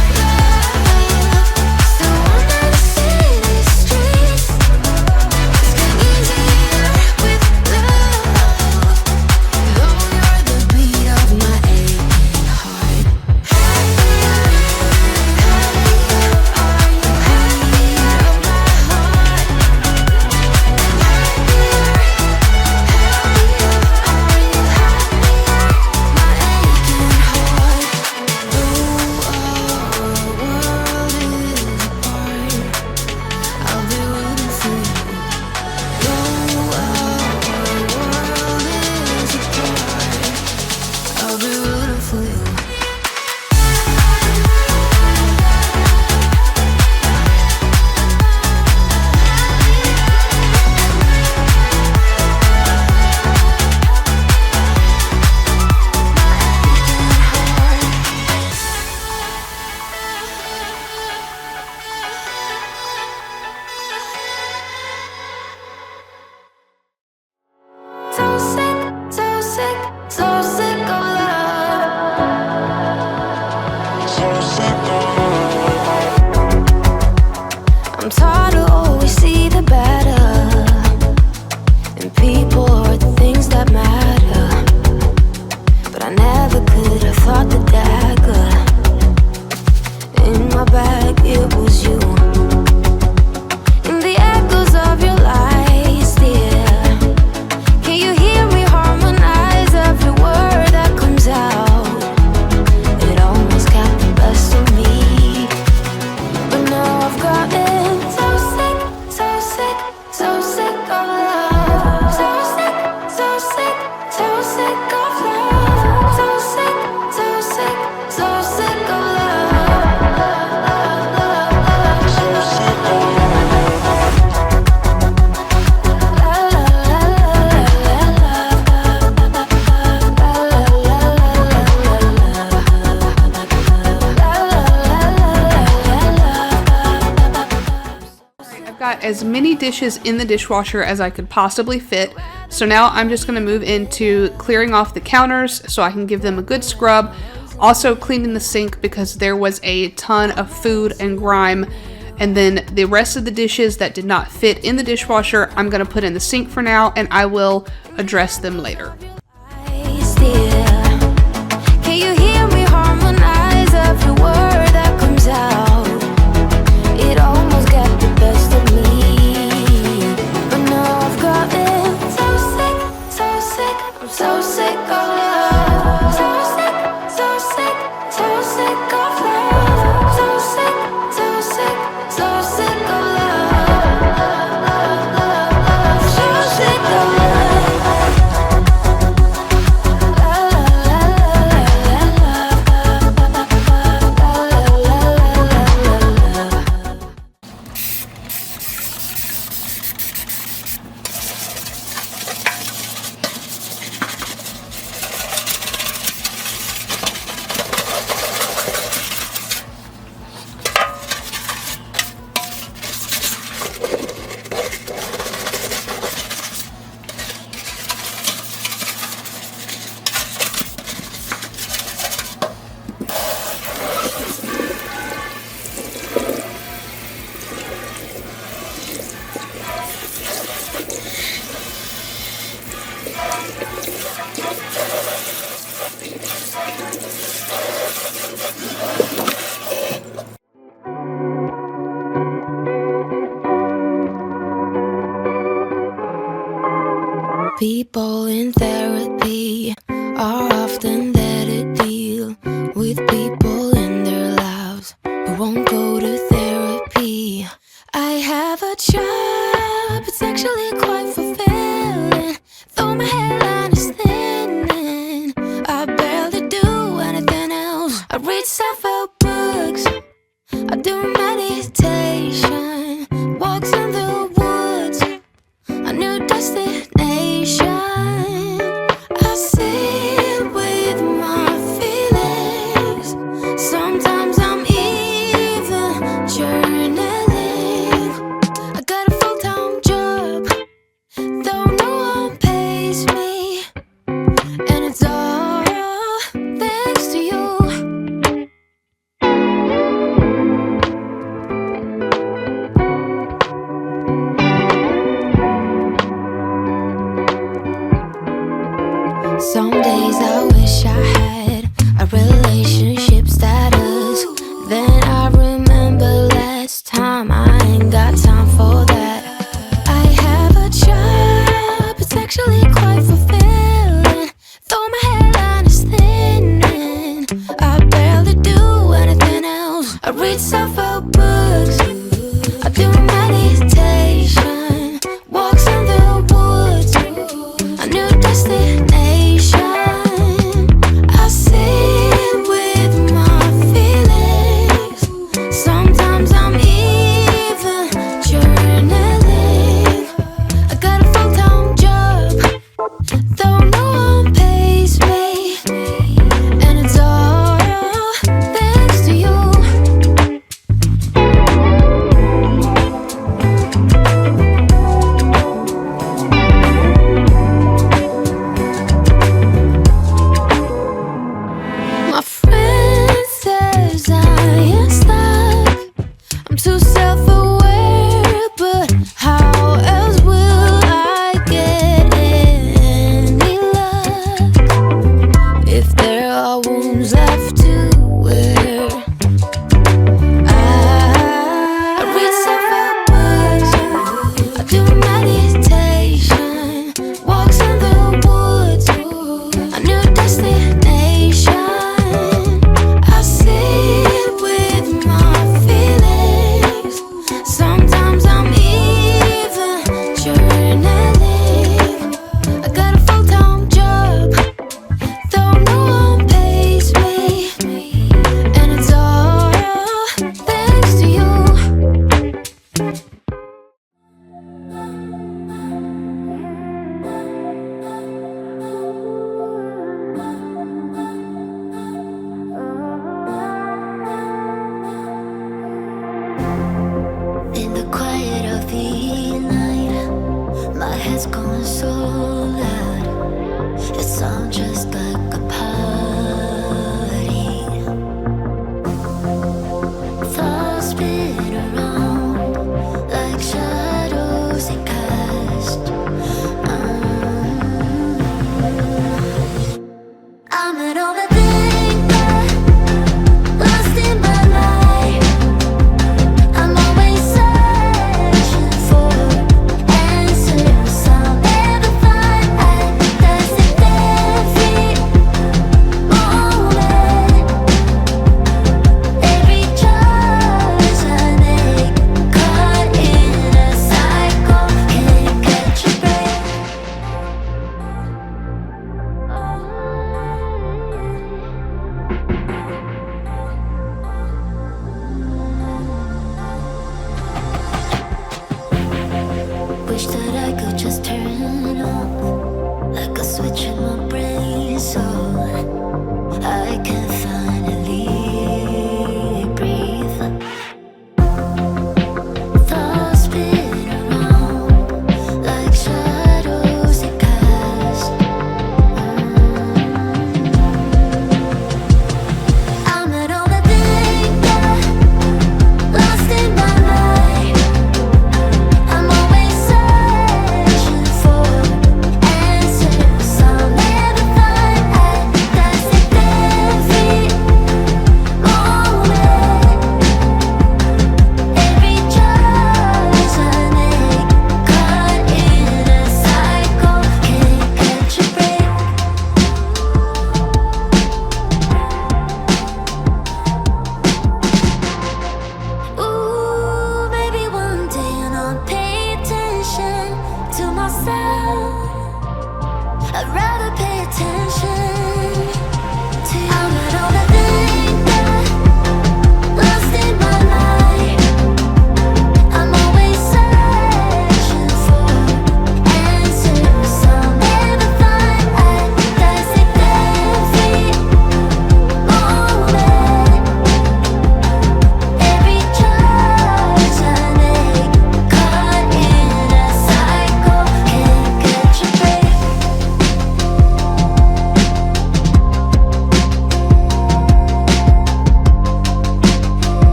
as many dishes in the dishwasher as I could possibly fit. So now I'm just going to move into clearing off the counters so I can give them a good scrub. Also cleaning the sink because there was a ton of food and grime. And then the rest of the dishes that did not fit in the dishwasher, I'm going to put in the sink for now, and I will address them later. Can you hear me harmonize every word that comes out? It almost got the best of me, but now I've gotten so sick, I'm so sick of love. So sick of love. So sick of love. So sick of People in therapy are often there to deal with people in their lives who won't go to therapy. I have a job, it's actually quite fulfilling, though my hairline is thinning. I barely do anything else. I read self-help books, I do meditation, walks in the woods, a new destination. I sit with my feelings. Sometimes I'm even journaling. I got a full-time job, though no one pays me, and it's all thanks to you. Some days I wish I had a relationship status. Then I remember last time I ain't got time for that. I have a job, it's actually quite fulfilling, though my hairline is thinning. I barely do anything else. I read self-help books, I do meditation, walks in the woods, a new destination. I sit with my feelings. Sometimes I'm even journaling. I got a full-time job, though no one pays me, and it's all thanks to you.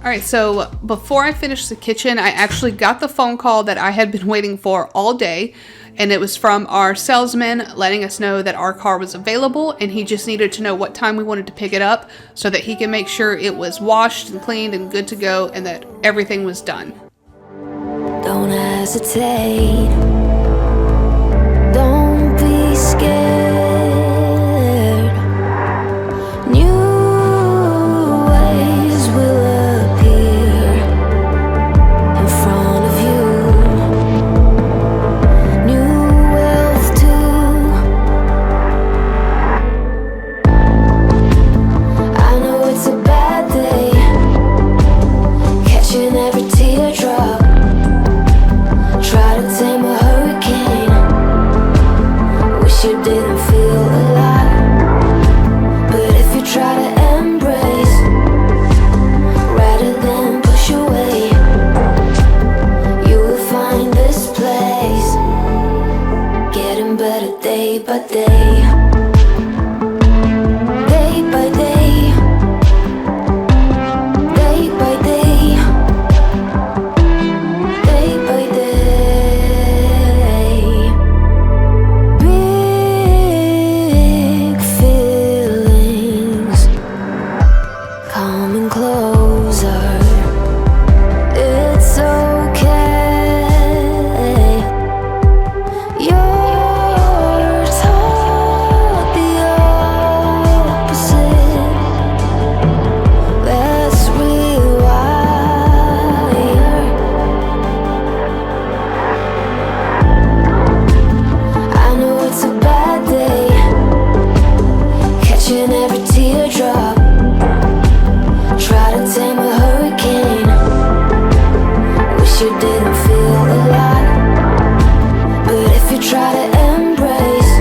right, so before I finished the kitchen, I actually got the phone call that I had been waiting for all day, and it was from our salesman letting us know that our car was available, and he just needed to know what time we wanted to pick it up so that he can make sure it was washed and cleaned and good to go and that everything was done. Don't hesitate. Don't be scared. New ways will appear in front of you. New wealth too. I know it's a bad day, catching every teardrop. Try to tame a hurricane. Wish you didn't feel alive. But if you try to embrace rather than push away, you will find this place getting better day by day. Day by day. Day by day. Day by day. Big feelings coming closer. It's okay. You're taught the opposite. Let's rewire. I know it's a bad day, catching every teardrop. Try to tame a hurricane. Wish you didn't feel alive. But if you try to embrace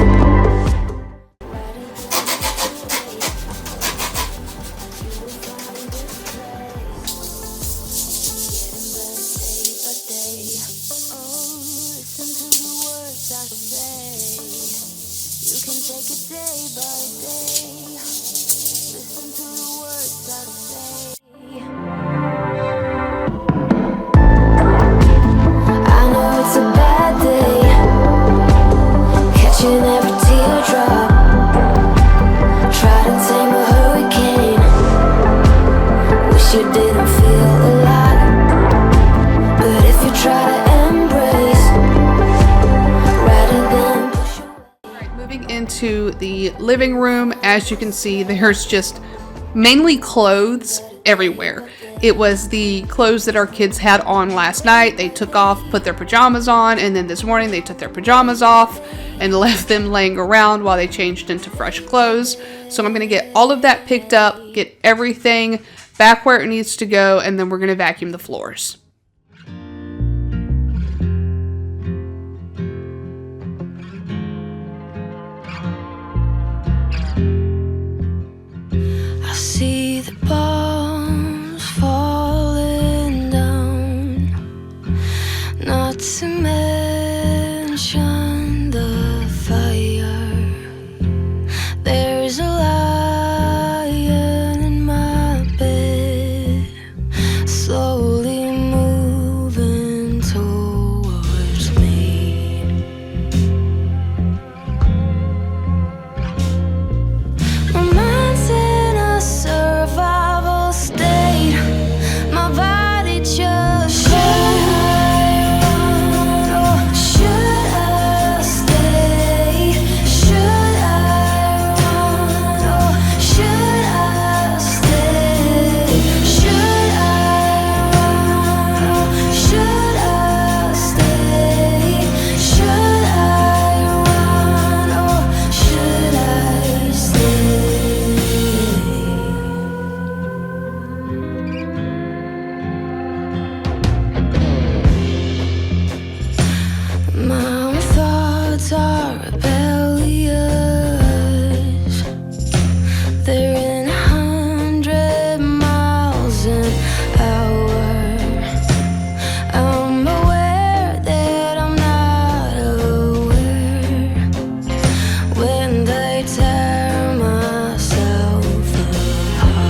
listen to the words I say. You can take it day by day. Listen to the words I say. I know it's a bad day, catching every teardrop. Try to tame a hurricane. Wish you didn't feel alive. But if you try to embrace rather than push away. Alright, moving into the living room, as you can see, there's just mainly clothes everywhere. It was the clothes that our kids had on last night. They took off, put their pajamas on, and then this morning they took their pajamas off and left them laying around while they changed into fresh clothes. So I'm going to get all of that picked up, get everything back where it needs to go, and then we're going to vacuum the floors. I see the bombs falling down, not to mention the fire. There's a lion in my bed, slowly moving towards me. My mind's in a survival state. My body just should I run or should I stay? Should I run or should I stay? Should I run or should I stay? Should I run or should I stay? My thoughts are rebellious. They're in 100 miles an hour. I'm aware that I'm not aware when they tear myself apart.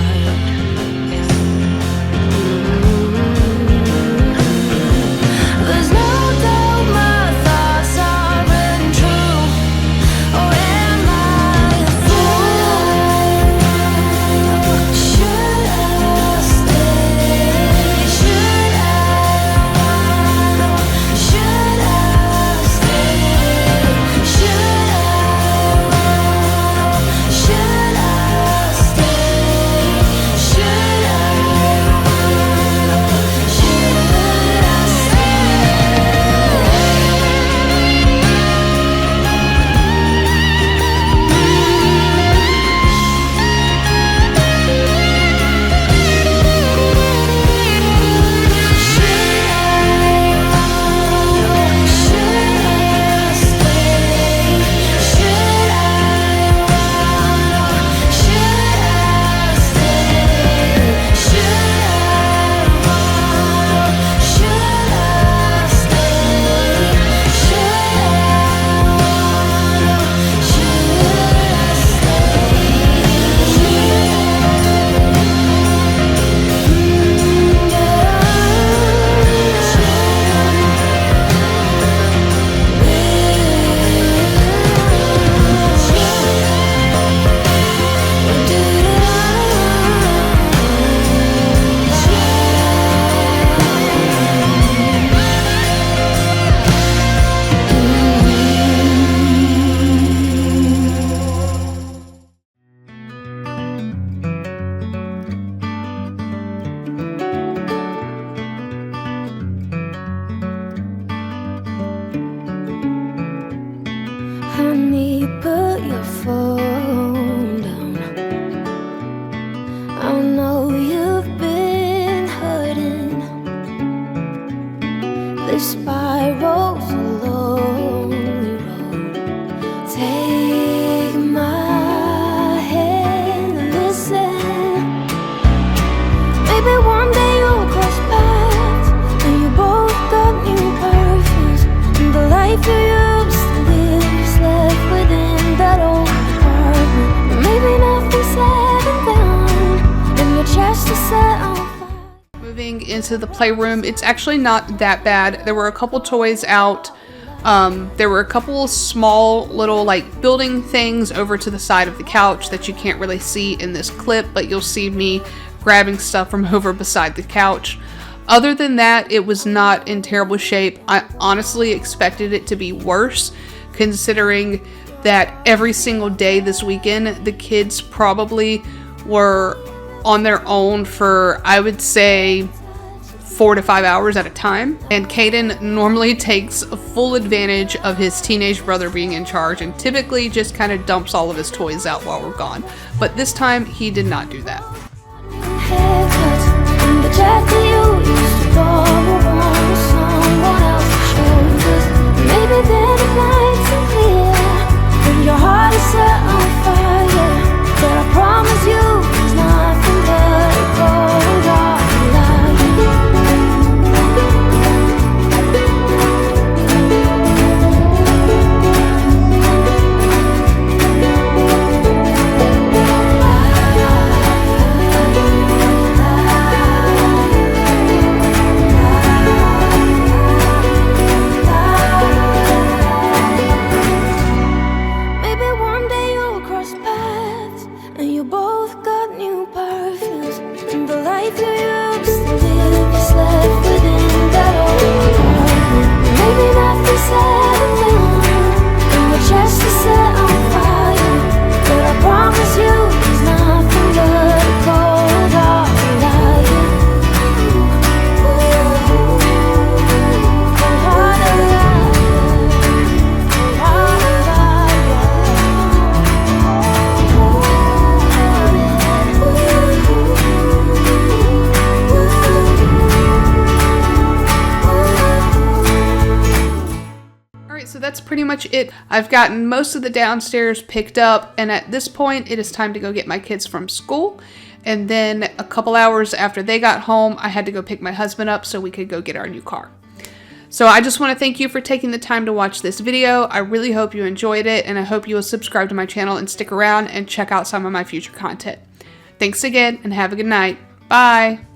into the playroom. It's actually not that bad. There were a couple toys out. There were a couple small little like building things over to the side of the couch that you can't really see in this clip, but you'll see me grabbing stuff from over beside the couch. Other than that, it was not in terrible shape. I honestly expected it to be worse, considering that every single day this weekend, the kids probably were on their own for, I would say, 4 to 5 hours at a time. And Caden normally takes full advantage of his teenage brother being in charge and typically just kind of dumps all of his toys out while we're gone. But this time, he did not do that. Your heart is set on fire, but I promise you it's nothing but a cold heart lie. So that's pretty much it. I've gotten most of the downstairs picked up, and at this point it is time to go get my kids from school. And then a couple hours after they got home, I had to go pick my husband up so we could go get our new car. So I just want to thank you for taking the time to watch this video. I really hope you enjoyed it, and I hope you will subscribe to my channel and stick around and check out some of my future content. Thanks again, and have a good night. Bye!